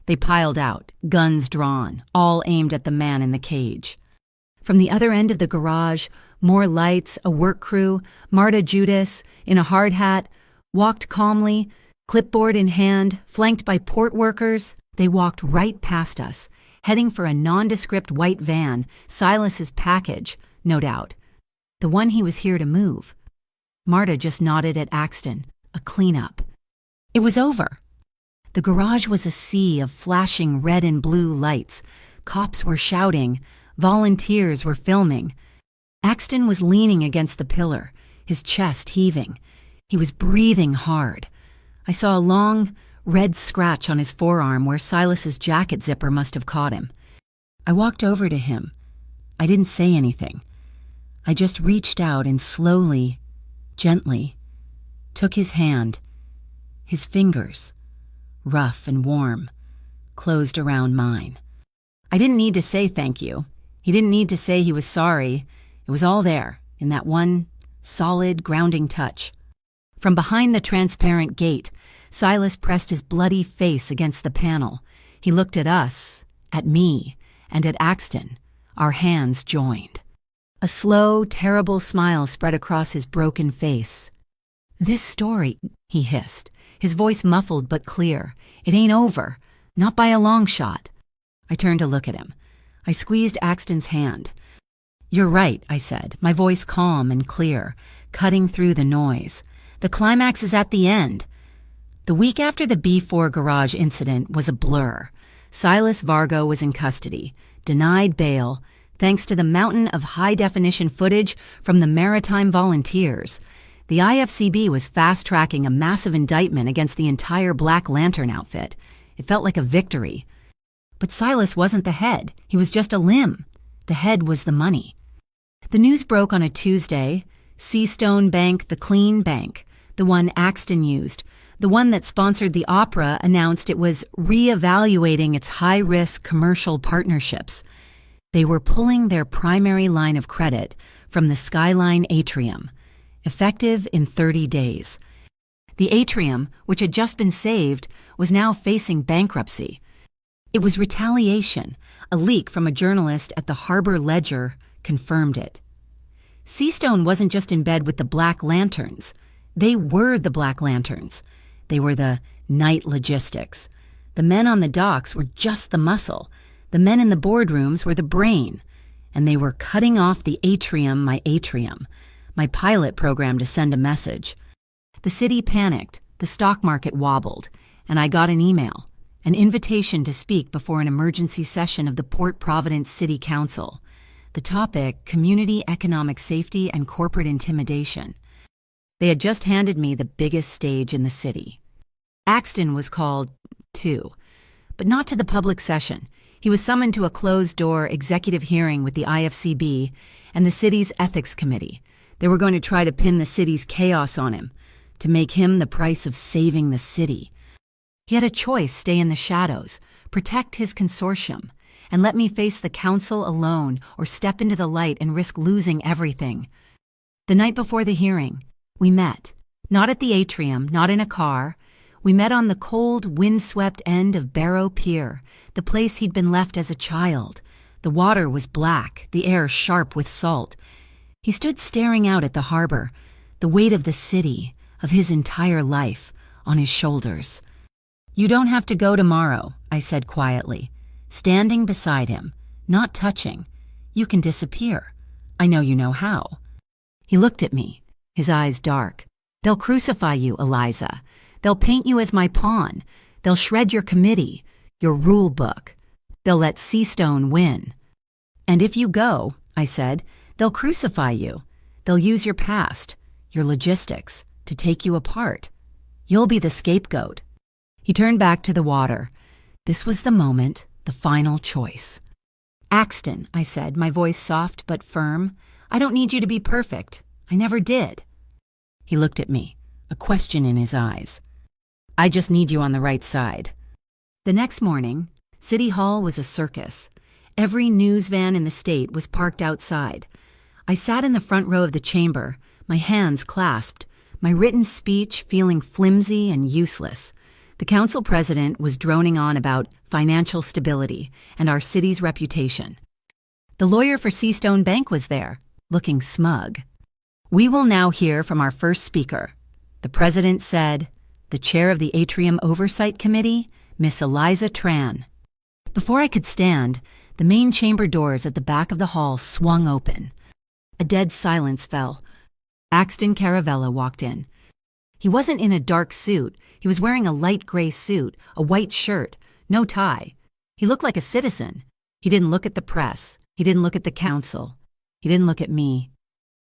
They piled out, guns drawn, all aimed at the man in the cage. From the other end of the garage, more lights, a work crew, Marta Judas, in a hard hat, walked calmly, clipboard in hand, flanked by port workers. They walked right past us, heading for a nondescript white van, Silas's package, no doubt. The one he was here to move. Marta just nodded at Axton, a cleanup. It was over. The garage was a sea of flashing red and blue lights. Cops were shouting. Volunteers were filming. Axton was leaning against the pillar, his chest heaving. He was breathing hard. I saw a long, red scratch on his forearm where Silas's jacket zipper must have caught him. I walked over to him. I didn't say anything. I just reached out and slowly, gently, took his hand. His fingers, rough and warm, closed around mine. I didn't need to say thank you. He didn't need to say he was sorry. It was all there, in that one solid, grounding touch. From behind the transparent gate, Silas pressed his bloody face against the panel. He looked at us, at me, and at Axton. Our hands joined. A slow, terrible smile spread across his broken face. "This story," he hissed, his voice muffled but clear. "It ain't over. Not by a long shot." I turned to look at him. I squeezed Axton's hand. "You're right," I said, my voice calm and clear, cutting through the noise. "The climax is at the end." The week after the B4 garage incident was a blur. Silas Vargo was in custody, denied bail, thanks to the mountain of high-definition footage from the maritime volunteers. The IFCB was fast-tracking a massive indictment against the entire Black Lantern outfit. It felt like a victory. But Silas wasn't the head. He was just a limb. The head was the money. The news broke on a Tuesday. Seastone Bank, the clean bank, the one Axton used, the one that sponsored the opera, announced it was re-evaluating its high-risk commercial partnerships. They were pulling their primary line of credit from the Skyline Atrium, effective in 30 days. The atrium, which had just been saved, was now facing bankruptcy. It was retaliation. A leak from a journalist at the Harbor Ledger confirmed it. Seastone wasn't just in bed with the Black Lanterns. They were the Black Lanterns. They were the night logistics. The men on the docks were just the muscle. The men in the boardrooms were the brain. And they were cutting off the atrium, my pilot program to send a message. The city panicked, the stock market wobbled, and I got an email, an invitation to speak before an emergency session of the Port Providence City Council. The topic, community economic safety and corporate intimidation. They had just handed me the biggest stage in the city. Axton was called, too, but not to the public session. He was summoned to a closed-door executive hearing with the IFCB and the city's ethics committee. They were going to try to pin the city's chaos on him, to make him the price of saving the city. He had a choice: stay in the shadows, protect his consortium, and let me face the council alone, or step into the light and risk losing everything. The night before the hearing, we met, not at the atrium, not in a car. We met on the cold, windswept end of Barrow Pier, the place he'd been left as a child. The water was black, the air sharp with salt. He stood staring out at the harbor, the weight of the city, of his entire life, on his shoulders. "You don't have to go tomorrow," I said quietly, standing beside him, not touching. "You can disappear. I know you know how." He looked at me, his eyes dark. "They'll crucify you, Eliza. They'll paint you as my pawn. They'll shred your committee, your rule book. They'll let Seastone win. And if you go," I said, "they'll crucify you. They'll use your past, your logistics, to take you apart. You'll be the scapegoat." He turned back to the water. This was the moment, the final choice. "Axton," I said, my voice soft but firm, "I don't need you to be perfect. I never did." He looked at me, a question in his eyes. "I just need you on the right side." The next morning, City Hall was a circus. Every news van in the state was parked outside. I sat in the front row of the chamber, my hands clasped, my written speech feeling flimsy and useless. The council president was droning on about financial stability and our city's reputation. The lawyer for Seastone Bank was there, looking smug. "We will now hear from our first speaker," the president said, the chair of the Atrium Oversight Committee, Miss Eliza Tran. Before I could stand, the main chamber doors at the back of the hall swung open. A dead silence fell. Axton Caravella walked in. He wasn't in a dark suit. He was wearing a light gray suit, a white shirt, no tie. He looked like a citizen. He didn't look at the press. He didn't look at the council. He didn't look at me.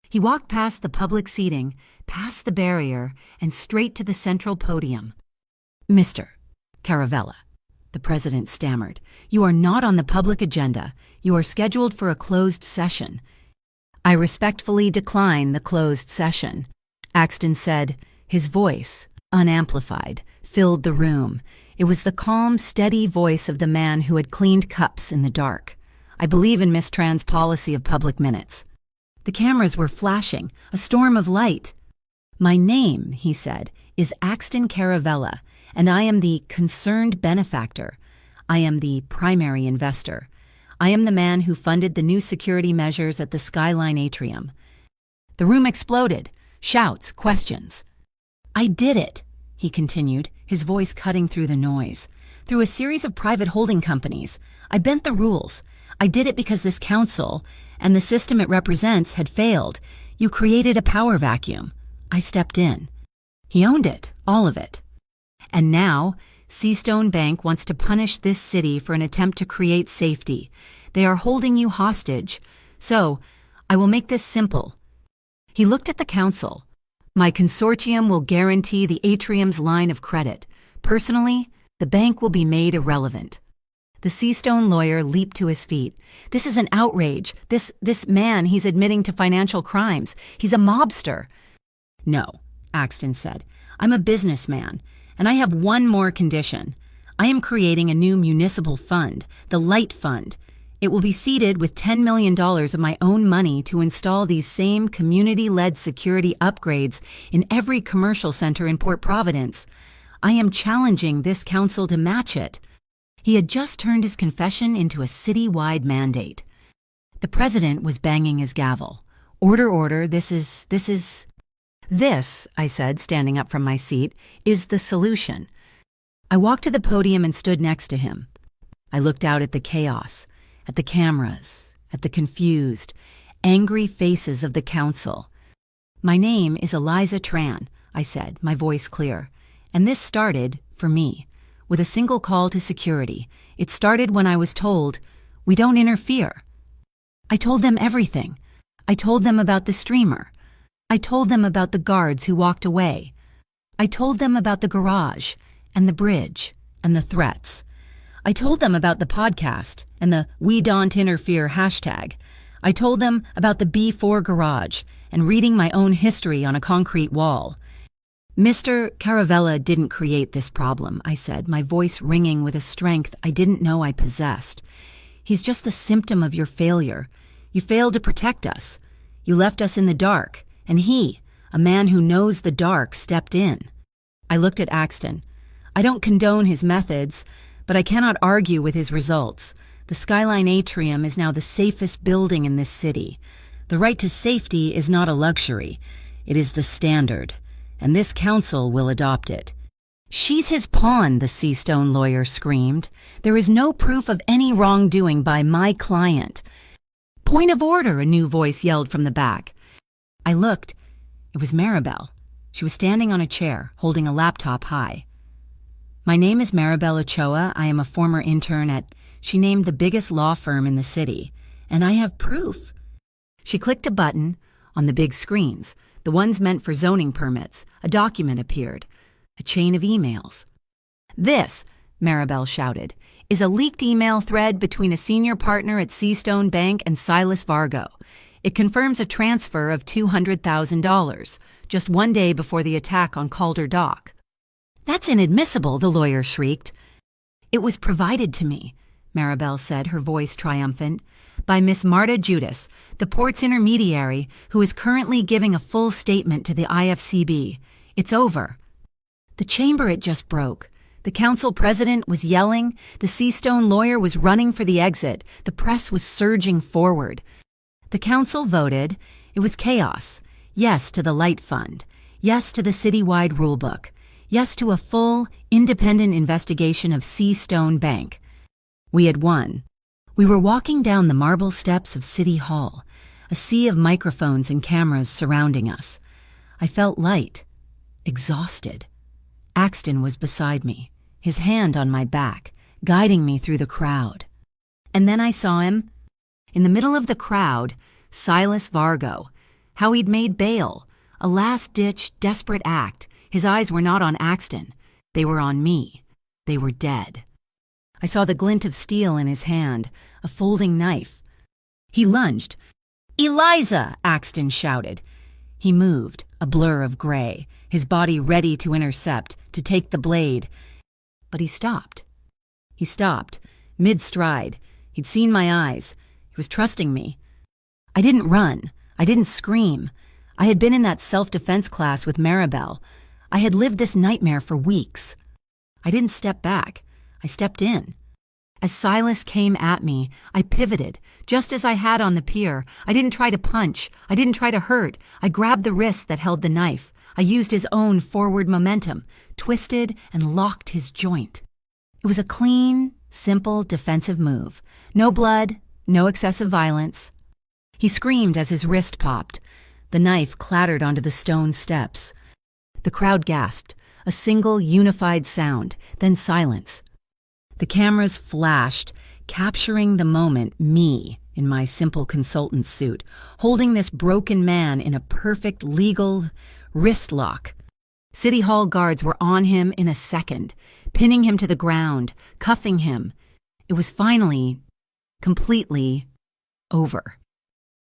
He walked past the public seating, past the barrier, and straight to the central podium. "Mr. Caravella," the president stammered, "you are not on the public agenda. You are scheduled for a closed session." "I respectfully decline the closed session," Axton said. His voice, unamplified, filled the room. It was the calm, steady voice of the man who had cleaned cups in the dark. "I believe in Miss Tran's policy of public minutes." The cameras were flashing, a storm of light. "My name," he said, "is Axton Caravella, and I am the concerned benefactor. I am the primary investor. I am the man who funded the new security measures at the Skyline Atrium." The room exploded. Shouts, questions. "I did it," he continued, his voice cutting through the noise. "Through a series of private holding companies. I bent the rules. I did it because this council and the system it represents had failed. You created a power vacuum. I stepped in." He owned it, all of it. "And now, Seastone Bank wants to punish this city for an attempt to create safety. They are holding you hostage. So, I will make this simple." He looked at the council. "My consortium will guarantee the Atrium's line of credit. Personally, the bank will be made irrelevant." The Seastone lawyer leaped to his feet. "This is an outrage. This man, he's admitting to financial crimes. He's a mobster." "No," Axton said. "I'm a businessman, and I have one more condition. I am creating a new municipal fund, the Light Fund. It will be seeded with $10 million of my own money to install these same community-led security upgrades in every commercial center in Port Providence. I am challenging this council to match it." He had just turned his confession into a city-wide mandate. The president was banging his gavel. Order, this, I said, standing up from my seat, "is the solution." I walked to the podium and stood next to him. I looked out at the chaos, at the cameras, at the confused, angry faces of the council. "My name is Eliza Tran," I said, my voice clear. "And this started, for me, with a single call to security. It started when I was told, 'We don't interfere.' I told them everything. I told them about the streamer. I told them about the guards who walked away. I told them about the garage and the bridge and the threats. I told them about the podcast and the We Don't Interfere hashtag. I told them about the B4 garage and reading my own history on a concrete wall. "Mr. Caravella didn't create this problem," I said, my voice ringing with a strength I didn't know I possessed. "He's just the symptom of your failure. You failed to protect us. You left us in the dark, and he, a man who knows the dark, stepped in." I looked at Axton. "I don't condone his methods, but I cannot argue with his results. The Skyline Atrium is now the safest building in this city. The right to safety is not a luxury. It is the standard, and this council will adopt it." "She's his pawn," the Seastone lawyer screamed. "There is no proof of any wrongdoing by my client." "Point of order," a new voice yelled from the back. I looked. It was Maribel. She was standing on a chair, holding a laptop high. "My name is Maribel Ochoa. I am a former intern at," she named the biggest law firm in the city, "and I have proof." She clicked a button. On the big screens, the ones meant for zoning permits, a document appeared, a chain of emails. "This," Maribel shouted, "is a leaked email thread between a senior partner at Seastone Bank and Silas Vargo. It confirms a transfer of $200,000, just one day before the attack on Calder Dock." "That's inadmissible," the lawyer shrieked. "It was provided to me," Maribel said, her voice triumphant, "by Miss Marta Judas, the port's intermediary, who is currently giving a full statement to the IFCB. It's over." The chamber had just broke. The council president was yelling, the Seastone lawyer was running for the exit, the press was surging forward. The council voted. It was chaos. Yes to the Light Fund. Yes to the citywide rulebook. Yes to a full, independent investigation of Seastone Bank. We had won. We were walking down the marble steps of City Hall, a sea of microphones and cameras surrounding us. I felt light, exhausted. Axton was beside me, his hand on my back, guiding me through the crowd. And then I saw him. In the middle of the crowd, Silas Vargo. How he'd made bail, a last-ditch, desperate act. His eyes were not on Axton. They were on me. They were dead. I saw the glint of steel in his hand, a folding knife. He lunged. "Eliza!" Axton shouted. He moved, a blur of gray, his body ready to intercept, to take the blade. But he stopped. He stopped, mid-stride. He'd seen my eyes. He was trusting me. I didn't run. I didn't scream. I had been in that self-defense class with Maribel. I had lived this nightmare for weeks. I didn't step back. I stepped in. As Silas came at me, I pivoted, just as I had on the pier. I didn't try to punch. I didn't try to hurt. I grabbed the wrist that held the knife. I used his own forward momentum, twisted and locked his joint. It was a clean, simple, defensive move. No blood, no excessive violence. He screamed as his wrist popped. The knife clattered onto the stone steps. The crowd gasped, a single unified sound, then silence. The cameras flashed, capturing the moment, me, in my simple consultant suit, holding this broken man in a perfect legal wrist lock. City Hall guards were on him in a second, pinning him to the ground, cuffing him. It was finally, completely over.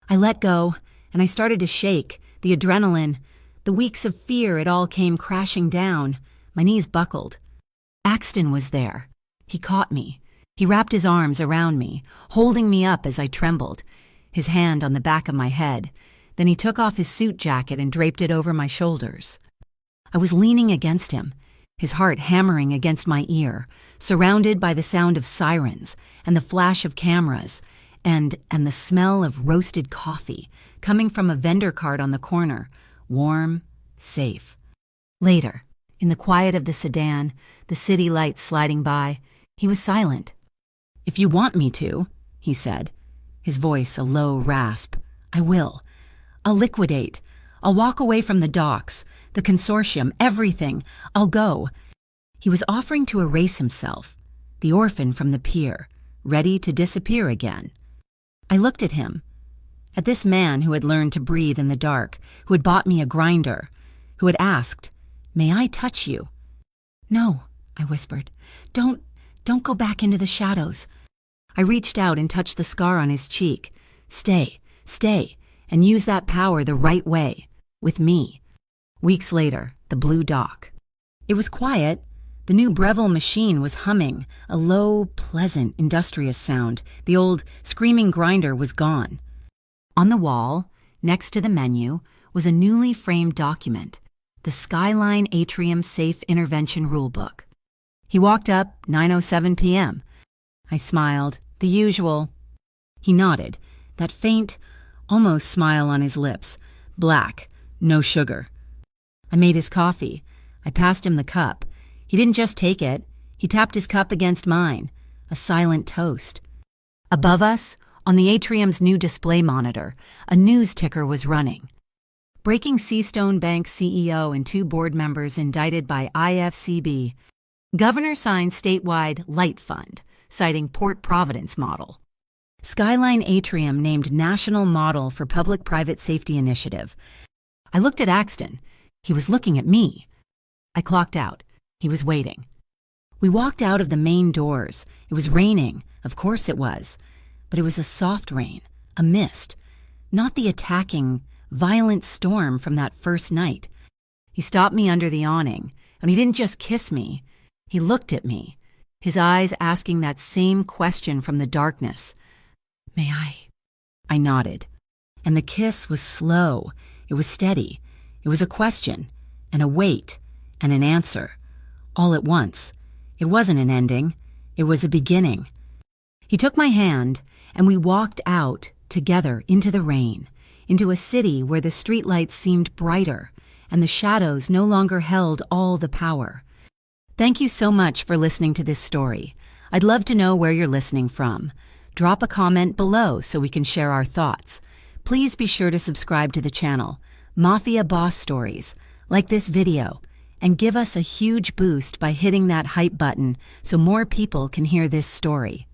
I let go, and I started to shake, the adrenaline. The weeks of fear, it all came crashing down. My knees buckled. Axton was there. He caught me. He wrapped his arms around me, holding me up as I trembled, his hand on the back of my head. Then he took off his suit jacket and draped it over my shoulders. I was leaning against him, his heart hammering against my ear, surrounded by the sound of sirens and the flash of cameras and the smell of roasted coffee coming from a vendor cart on the corner, warm, safe. Later, in the quiet of the sedan, the city lights sliding by, he was silent. "If you want me to," he said, his voice a low rasp, "I will. I'll liquidate. I'll walk away from the docks, the consortium, everything. I'll go." He was offering to erase himself, the orphan from the pier, ready to disappear again. I looked at him, at this man who had learned to breathe in the dark, who had bought me a grinder, who had asked, "May I touch you?" "No," I whispered. Don't go back into the shadows." I reached out and touched the scar on his cheek. Stay, and use that power the right way, with me. Weeks later, the blue dock. It was quiet. The new Breville machine was humming, a low, pleasant, industrious sound. The old screaming grinder was gone. On the wall, next to the menu, was a newly framed document, the Skyline Atrium Safe Intervention Rulebook. He walked up, 9:07 p.m. I smiled, the usual. He nodded, that faint, almost smile on his lips, black, no sugar. I made his coffee. I passed him the cup. He didn't just take it. He tapped his cup against mine, a silent toast. Above us, on the atrium's new display monitor, a news ticker was running. Breaking Seastone Bank CEO and 2 board members indicted by IFCB. Governor signs statewide Light Fund, citing Port Providence model. Skyline Atrium named National Model for Public-Private Safety Initiative. I looked at Axton. He was looking at me. I clocked out. He was waiting. We walked out of the main doors. It was raining. Of course it was. But it was a soft rain, a mist, not the attacking, violent storm from that first night. He stopped me under the awning, and he didn't just kiss me. He looked at me. his eyes asking that same question from the darkness. "May I?" I nodded. And the kiss was slow. It was steady. It was a question, and a wait, and an answer, all at once. It wasn't an ending. It was a beginning. He took my hand, and we walked out together into the rain, into a city where the streetlights seemed brighter, and the shadows no longer held all the power. Thank you so much for listening to this story. I'd love to know where you're listening from. Drop a comment below so we can share our thoughts. Please be sure to subscribe to the channel, Mafia Boss Stories, like this video, and give us a huge boost by hitting that hype button so more people can hear this story.